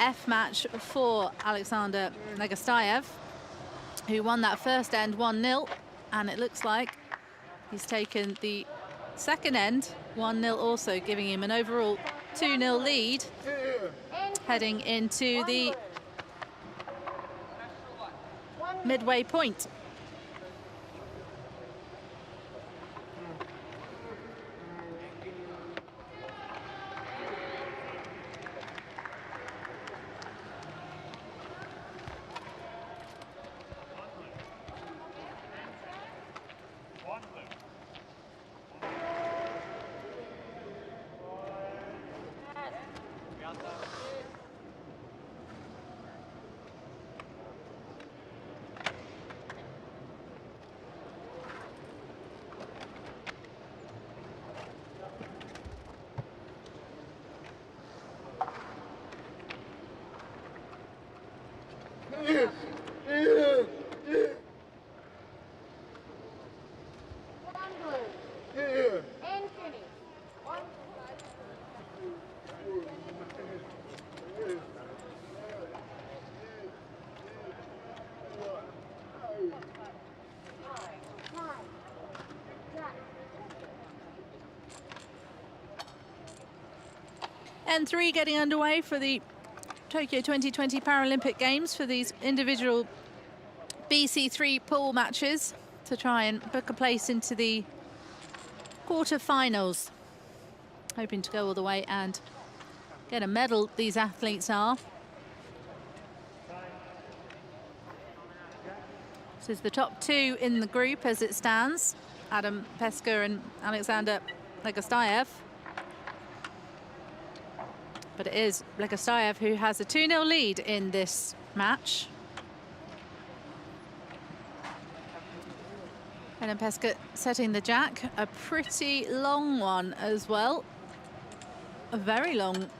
F match for Alexander Lagustav, who won that first end 1-0, and it looks like he's taken the second end 1-0 also, giving him an overall 2-0 lead heading into the midway point. And 3 getting underway for the Tokyo 2020 Paralympic Games for these individual BC3 pool matches. to try and book a place into the quarterfinals. Hoping to go all the way and get a medal, these athletes are. This is the top two in the group as it stands. Adam Pesca and Alexander Lagustav. But it is Lagustav who has a 2-0 lead in this match. And Pesca setting the jack, a pretty long one as well. A very long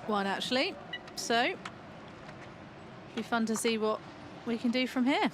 one, actually. So, be fun to see what we can do from here.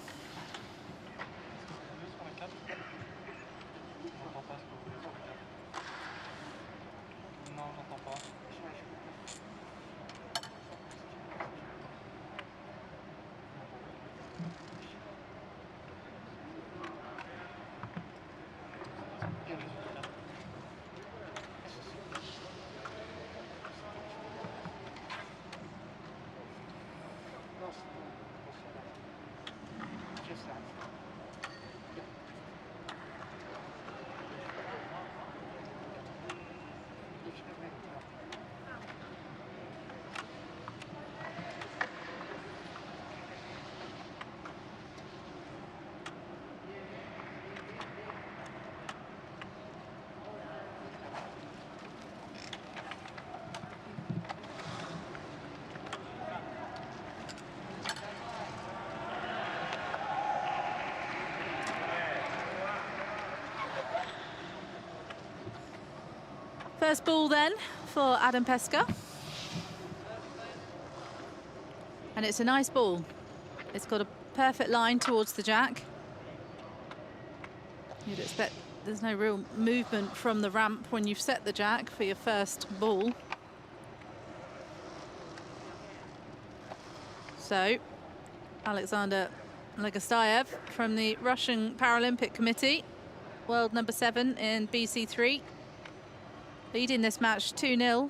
First ball then for Adam Pesca. And it's a nice ball. It's got a perfect line towards the jack. You'd expect there's no real movement from the ramp when you've set the jack for your first ball. So, Alexander Lagustav from the Russian Paralympic Committee, world number 7 in BC3. Leading this match 2-0.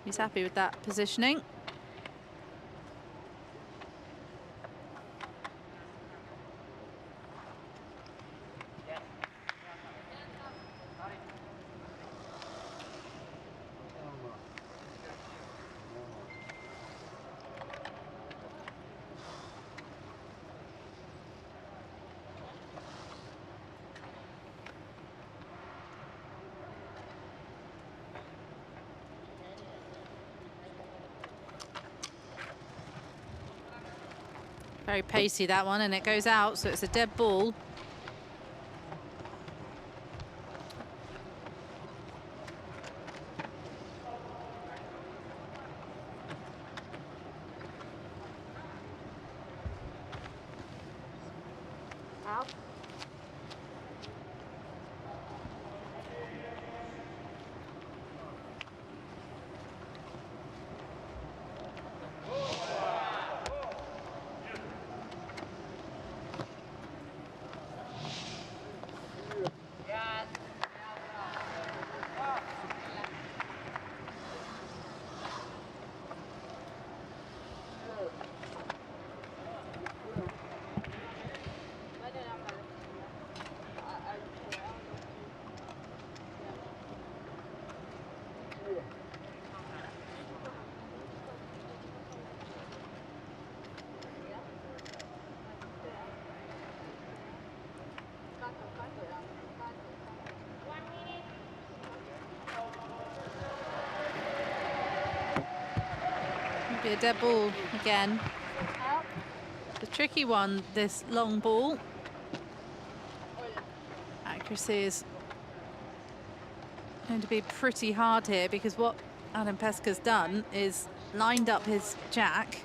He's happy with that positioning. Very pacey, that one, and it goes out, so it's a dead ball. Out. Be a dead ball again. The tricky one, this long ball. Accuracy is going to be pretty hard here because what Adam Pesca's done is lined up his jack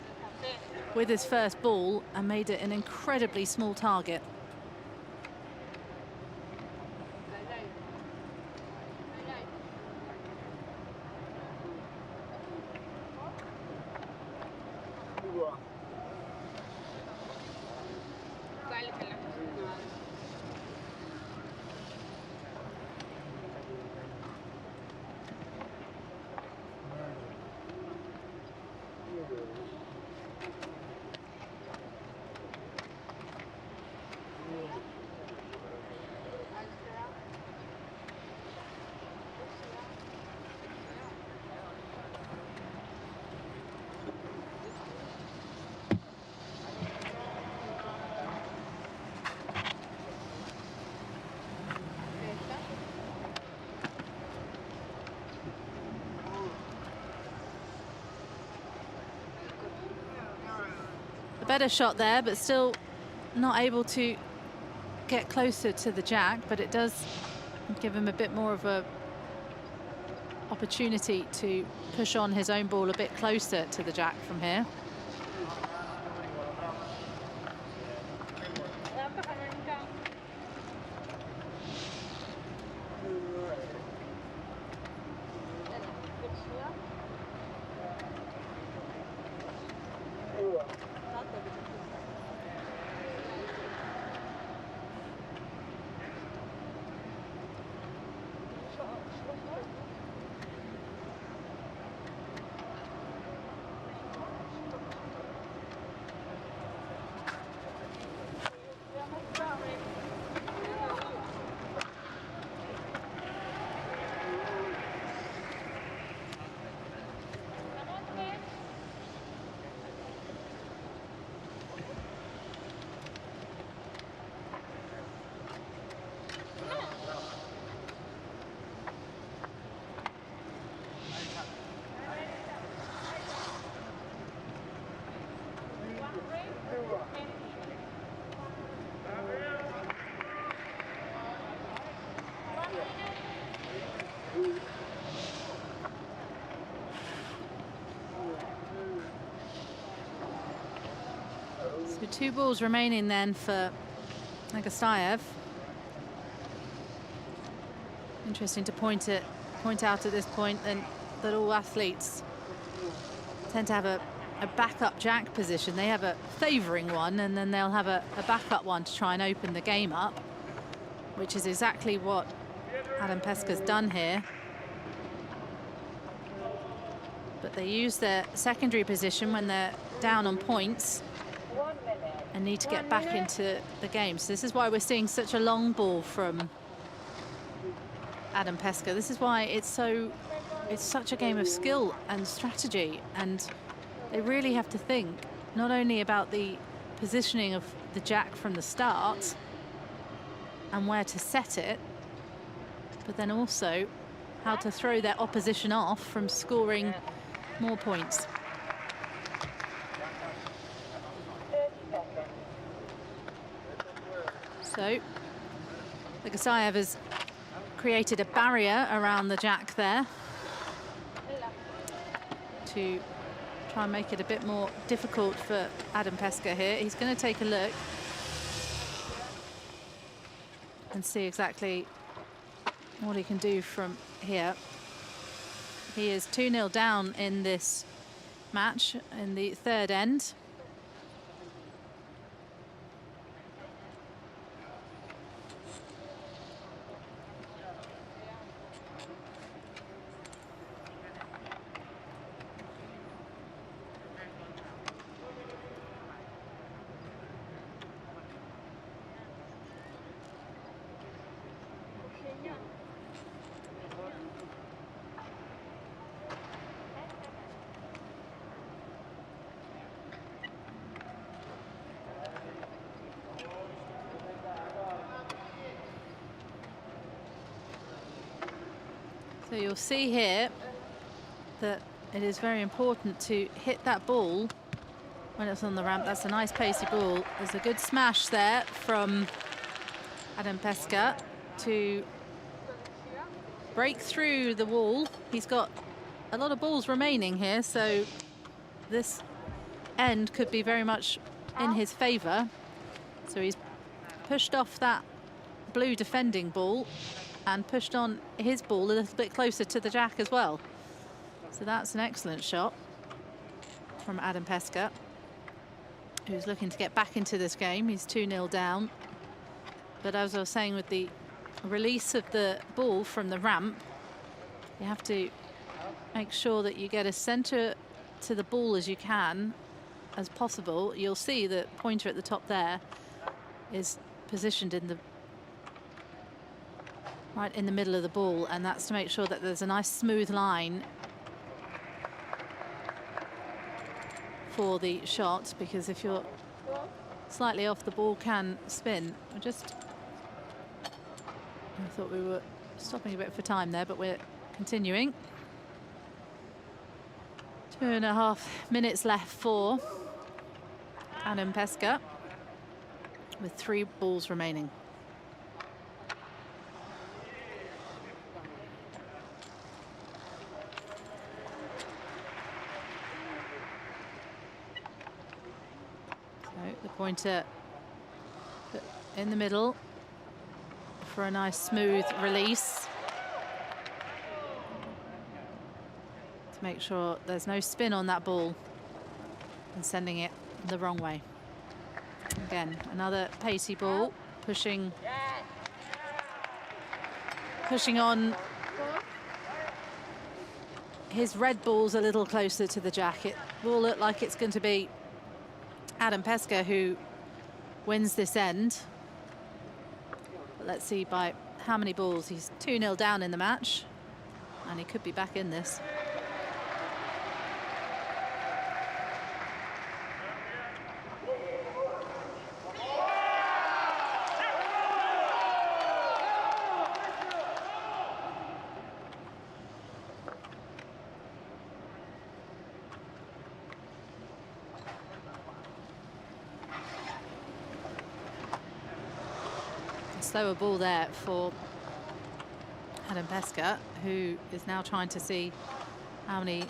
with his first ball and made it an incredibly small target. a better shot there, but still not able to get closer to the jack, but it does give him a bit more of a opportunity to push on his own ball a bit closer to the jack from here. So 2 balls remaining then for Lagustav. Interesting to point out at this point then that all athletes tend to have a backup jack position. They have a favouring one, and then they'll have a backup one to try and open the game up, which is exactly what Adam Pesca's done here. But they use their secondary position when they're down on points and need to get back into the game. So this is why we're seeing such a long ball from Adam Pesca. This is why it's such a game of skill and strategy, and they really have to think not only about the positioning of the jack from the start and where to set it, but then also how to throw their opposition off from scoring more points. So Lagustav has created a barrier around the jack there to try and make it a bit more difficult for Adam Pesca here. He's going to take a look and see exactly what he can do from here. He is 2-0 down in this match in the third end. So you'll see here that it is very important to hit that ball when it's on the ramp. That's a nice pacey ball. There's a good smash there from Adam Pesca to break through the wall. He's got a lot of balls remaining here, so this end could be very much in his favour. So he's pushed off that blue defending ball and pushed on his ball a little bit closer to the jack as well. So that's an excellent shot from Adam Pesca, who's looking to get back into this game. He's 2-0 down. But as I was saying, with the release of the ball from the ramp, you have to make sure that you get as centre to the ball as you can as possible. You'll see the pointer at the top there is positioned in the right in the middle of the ball, and that's to make sure that there's a nice smooth line for the shot, because if you're slightly off, the ball can spin. I thought we were stopping a bit for time there, but we're continuing. 2.5 minutes left for Adam Pesca with 3 balls remaining. So the pointer in the middle for a nice smooth release. To make sure there's no spin on that ball and sending it the wrong way. Again, another pacey ball, pushing on. His red ball's a little closer to the jack. It will look like it's going to be Adam Pesca who wins this end. But let's see by how many balls. He's 2-0 down in the match, and he could be back in this. Slower ball there for Adam Pesca, who is now trying to see how many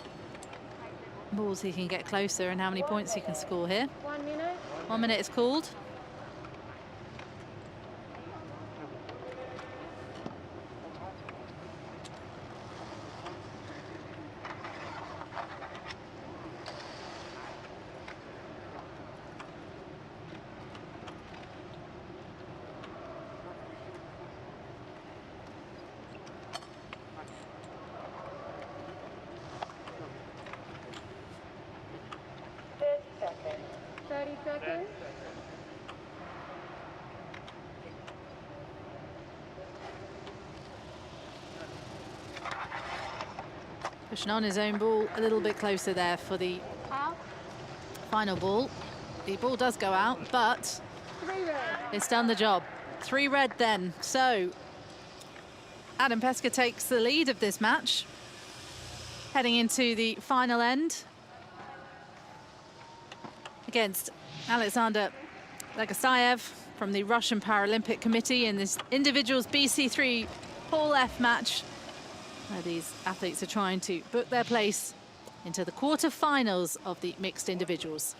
balls he can get closer and how many points he can score here. 1 minute. 1 minute is called. Pushing on his own ball a little bit closer there for the final ball. The ball does go out, but it's done the job. 3 red then. So Adam Pesca takes the lead of this match, heading into the final end against Alexander Lagustav from the Russian Paralympic Committee in this individuals BC3 Paul F match, where these athletes are trying to book their place into the quarterfinals of the mixed individuals.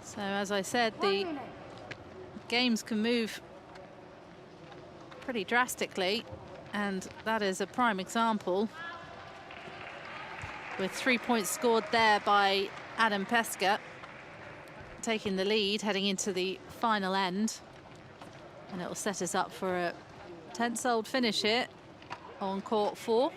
So as I said, the games can move pretty drastically, and that is a prime example, with 3 points scored there by Adam Pesca, taking the lead heading into the final end, and it will set us up for a tense-old finish here on court 4.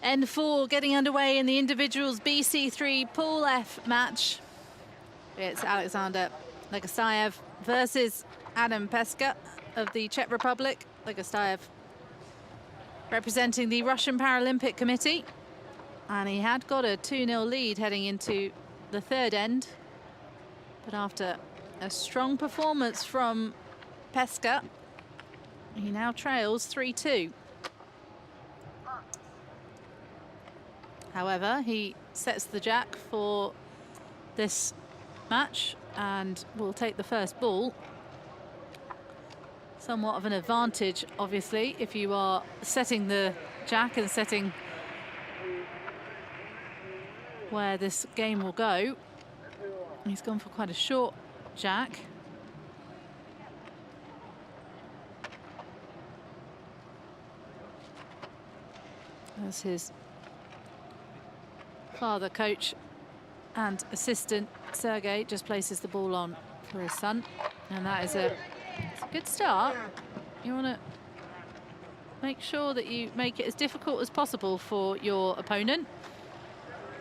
End 4 getting underway in the individuals BC3 Pool F match. It's Alexander Lagustav versus Adam Pesca of the Czech Republic. Lagustav representing the Russian Paralympic Committee. And he had got a 2-0 lead heading into the third end. But after a strong performance from Pesca, he now trails 3-2. However, he sets the jack for this match and will take the first ball. Somewhat of an advantage, obviously, if you are setting the jack and setting where this game will go. He's gone for quite a short jack. As his father, coach and assistant Sergei just places the ball on for his son, and that is it's a good start. You want to make sure that you make it as difficult as possible for your opponent,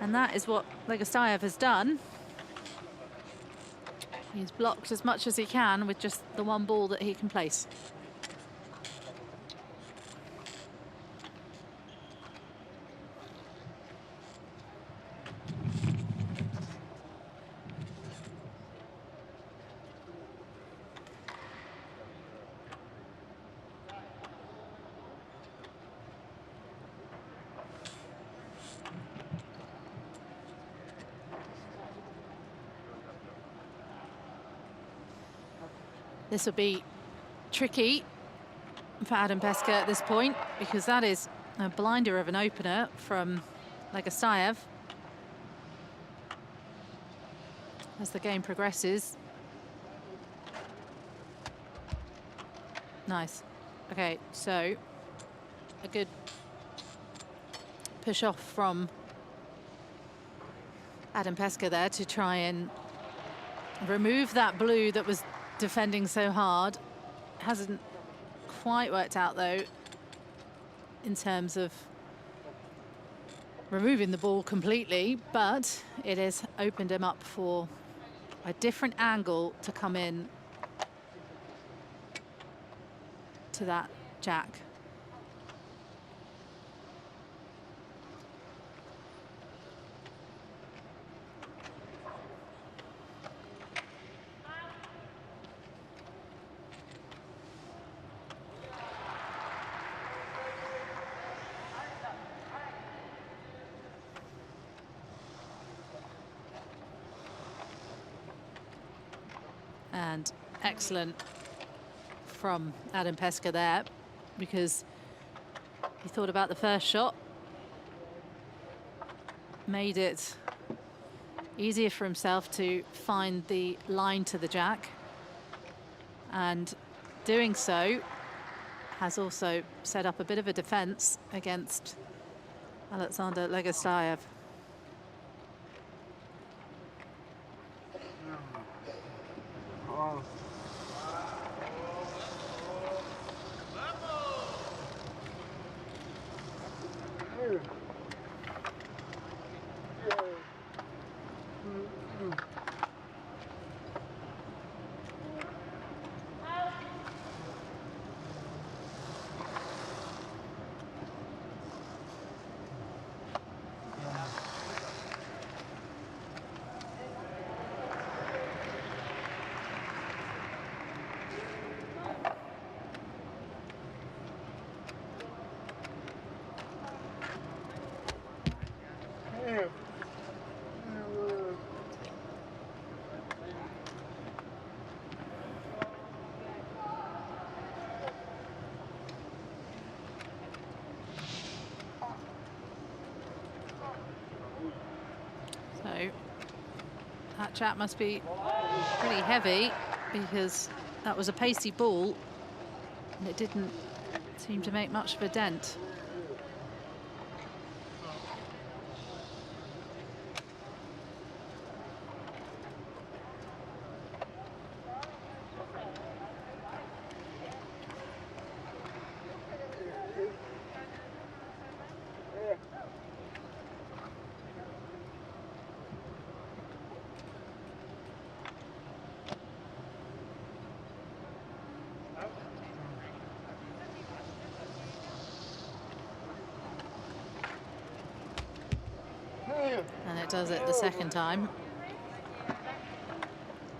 and that is what Lagustav has done. He's blocked as much as he can with just the one ball that he can place. This will be tricky for Adam Pesca at this point, because that is a blinder of an opener from Lagustav as the game progresses. Nice. Okay, so a good push off from Adam Pesca there to try and remove that blue that was defending so hard. Hasn't quite worked out though in terms of removing the ball completely, but it has opened him up for a different angle to come in to that jack. And excellent from Adam Pesca there, because he thought about the first shot, made it easier for himself to find the line to the jack, and doing so has also set up a bit of a defense against Alexander Lagustav. So that jack must be pretty heavy, because that was a pacey ball and it didn't seem to make much of a dent. And it does it the second time.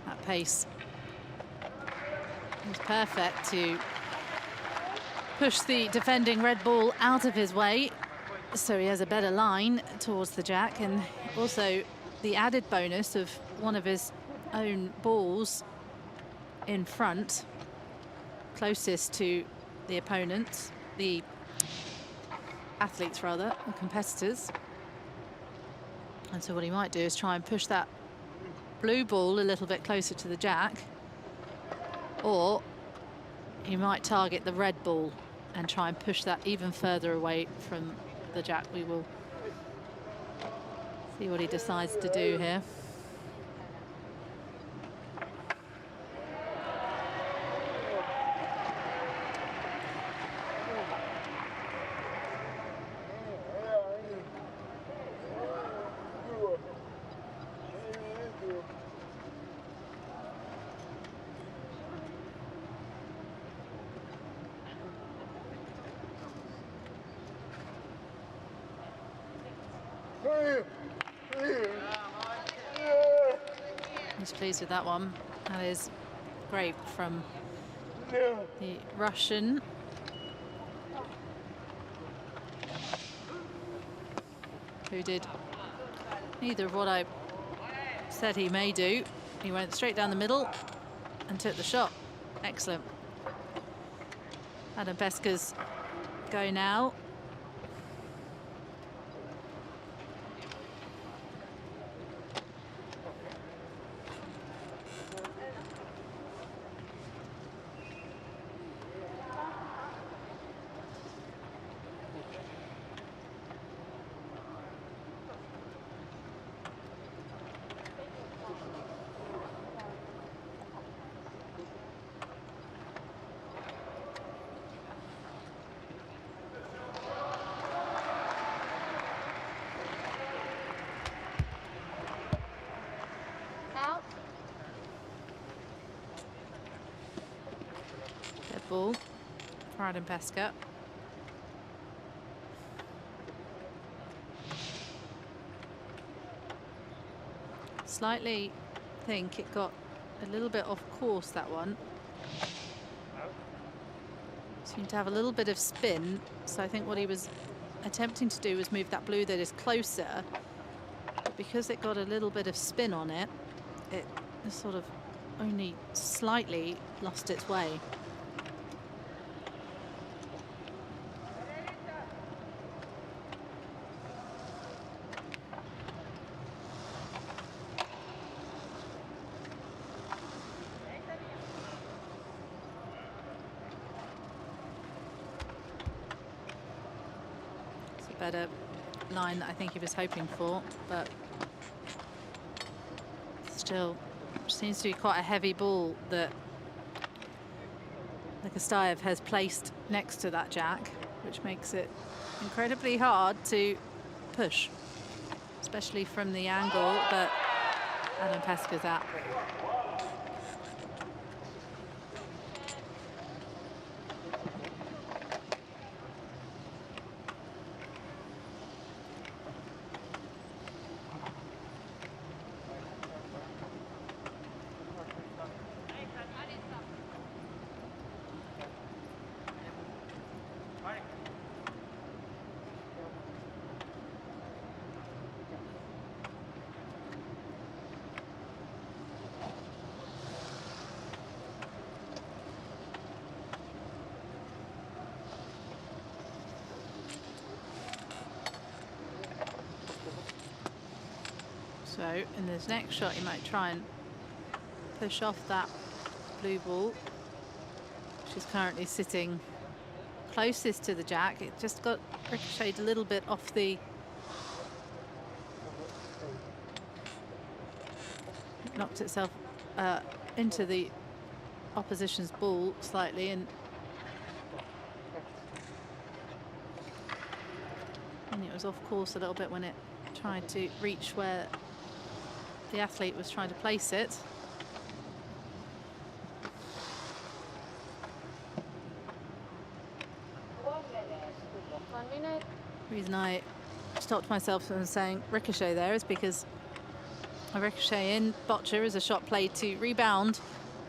That pace was perfect to push the defending red ball out of his way, so he has a better line towards the jack, and also the added bonus of one of his own balls in front, closest to the opponents, the athletes rather, the competitors. And so what he might do is try and push that blue ball a little bit closer to the jack, or he might target the red ball and try and push that even further away from the jack. We will see what he decides to do here. He's pleased with that one. That is great from the Russian. Who did neither of what I said he may do. He went straight down the middle and took the shot. Excellent. Adam Pesca's go now. Out. Dead ball for Adam Pesca. Slightly think it got a little bit off course, that one. Seemed to have a little bit of spin, so I think what he was attempting to do was move that blue that is closer, but because it got a little bit of spin on it, it sort of only slightly lost its way. It's a better line that I think he was hoping for, but still seems to be quite a heavy ball that Lagustav has placed next to that jack, which makes it incredibly hard to push, especially from the angle that Adam Pesca's at. So in this next shot, he might try and push off that blue ball, which is currently sitting closest to the jack. It just got ricocheted a little bit off the knocked itself into the opposition's ball slightly, and it was off course a little bit when it tried to reach where the athlete was trying to place it. The reason I stopped myself from saying ricochet there is because a ricochet in Boccia is a shot played to rebound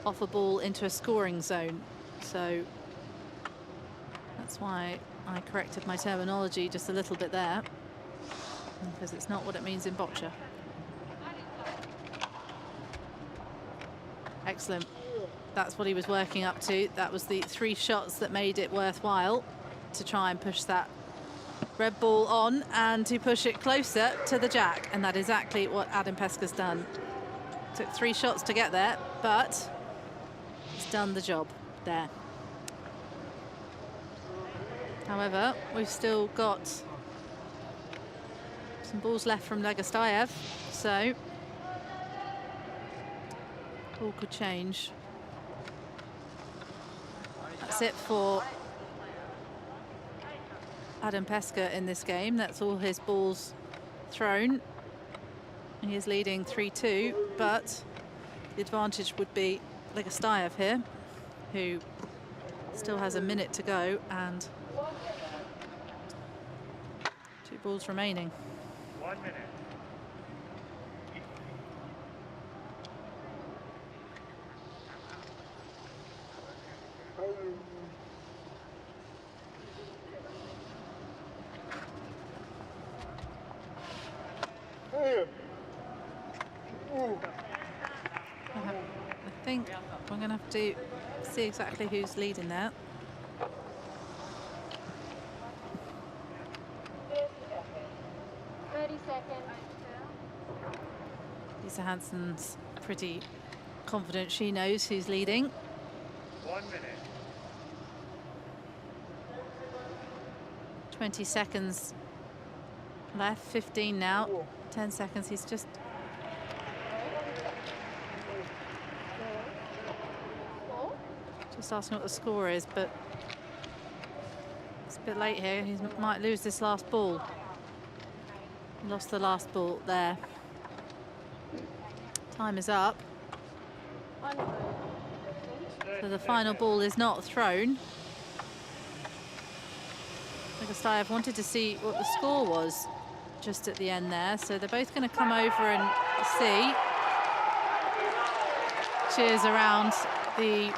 off a ball into a scoring zone. So that's why I corrected my terminology just a little bit there, because it's not what it means in Boccia. Excellent. That's what he was working up to. That was the 3 shots that made it worthwhile, to try and push that red ball on and to push it closer to the jack. And that is exactly what Adam Pesca's done. Took 3 shots to get there, but it's done the job there. However, we've still got some balls left from Lagustav, so all could change. That's it for Adam Pesca in this game. That's all his balls thrown. He is leading 3-2, but the advantage would be Lagustav here, who still has a minute to go and 2 balls remaining. 1 minute. I think we're going to have to see exactly who's leading that. 30 seconds. Lisa Hansen's pretty confident she knows who's leading. 1 minute. 20 seconds left, 15 now, 10 seconds. He's just asking what the score is, but it's a bit late here. He might lose this last ball. He lost the last ball there. Time is up. So the final ball is not thrown. Lagustav wanted to see what the score was just at the end there, so they're both going to come over and see. Cheers around the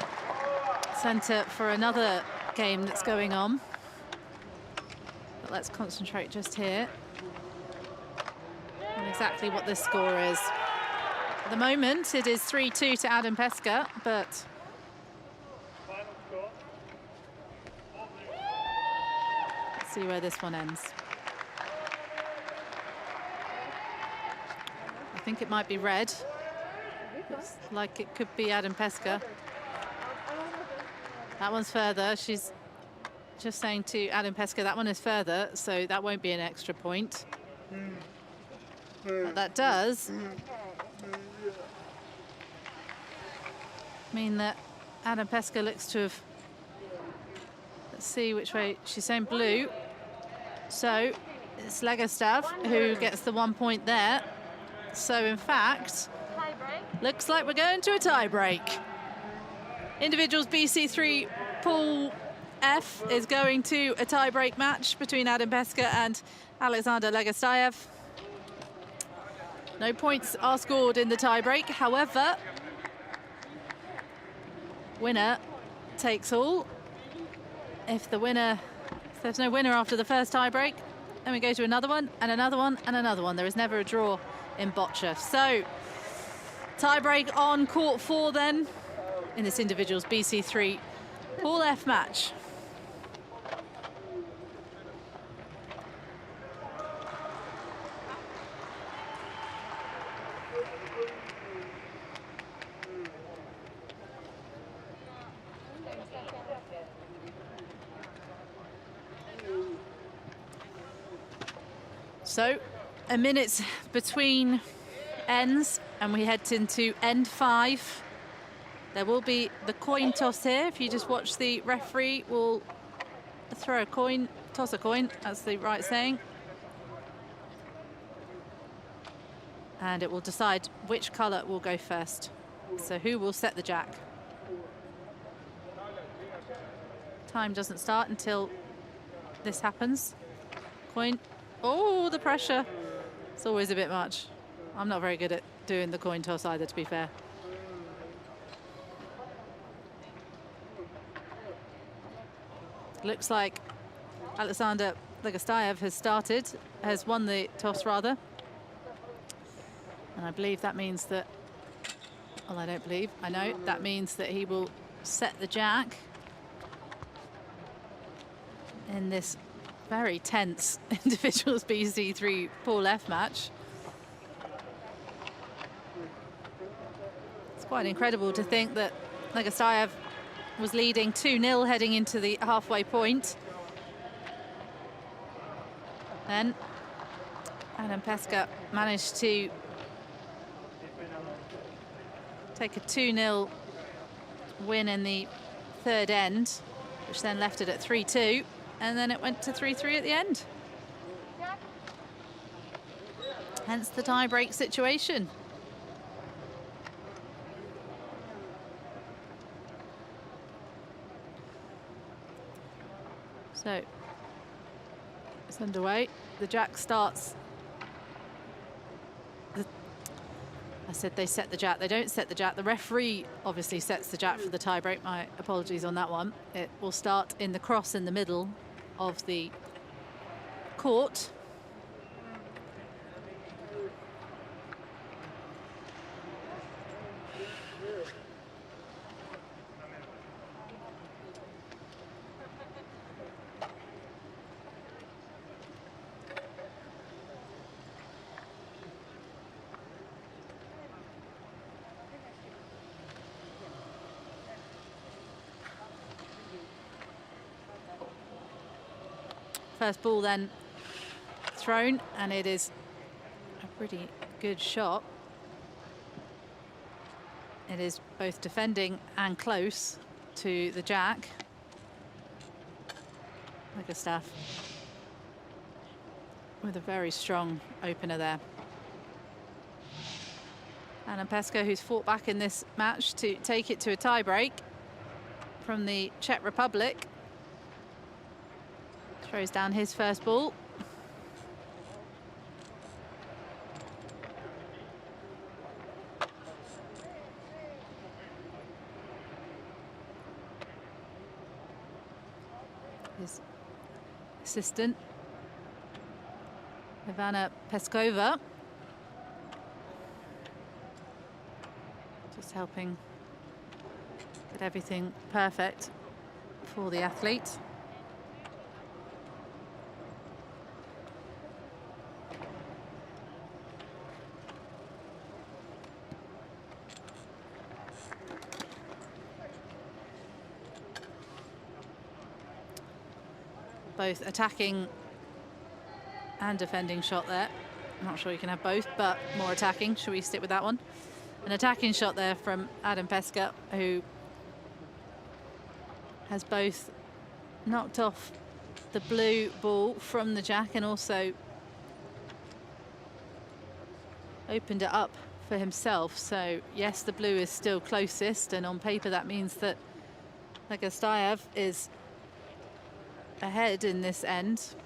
centre for another game that's going on. But let's concentrate just here on exactly what this score is. At the moment, it is 3-2 to Adam Pesca, but Final score. let's see where this one ends. I think it might be red. Looks like it could be Adam Pesca. That one's further. She's just saying to Adam Pesca that one is further, so that won't be an extra point. But that does mean that Adam Pesca looks to have... Let's see which way. She's saying blue. So it's Lagustav who gets the 1 point there. So in fact, looks like we're going to a tie break. Individuals BC3 Pool F is going to a tie-break match between Adam Pesca and Alexander Lagustav. No points are scored in the tie-break. However, winner takes all. If there's no winner after the first tie-break, then we go to another one and another one and another one. There is never a draw in Boccia. So, tie-break on court 4 then, in this individuals BC3 Pool F match. So, a minute between ends and we head into end 5. There will be the coin toss here. If you just watch, the referee will throw a coin, toss a coin, that's the right saying. And it will decide which colour will go first. So who will set the jack? Time doesn't start until this happens. Coin. Oh, the pressure. It's always a bit much. I'm not very good at doing the coin toss either, to be fair. Looks like Alexander Lagustav has won the toss rather. And I believe that means that, well, I don't believe, I know, that means that he will set the jack in this very tense individuals BC3 Pool F match. Quite incredible to think that Lagustav was leading 2-0 heading into the halfway point. Then Pesca managed to take a 2-0 win in the third end, which then left it at 3-2, and then it went to 3-3 at the end. Hence the tie-break situation. So it's underway. The jack starts. I said they set the jack. They don't set the jack. The referee obviously sets the jack for the tie-break. My apologies on that one. It will start in the cross in the middle of the court. First ball then thrown, and it is a pretty good shot. It is both defending and close to the jack. Lagustav with a very strong opener there. And Pesca, who's fought back in this match to take it to a tie-break from the Czech Republic, throws down his first ball. His assistant, Ivana Peskova, just helping get everything perfect for the athlete. Both attacking and defending shot there. I'm not sure you can have both, but more attacking. Should we stick with that one? An attacking shot there from Pesca, who has both knocked off the blue ball from the jack and also opened it up for himself. So yes, the blue is still closest, and on paper that means that Lagustav is ahead in this end.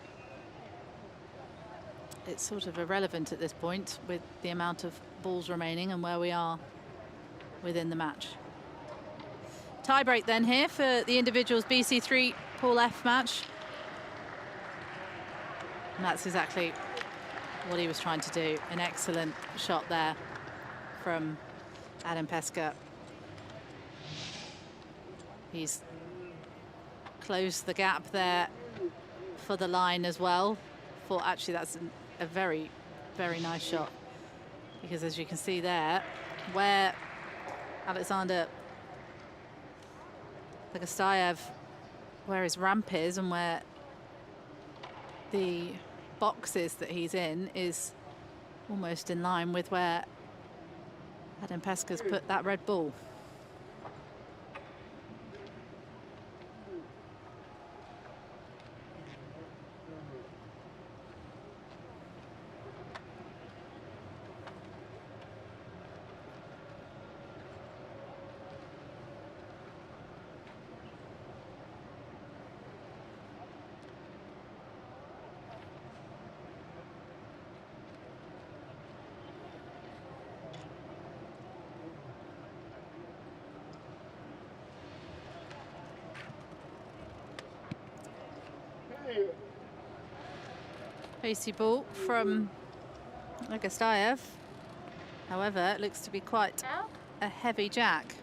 It's sort of irrelevant at this point with the amount of balls remaining and where we are within the match. Tie-break then here for the individuals BC3 Pool F match. And that's exactly what he was trying to do. An excellent shot there from Pesca. He's closed the gap there for the line as well. Actually, that's a very, very nice shot, because as you can see there, where Alexander Lagustav, where his ramp is and where the box is that he's in, is almost in line with where Pesca's put that red ball. Pacey ball from Lagustav. However, it looks to be quite a heavy jack.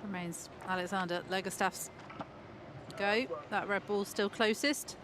Remains Alexander Lagustav's go. That red ball's still closest.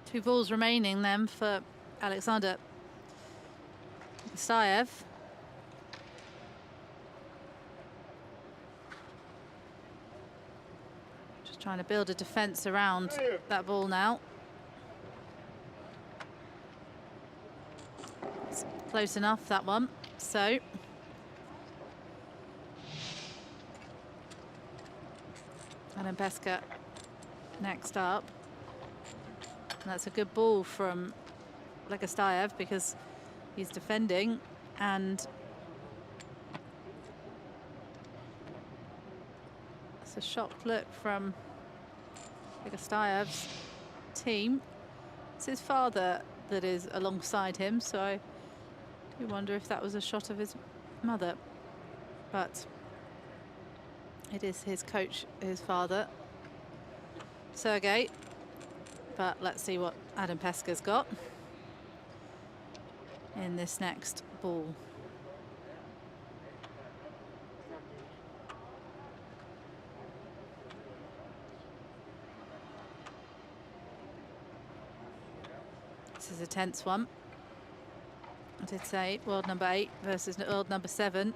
Two balls remaining then for Alexander Lagustav. Just trying to build a defence around that ball now. It's close enough, that one. So and Pesca next up. And that's a good ball from Lagustav because he's defending, and it's a shocked look from Lagustav's team. It's his father that is alongside him, so I do wonder if that was a shot of his mother. But it is his coach, his father, Sergei. But let's see what Adam Pesca's got in this next ball. This is a tense one. I did say world number 8 versus world number 7.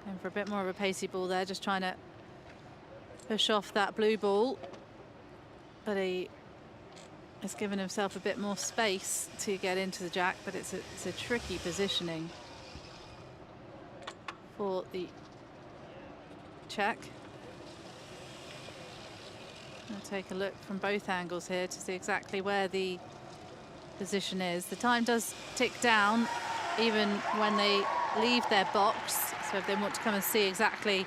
Going for a bit more of a pacey ball there, just trying to push off that blue ball. But he has given himself a bit more space to get into the jack, but it's a tricky positioning for the Czech. I'll take a look from both angles here to see exactly where the position is. The time does tick down even when they leave their box, so if they want to come and see exactly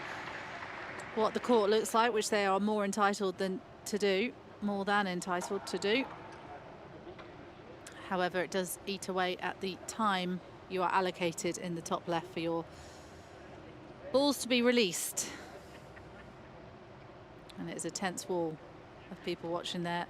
what the court looks like, which they are more than entitled to do. However, it does eat away at the time you are allocated in the top left for your balls to be released. And it is a tense wall of people watching there.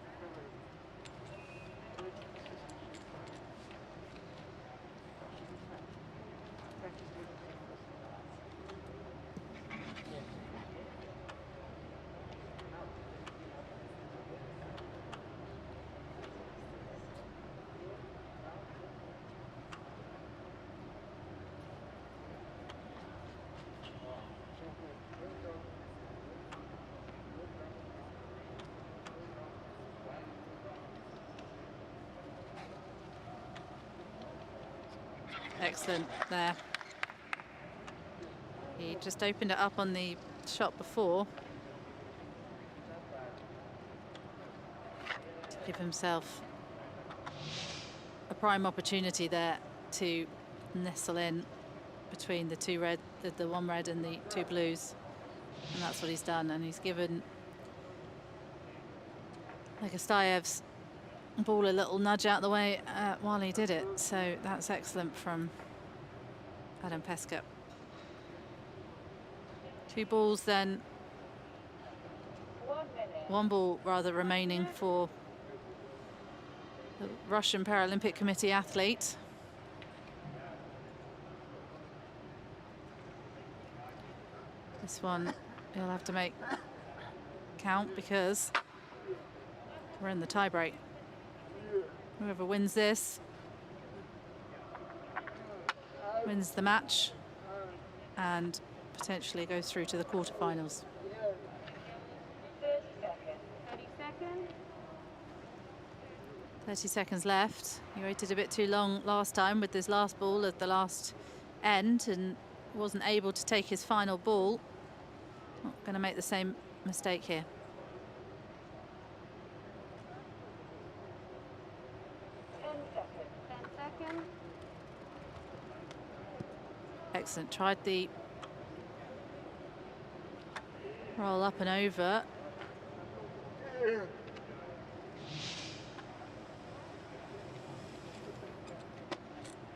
Excellent there. He just opened it up on the shot before to give himself a prime opportunity there to nestle in between the two red, the one red and the two blues, and that's what he's done. And he's given Lagustav's ball a little nudge out the way while he did it, so that's excellent from Adam Pesca. Two balls then, 1 minute. one ball rather remaining for the Russian Paralympic Committee athlete. This one he'll have to make count because we're in the tie break. Whoever wins this wins the match and potentially goes through to the quarterfinals. 30 seconds. 30 seconds. 30 seconds left. He waited a bit too long last time with this last ball at the last end and wasn't able to take his final ball. Not going to make the same mistake here. 10 seconds. 10 seconds. Excellent. Tried the roll up and over.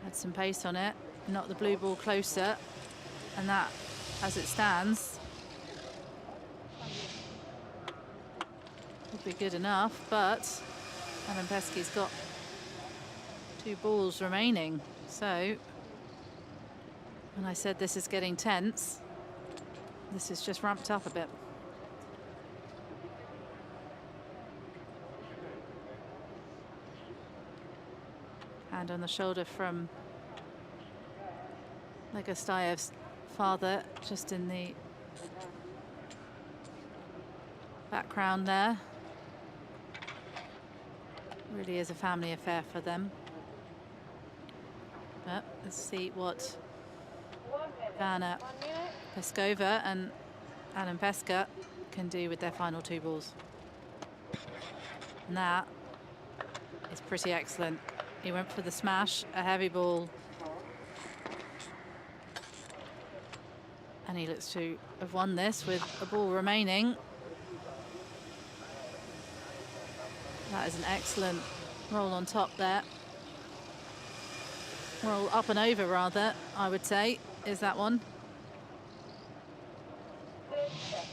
Had some pace on it. Knocked the blue ball closer. And that, as it stands, would be good enough. But Adam Pesca's got 2 balls remaining. So when I said this is getting tense, this is just ramped up a bit. Hand on the shoulder from Lagustav's father, just in the background there. Really is a family affair for them. But let's see what 1 minute. Vanna 1 minute. Peskova and Adam Pesca can do with their final 2 balls. And that is pretty excellent. He went for the smash, a heavy ball. And he looks to have won this with a ball remaining. That is an excellent roll on top there. Roll up and over, rather, I would say, is that one. 30 seconds.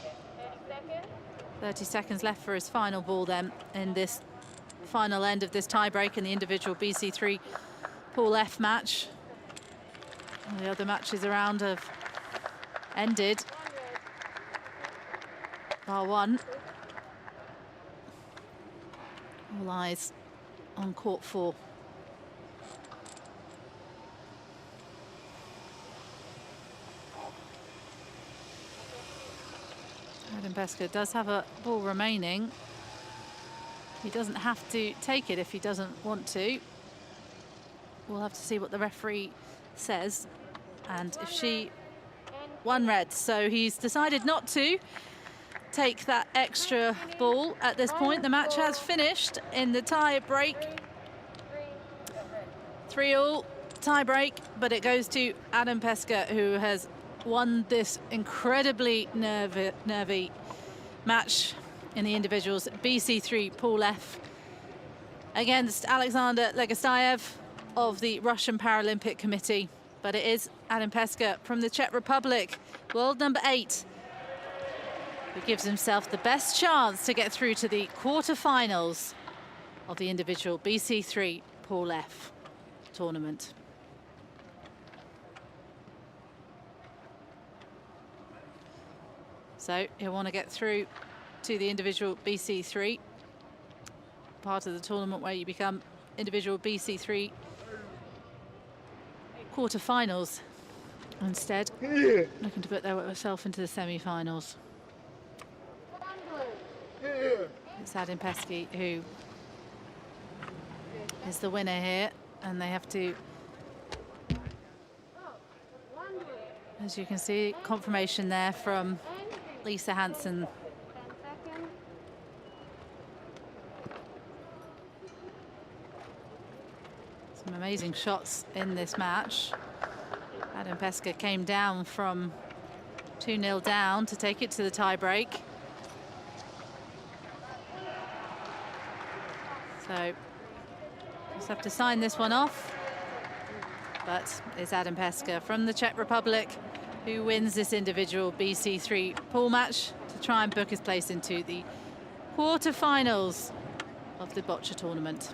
30 seconds. 30 seconds left for his final ball then in this final end of this tiebreak in the individual BC3 Pool F match. And the other matches around have ended, bar one. All eyes on court 4. Adam Pesca does have a ball remaining. He doesn't have to take it if he doesn't want to. We'll have to see what the referee says. And if she... 1 red, so he's decided not to take that extra ball at this point. The match has finished in the tie break. 3-3 tie break, but it goes to Adam Pesca, who has won this incredibly nervy match in the individuals BC3 Pool F against Alexander Lagustav of the Russian Paralympic Committee. But it is Adam Pesca from the Czech Republic, world number 8, who gives himself the best chance to get through to the quarterfinals of the individual BC3 Pool F tournament. So he'll want to get through to the individual BC3, part of the tournament where you become individual BC3 quarterfinals. Instead, looking to put themselves into the semi-finals. It's Adam Pesca who is the winner here, and they have to, as you can see, confirmation there from Lisa Hansen. 10 seconds. Some amazing shots in this match. Adam Pesca came down from 2-0 down to take it to the tie break. So just have to sign this one off. But it's Adam Pesca from the Czech Republic who wins this individual BC3 pool match to try and book his place into the quarterfinals of the Boccia tournament.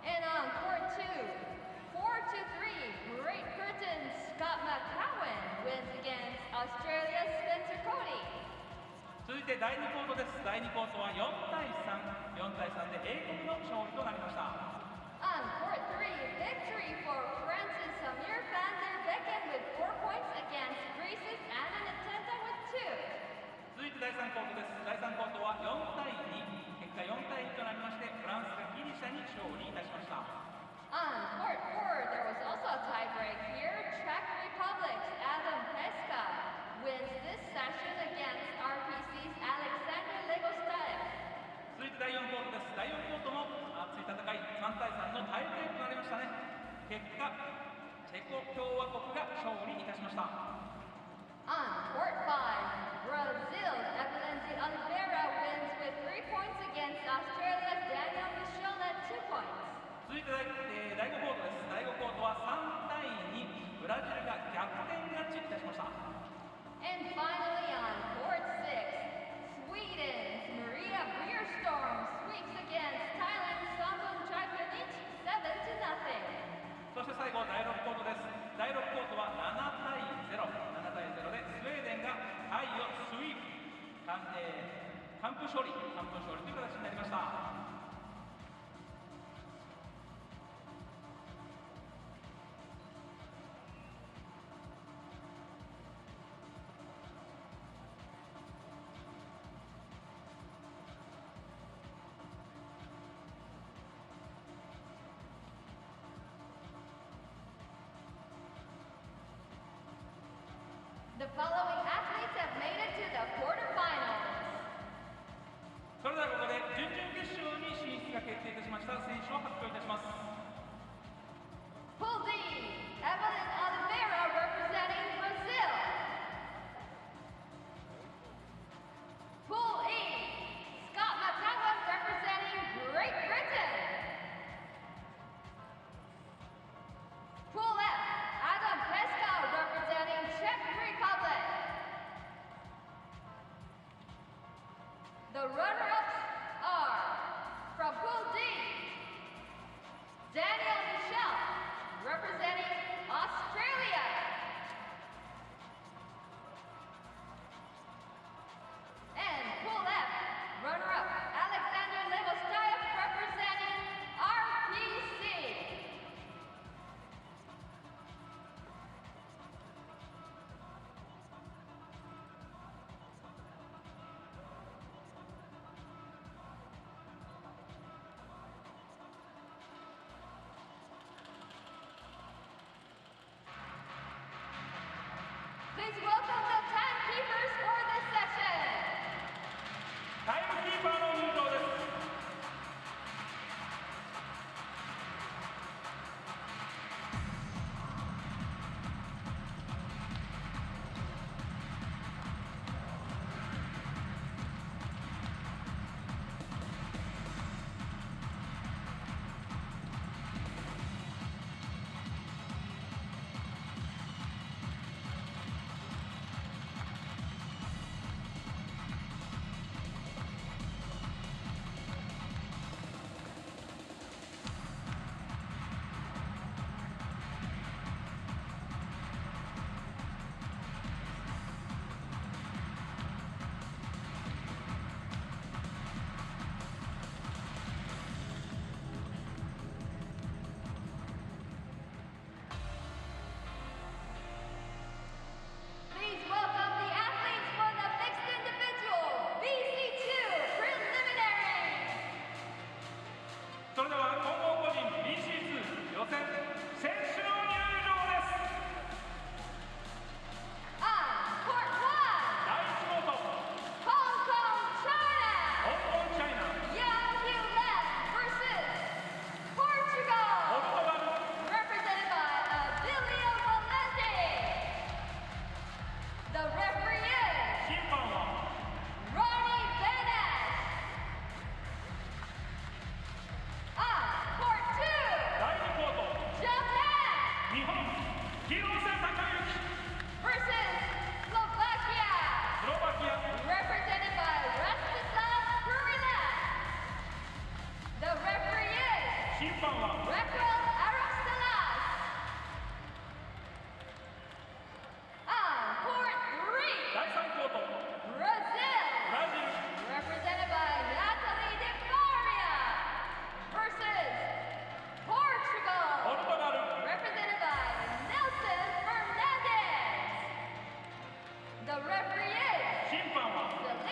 And on court 2, 4-3, Great Britain Scott McCowan wins against Australia's Spencer Cody. 続いて第2コートです。第2コートは4対3、4対3で英国の勝利となりました。On court 3, victory for Francis Samir van der Becken with 4 points against Greece's Anna Natenta with 2. 続いて第3コートです。第3コートは4対2、結果4対2となりまして、フランスがギリシャに勝利いたしました。On court 4, there was also a tiebreak here. Czech Republic's Adam Pesca wins this session against RPC's Alexander Lagustav. 続いて第4コートです。第4コートも熱い戦い、3対3のタイブレークとなりましたね。結果、チェコ共和国が勝利いたしました。On court 5, Brazil's Evelyn de Oliveira wins with 3 points against Australia's Daniel Michel at 2 points. 続いて第5コートです。第5コートは3対2、ブラジルが逆転勝ちいたしました。And finally on court 6, Sweden's Maria Bierstorm sweeps against Thailand's Sambon Chaipanich 7-0. そして最後、第6コートです。第6コートは7対0、7対0でスウェーデンがタイをスイープ、完封勝利という形になりました。The following athletes have made it to the quarterfinals. それではここで準々決勝に進出が決定いたしました選手を発表いたします。 Pool D, Evelyn Oliveira representing Brazil. Pool E, Scott McCowan representing Great Britain. Pool F, Adam Pesca representing Czech Republic.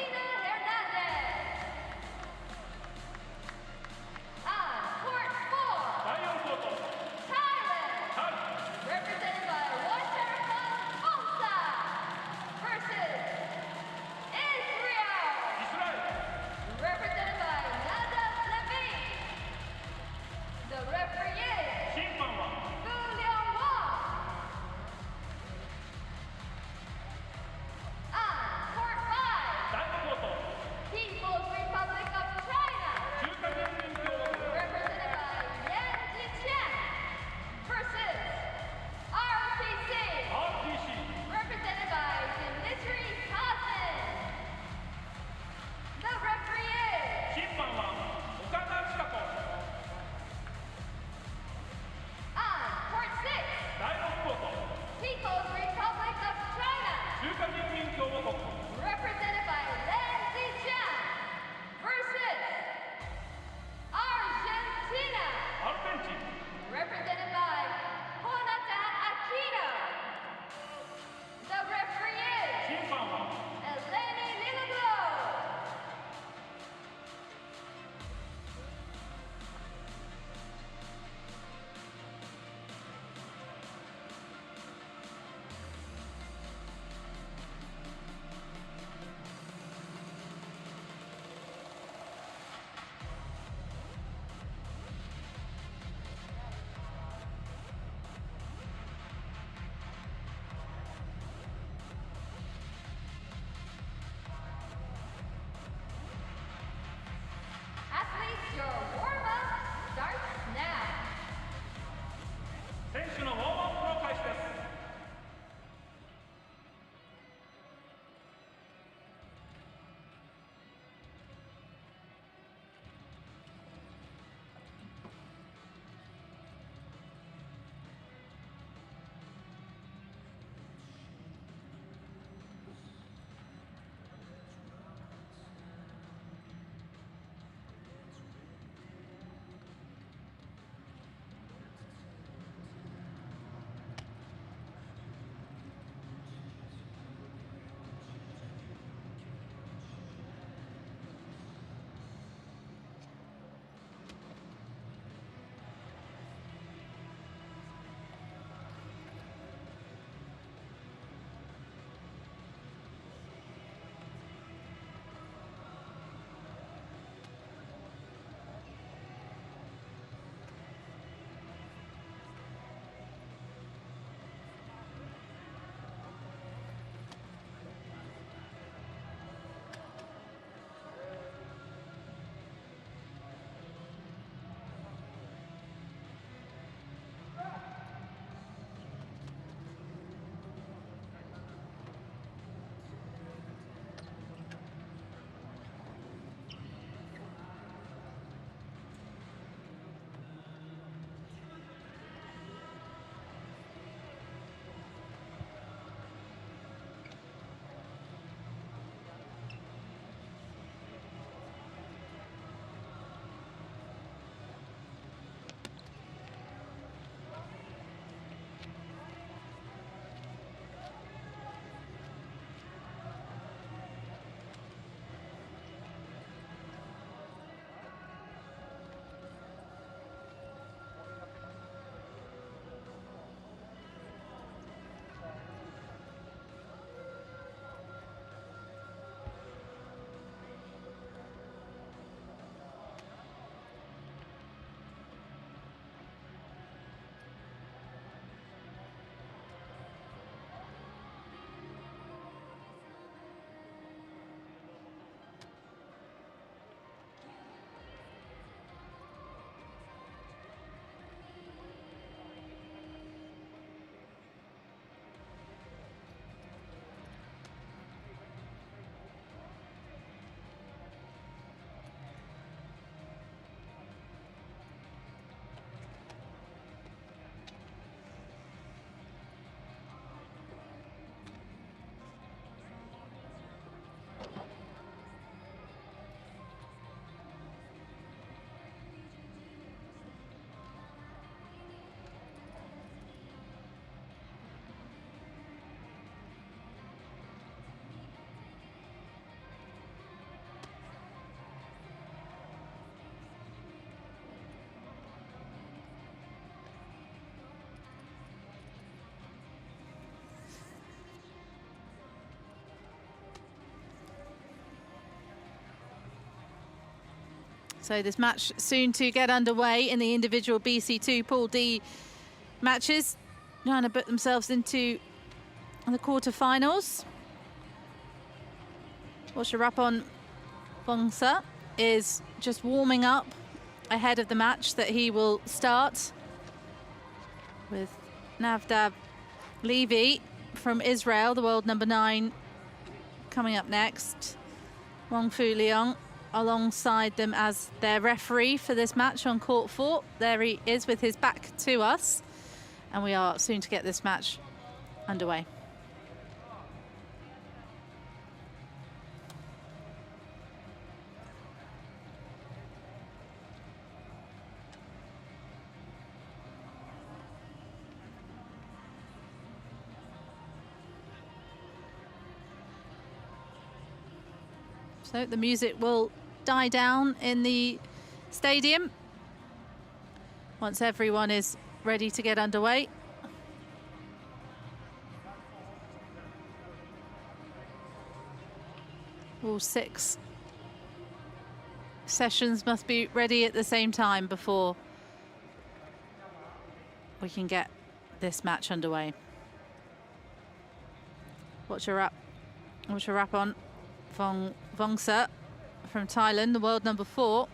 Selena Hernandez. On court 4, 第4コート Thailand, タイ represented by Waterfront Boccia versus Israel, イスラエル represented by Nada Levine. The referee is 審判は Fu Liang Wang. On court 5, 第5コート So this match soon to get underway in the individual BC2 Pool D matches, trying to put themselves into the quarterfinals. Boccia Bongsa is just warming up ahead of the match that he will start, with Navdav Levy from Israel, the world number 9, coming up next. Wong Fu Leong alongside them as their referee for this match on court 4. There he is with his back to us, and we are soon to get this match underway. So the music will die down in the stadium once everyone is ready to get underway. All 6 sessions must be ready at the same time before we can get this match underway. Boccia Vongsa from Thailand, the world number 4.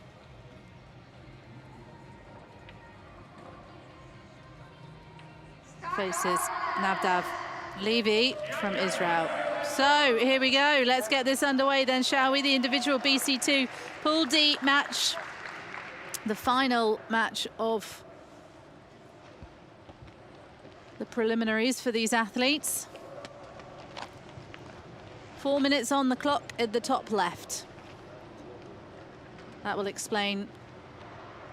Faces Navdav Levy from Israel. So here we go. Let's get this underway then, shall we? The individual BC2 Pool D match. The final match of the preliminaries for these athletes. 4 minutes on the clock at the top left. That will explain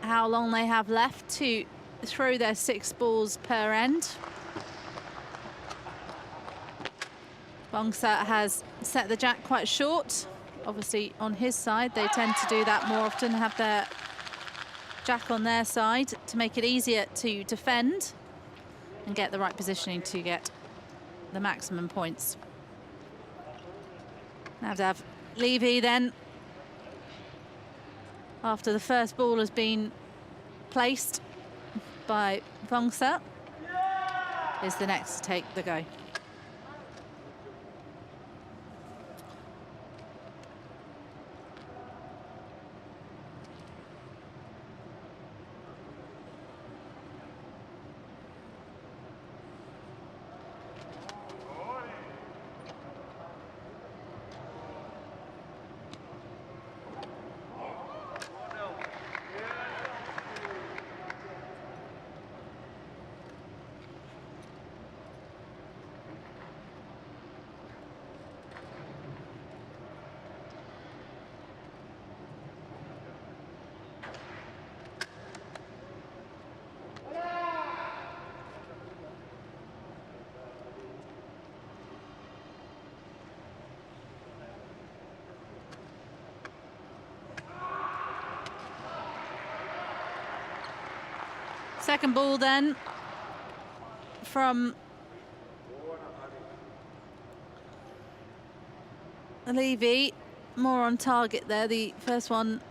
how long they have left to throw their 6 balls per end. Bongsa has set the jack quite short. Obviously on his side, they tend to do that more often, have their jack on their side to make it easier to defend and get the right positioning to get the maximum points. Navdav Levy then, after the first ball has been placed by Bongsa, is the next to take the go. Second ball then from Levy, more on target there. The first one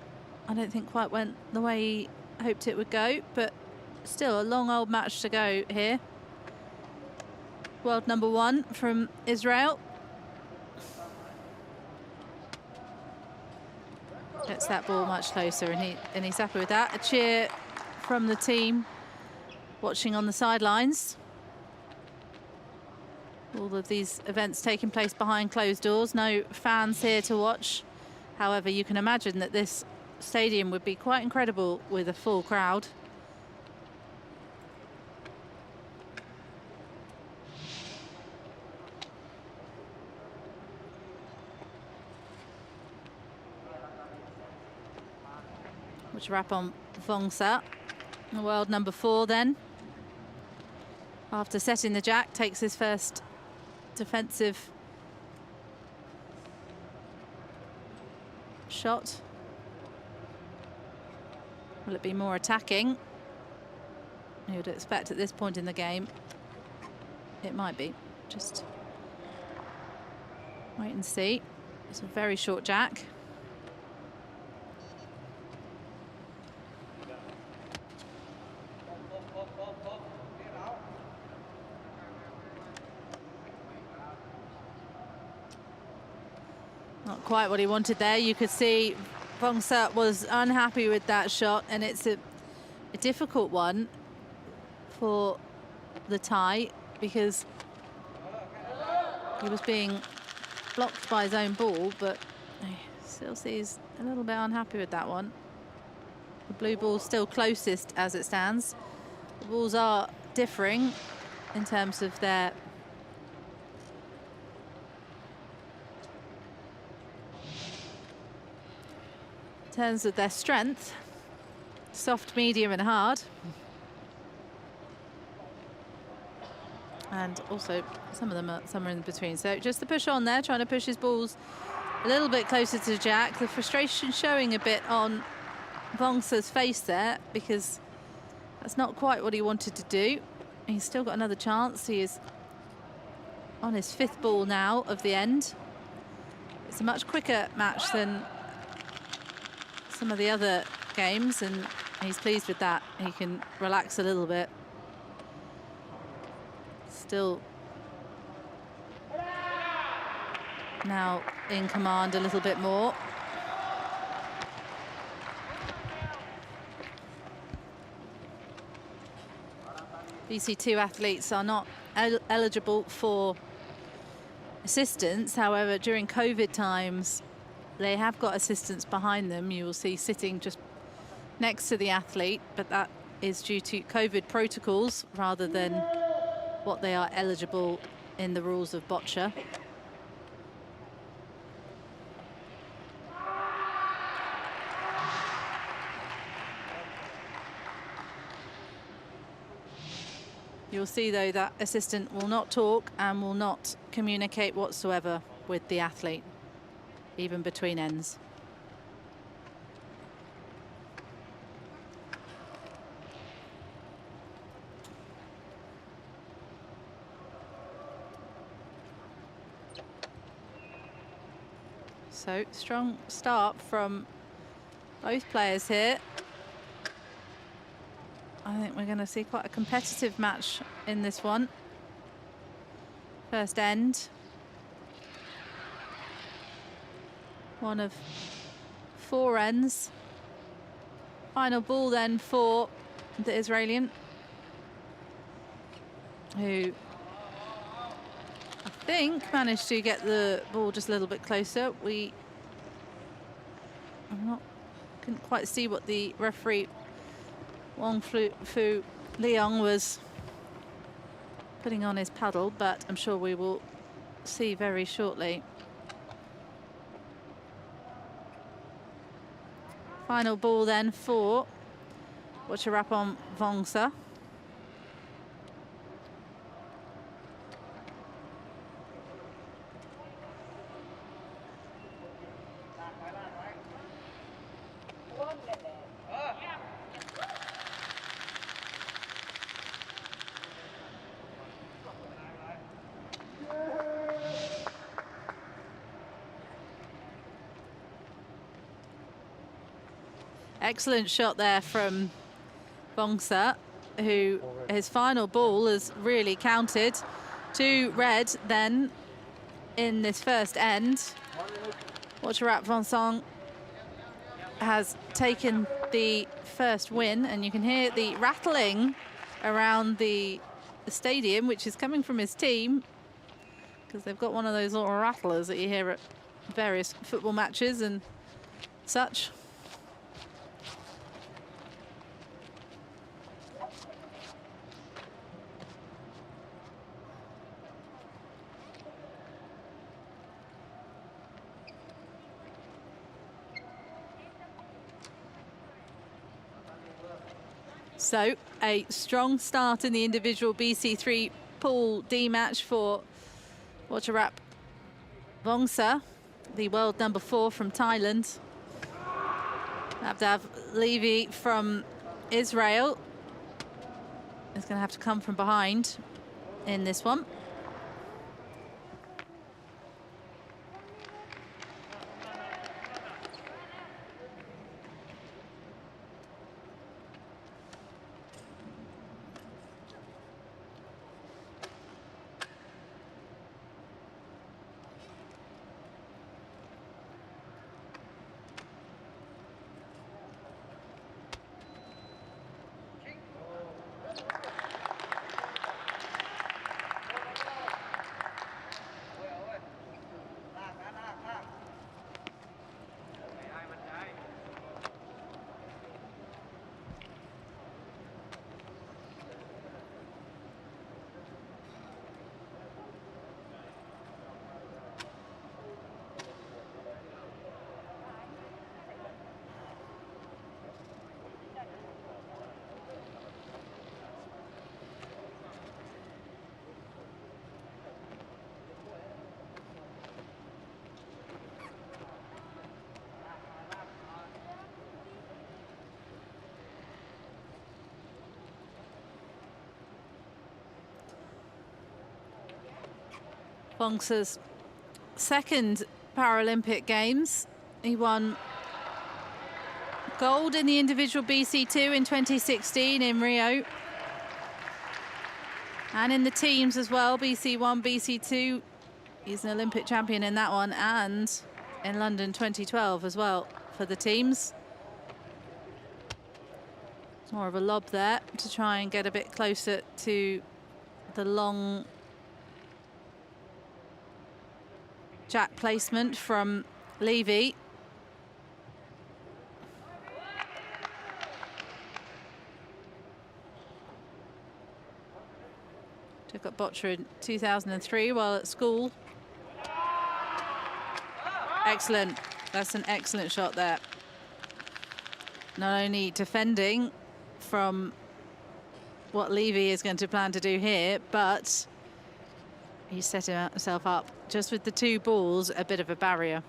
I don't think quite went the way he hoped it would go, but still a long old match to go here. World number 1 from Israel. Gets that ball much closer, and he's happy with that. A cheer from the team watching on the sidelines. All of these events taking place behind closed doors, no fans here to watch. However, you can imagine that this stadium would be quite incredible with a full crowd. Boccia Vongsa, the world number 4 then. After setting the jack, takes his first defensive shot. Will it be more attacking? You would expect at this point in the game. It might be. Just wait and see. It's a very short jack. Not quite what he wanted there. You could see Boccia was unhappy with that shot, and it's a difficult one for the Thai because he was being blocked by his own ball, but he still sees a little bit unhappy with that one. The blue ball's still closest as it stands. The balls are differing in terms of their strength. Soft, medium and hard. And also some of them are somewhere in between. So just the push on there, trying to push his balls a little bit closer to Jack. The frustration showing a bit on Boncia's face there because that's not quite what he wanted to do. He's still got another chance. He is on his 5th ball now of the end. It's a much quicker match than some of the other games, and he's pleased with that. He can relax a little bit. Still now in command a little bit more. BC2 athletes are not eligible for assistance. However, during COVID times, they have got assistants behind them. You will see sitting just next to the athlete, but that is due to COVID protocols rather than what they are eligible in the rules of Boccia. You'll see, though, that assistant will not talk and will not communicate whatsoever with the athlete, even between ends. So, strong start from both players here. I think we're going to see quite a competitive match in this one. First end. One of 4 ends. Final ball then for the Israelian, who I think managed to get the ball just a little bit closer. Couldn't quite see what the referee Wong Fu Leong was putting on his paddle, but I'm sure we will see very shortly. Final ball then for Boccia Boccia. Excellent shot there from Boccia, who his final ball has really counted. 2 red then in this first end. Boccia has taken the first win, and you can hear the rattling around the stadium, which is coming from his team, because they've got one of those little rattlers that you hear at various football matches and such. So a strong start in the individual BC3 Pool D match for Boccia Boccia, the world number 4 from Thailand. Lagustav Levy from Israel is going to have to come from behind in this one. Boccia's second Paralympic Games. He won gold in the individual BC2 in 2016 in Rio. And in the teams as well, BC1, BC2. He's an Olympic champion in that one, and in London 2012 as well for the teams. It's more of a lob there to try and get a bit closer to the long jack placement from Levy. Took up Boccia in 2003 while at school. Excellent. That's an excellent shot there. Not only defending from what Levy is going to plan to do here, but he's setting himself up just with the two balls, a bit of a barrier.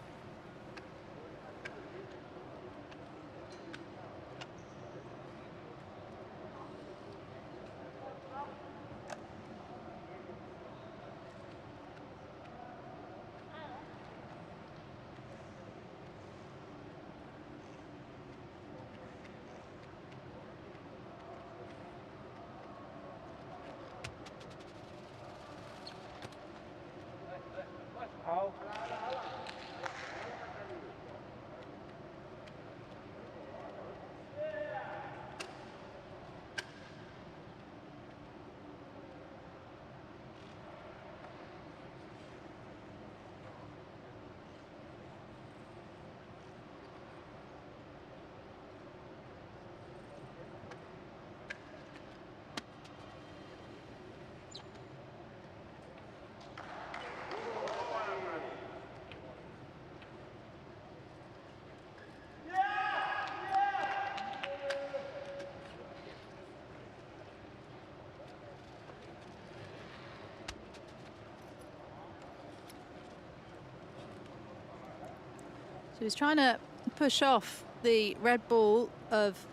So he's trying to push off the red ball of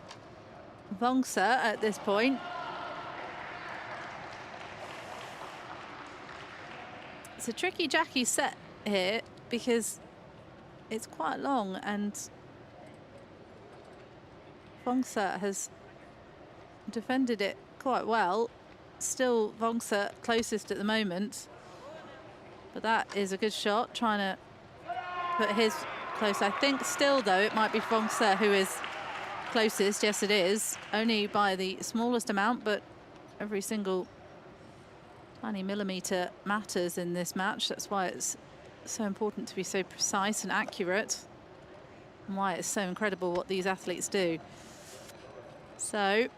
Boccia at this point. It's a tricky Jackie set here because it's quite long and Boccia has defended it quite well. Still Boccia closest at the moment, but that is a good shot, trying to put his close. I think still though it might be Boccia who is closest. Yes it is, only by the smallest amount, but every single tiny millimetre matters in this match. That's why it's so important to be so precise and accurate, and why it's so incredible what these athletes do. So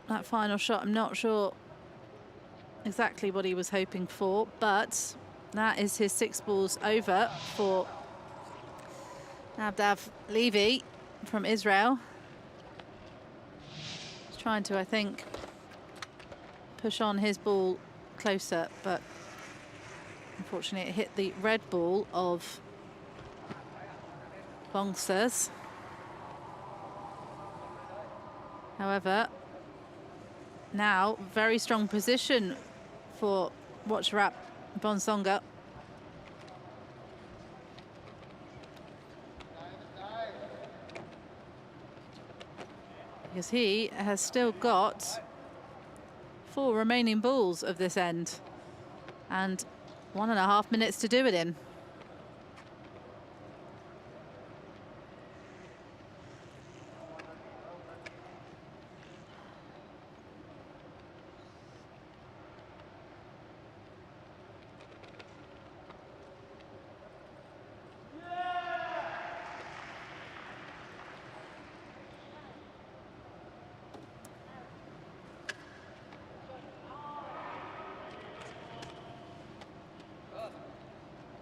that final shot, I'm not sure exactly what he was hoping for, but that is his 6 balls over for Lagustav Levy from Israel. He's trying to, I think, push on his ball closer, but unfortunately it hit the red ball of Boccia's. However, now very strong position for Watcharap Bonsonga. Because he has still got 4 remaining balls of this end and 1.5 minutes to do it in.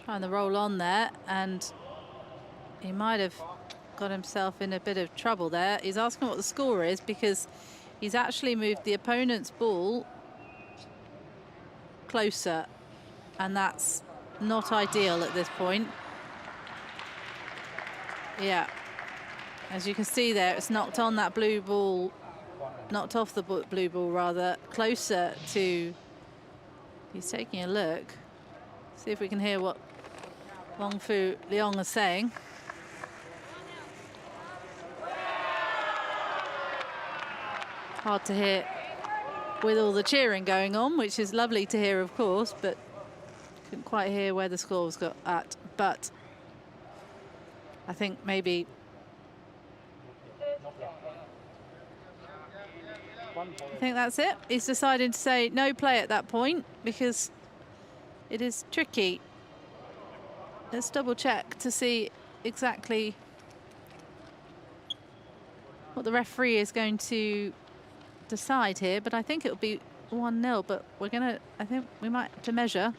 Trying to roll on there, and he might have got himself in a bit of trouble there. He's asking what the score is because he's actually moved the opponent's ball closer, and that's not ideal at this point. Yeah, as you can see there, it's knocked on that blue ball, knocked off the blue ball rather, closer to, he's taking a look. See if we can hear what Wong Fu Leong is saying. Hard to hear with all the cheering going on, which is lovely to hear, of course, but couldn't quite hear where the score was got at. But I think maybe that's it. He's decided to say no play at that point because it is tricky. Let's double check to see exactly what the referee is going to decide here, but I think it'll be 1-0, but I think we might have to measure.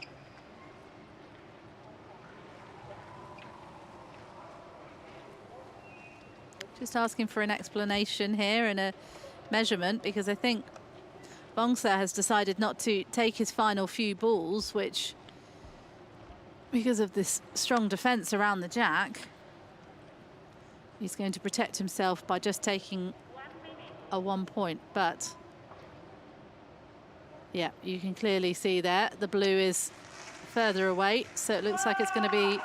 Just asking for an explanation here and a measurement, because I think Boccia has decided not to take his final few balls, which, because of this strong defence around the jack, he's going to protect himself by just taking a 1 point. But yeah, you can clearly see there the blue is further away, so it looks like it's going to be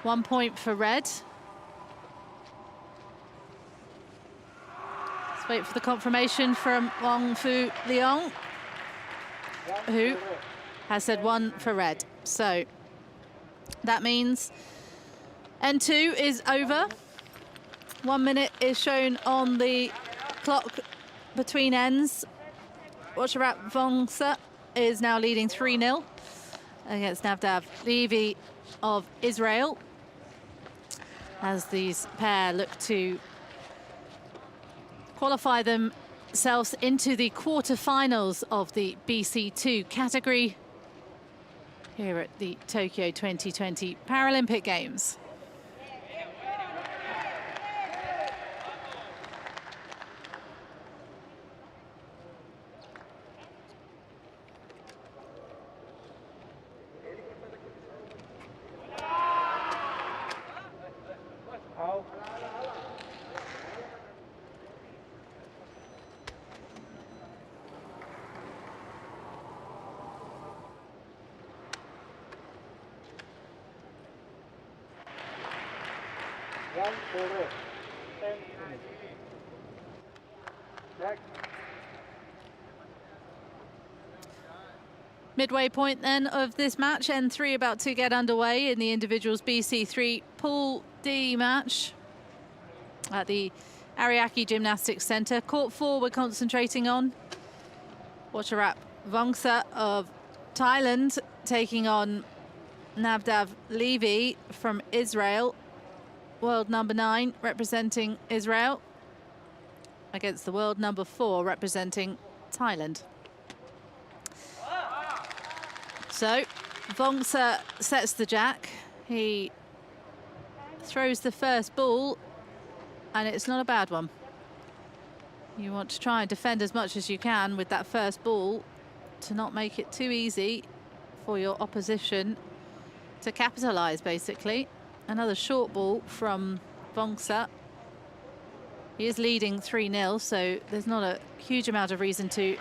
1 point for red. Let's wait for the confirmation from Wong Fu Leong, who has said 1 for red. So that means N2 is over. 1 minute is shown on the clock between ends. Wacharat Boccia is now leading 3-0 against Lagustav Levy of Israel, as these pair look to qualify themselves into the quarterfinals of the BC2 category here at the Tokyo 2020 Paralympic Games. Midway point then of this match, N3 about to get underway in the individuals BC3 Pool D match at the Ariake Gymnastics Centre. Court 4 we're concentrating on. Wacharat Boccia of Thailand taking on Lagustav Levy from Israel, world number 9 representing Israel, against the world number 4 representing Thailand. So Boccia sets the jack. He throws the first ball, and it's not a bad one. You want to try and defend as much as you can with that first ball to not make it too easy for your opposition to capitalise, basically. Another short ball from Boccia. He is leading 3-0, so there's not a huge amount of reason to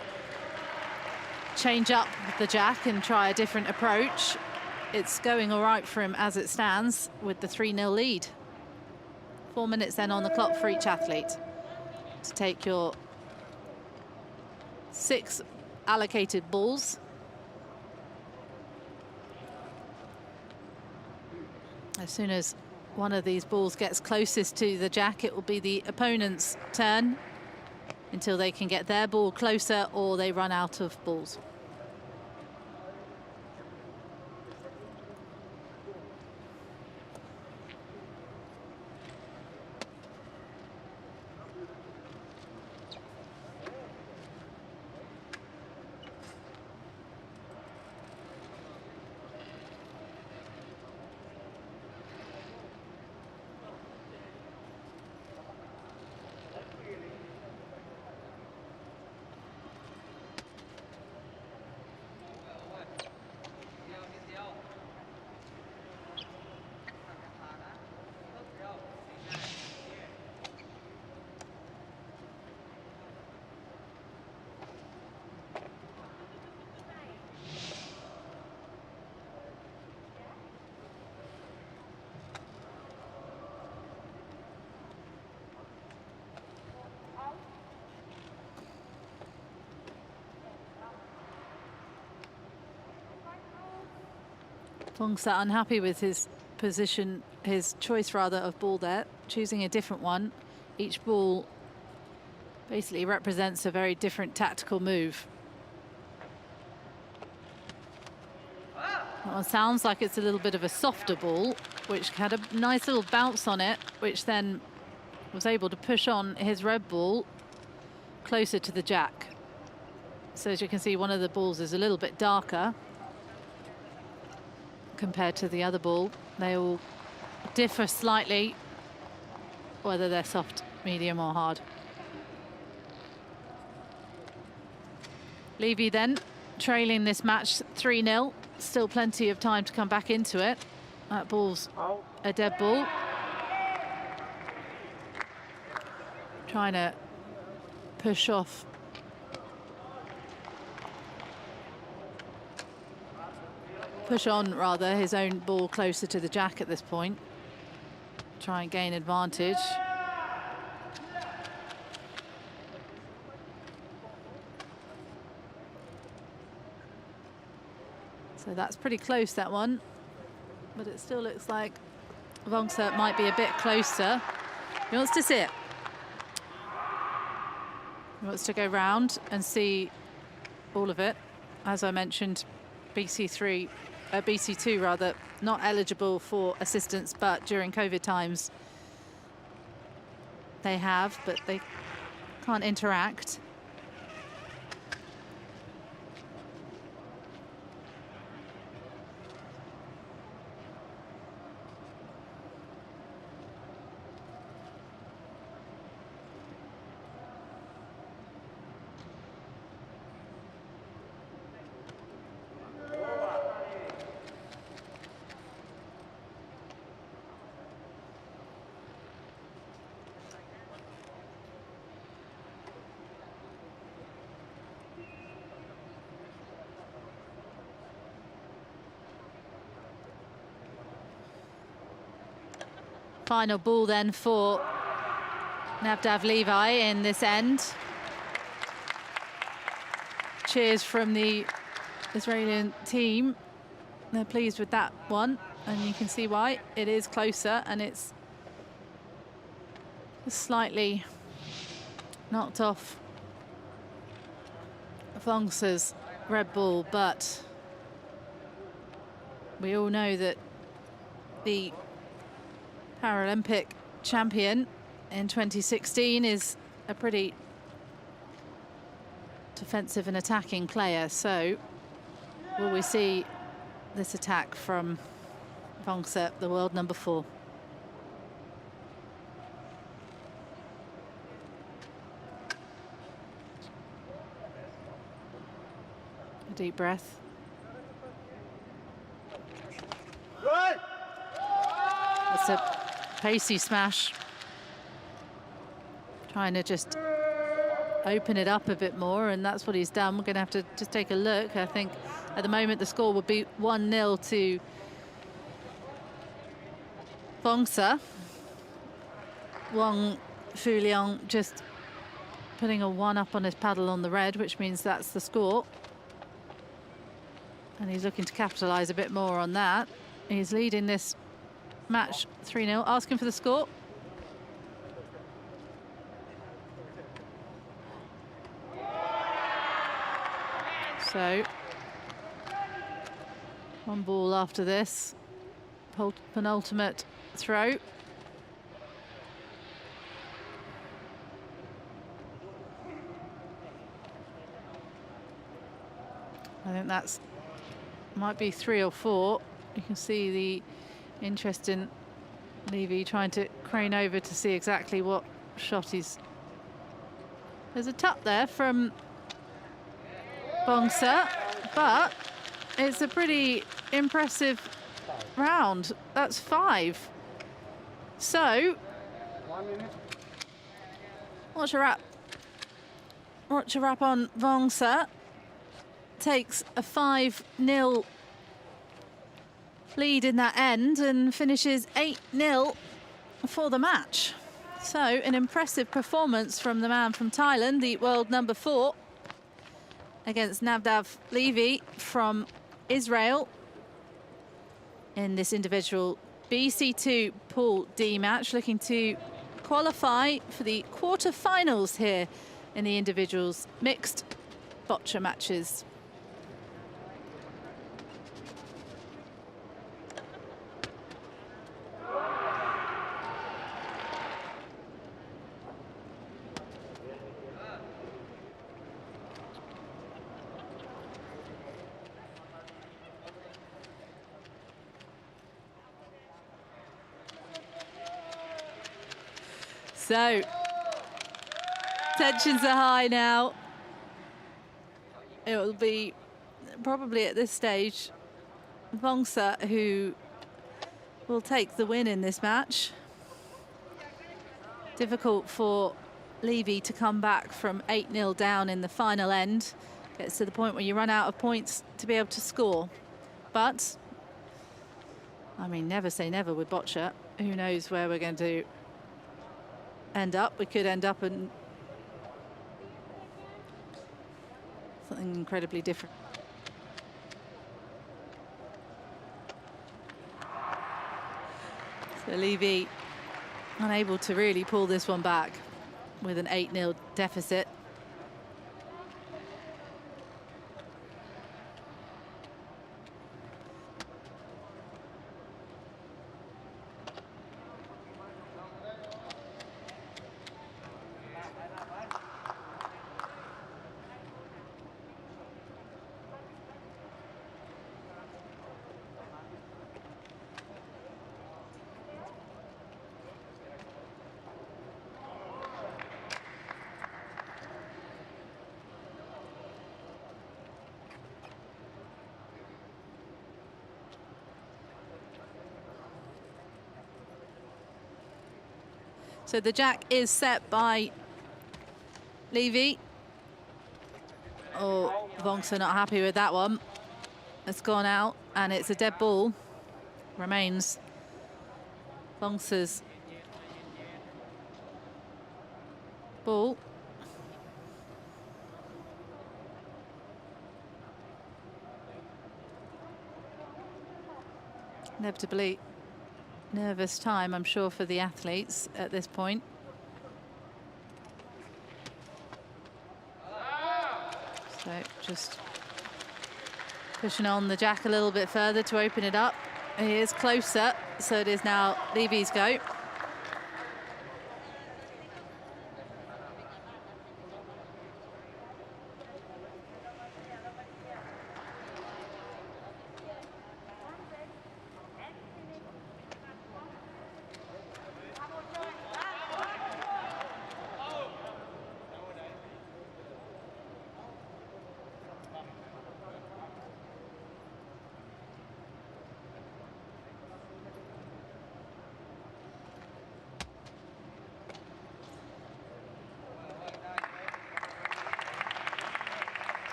change up the jack and try a different approach. It's going all right for him as it stands with the 3-0 lead. 4 minutes then on the clock for each athlete to take your 6 allocated balls. As soon as one of these balls gets closest to the jack, it will be the opponent's turn until they can get their ball closer or they run out of balls. Boccia unhappy with his position, his choice rather of ball there, choosing a different one. Each ball basically represents a very different tactical move. That one sounds like it's a little bit of a softer ball, which had a nice little bounce on it, which then was able to push on his red ball closer to the jack. So as you can see, one of the balls is a little bit darker compared to the other ball. They all differ slightly, whether they're soft, medium or hard. Levy then trailing this match 3-0. Still plenty of time to come back into it. That ball's a dead ball. Trying to push off. Push on, rather, his own ball closer to the jack at this point. Try and gain advantage. So that's pretty close, that one. But it still looks like Boccia might be a bit closer. He wants to sit. He wants to go round and see all of it. As I mentioned, BC2 rather, not eligible for assistance, but during COVID times they have, but they can't interact. Final ball then for Navdav Levi in this end. Cheers from the Israeli team. They're pleased with that one, and you can see why. It is closer, and it's slightly knocked off Boccia's red ball, but we all know that the Paralympic champion in 2016 is a pretty defensive and attacking player. So will we see this attack from Boccia, the world number 4? A deep breath. That's a pacey smash. Trying to just open it up a bit more, and that's what he's done. We're going to have to just take a look. I think at the moment the score would be 1-0 to Boccia. Wang Fuliang just putting a 1 up on his paddle on the red, which means that's the score. And he's looking to capitalise a bit more on that. He's leading this match 3-0, asking for the score. So, one ball after this, penultimate throw. I think that's might be 3 or 4. You can see the interest in Levy trying to crane over to see exactly what shot he's... There's a tap there from Boccia, but it's a pretty impressive round. That's 5. So, watch a wrap. Watch a wrap on Boccia. Takes a 5-0 lead in that end and finishes 8-0 for the match. So an impressive performance from the man from Thailand, the world number 4, against Navdav Levy from Israel. in this individual BC2 Pool D match, looking to qualify for the quarterfinals here in the individuals mixed boccia matches. So, tensions are high now. It will be probably at this stage Boccia who will take the win in this match. Difficult for Levy to come back from 8-0 down in the final end. Gets to the point where you run out of points to be able to score. But, I mean, never say never with boccia. Who knows where we're going to end up. We could end up in something incredibly different. So Levy unable to really pull this one back with an 8-0 deficit. So the jack is set by Levy. Oh, Boccia not happy with that one. It's gone out and it's a dead ball. Remains Boccia's ball. Inevitably nervous time, I'm sure, for the athletes at this point. So just pushing on the jack a little bit further to open it up. He is closer, so it is now Levy's go.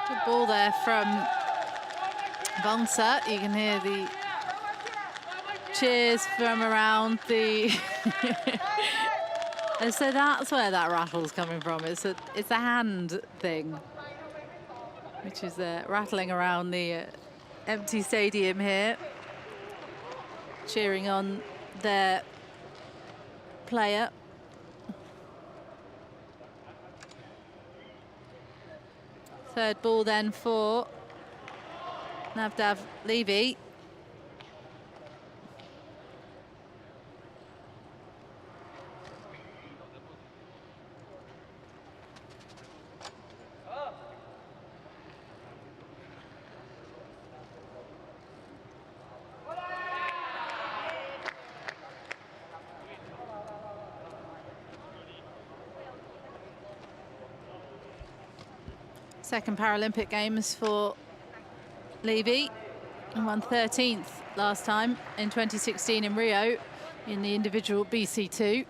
Good ball there from Boccia. You can hear the cheers from around the... And so that's where that rattle's coming from. It's a hand thing, which is rattling around the empty stadium here, cheering on their player. Third ball then for Lagustav Levy. Second Paralympic Games for Levy. And won 13th last time in 2016 in Rio in the individual BC2.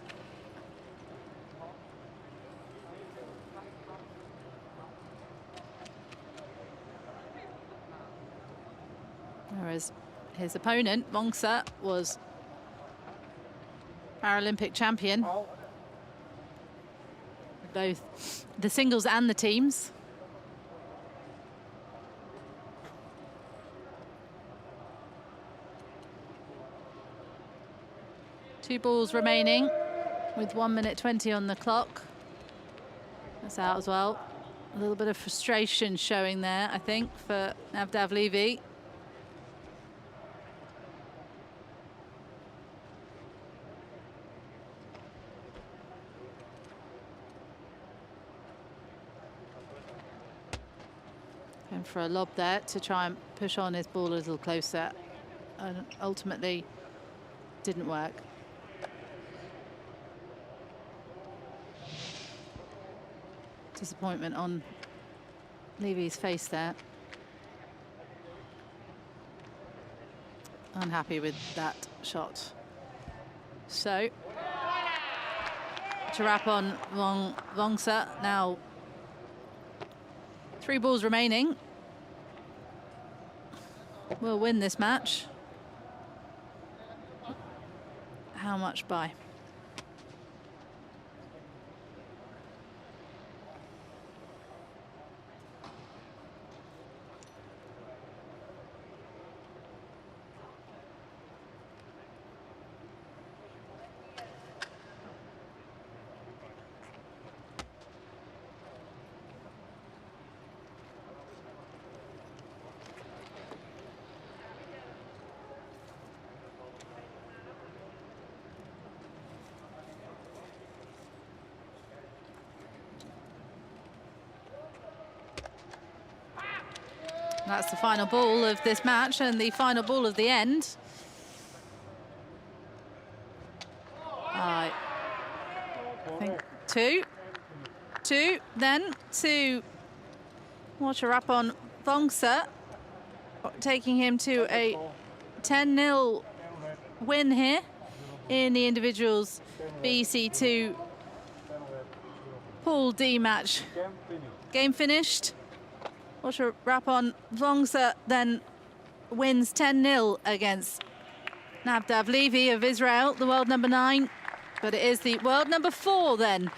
Whereas his opponent, Boccia, was Paralympic champion, both the singles and the teams. Two balls remaining with 1 minute 20 on the clock. That's out as well. A little bit of frustration showing there, I think, for Lagustav Levy. And for a lob there to try and push on his ball a little closer, and ultimately didn't work. Disappointment on Levy's face there. Unhappy with that shot. So, to wrap on Boccia now. 3 balls remaining. We'll win this match. How much by? That's the final ball of this match and the final ball of the end. I think two, then to watch a wrap on Boccia, taking him to a 10-0 win here in the individuals BC2 Pool D match. Game finished. Watch a wrap on Boccia, then wins 10-0 against Lagustav Levy of Israel, the world number 9. But it is the world number 4 then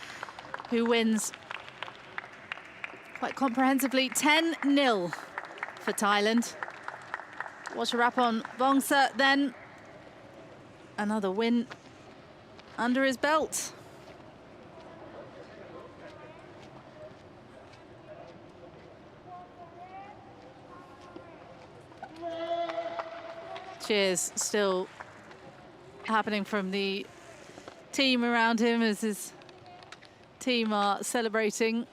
who wins quite comprehensively 10-0 for Thailand. Watch a wrap on Boccia, then another win under his belt. Cheers still happening from the team around him as his team are celebrating.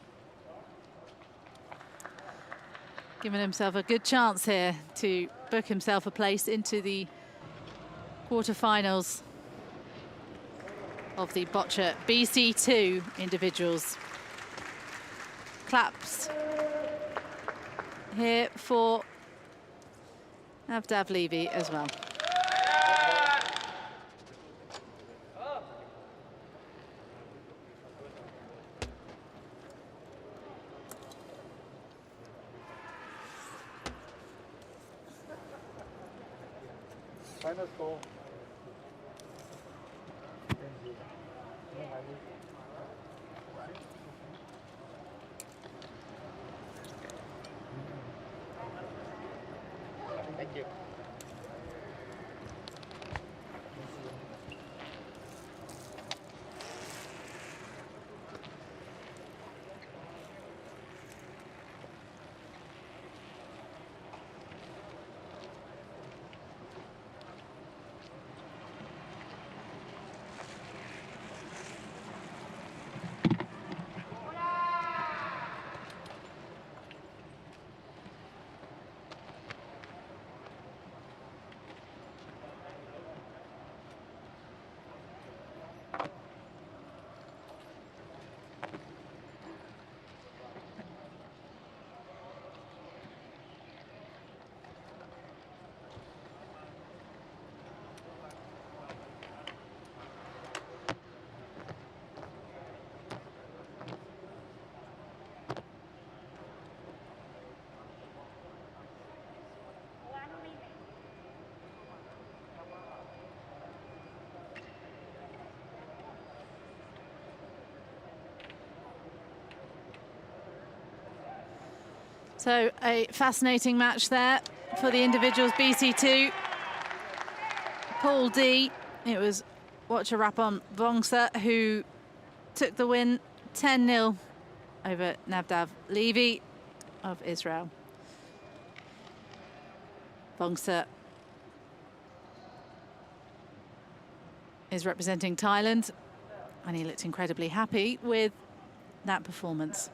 Giving himself a good chance here to book himself a place into the quarterfinals of the Boccia BC2 individuals. Claps here for Lagustav Levy as well. Final score. Thank you. So a fascinating match there for the individuals. BC2, Paul D. It was Boccia Bongsa who took the win 10-0 over Navdav Levy of Israel. Bongsa is representing Thailand, and he looked incredibly happy with that performance.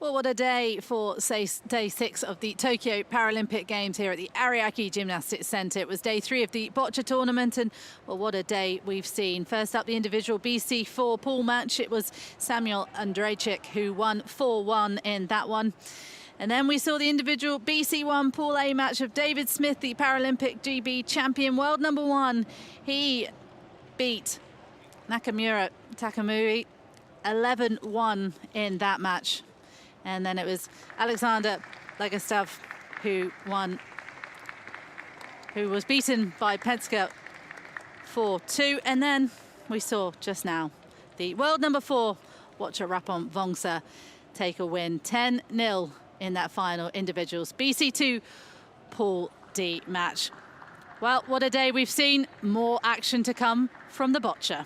Well, what a day for day 6 of the Tokyo Paralympic Games here at the Ariake Gymnastics Centre. It was day 3 of the Boccia tournament, and well, what a day we've seen. First up, the individual BC4 pool match. It was Samuel Andrzejczyk who won 4-1 in that one. And then we saw the individual BC1 Pool A match of David Smith, the Paralympic GB champion, world number 1. He beat Nakamura Takamui 11-1 in that match. And then it was Alexander Lagustav who was beaten by Pesca 4-2. And then we saw just now the world number 4, Boccia Bongsa, take a win 10-0 in that final individuals BC2 Pool D match. Well, what a day we've seen. More action to come from the Boccia.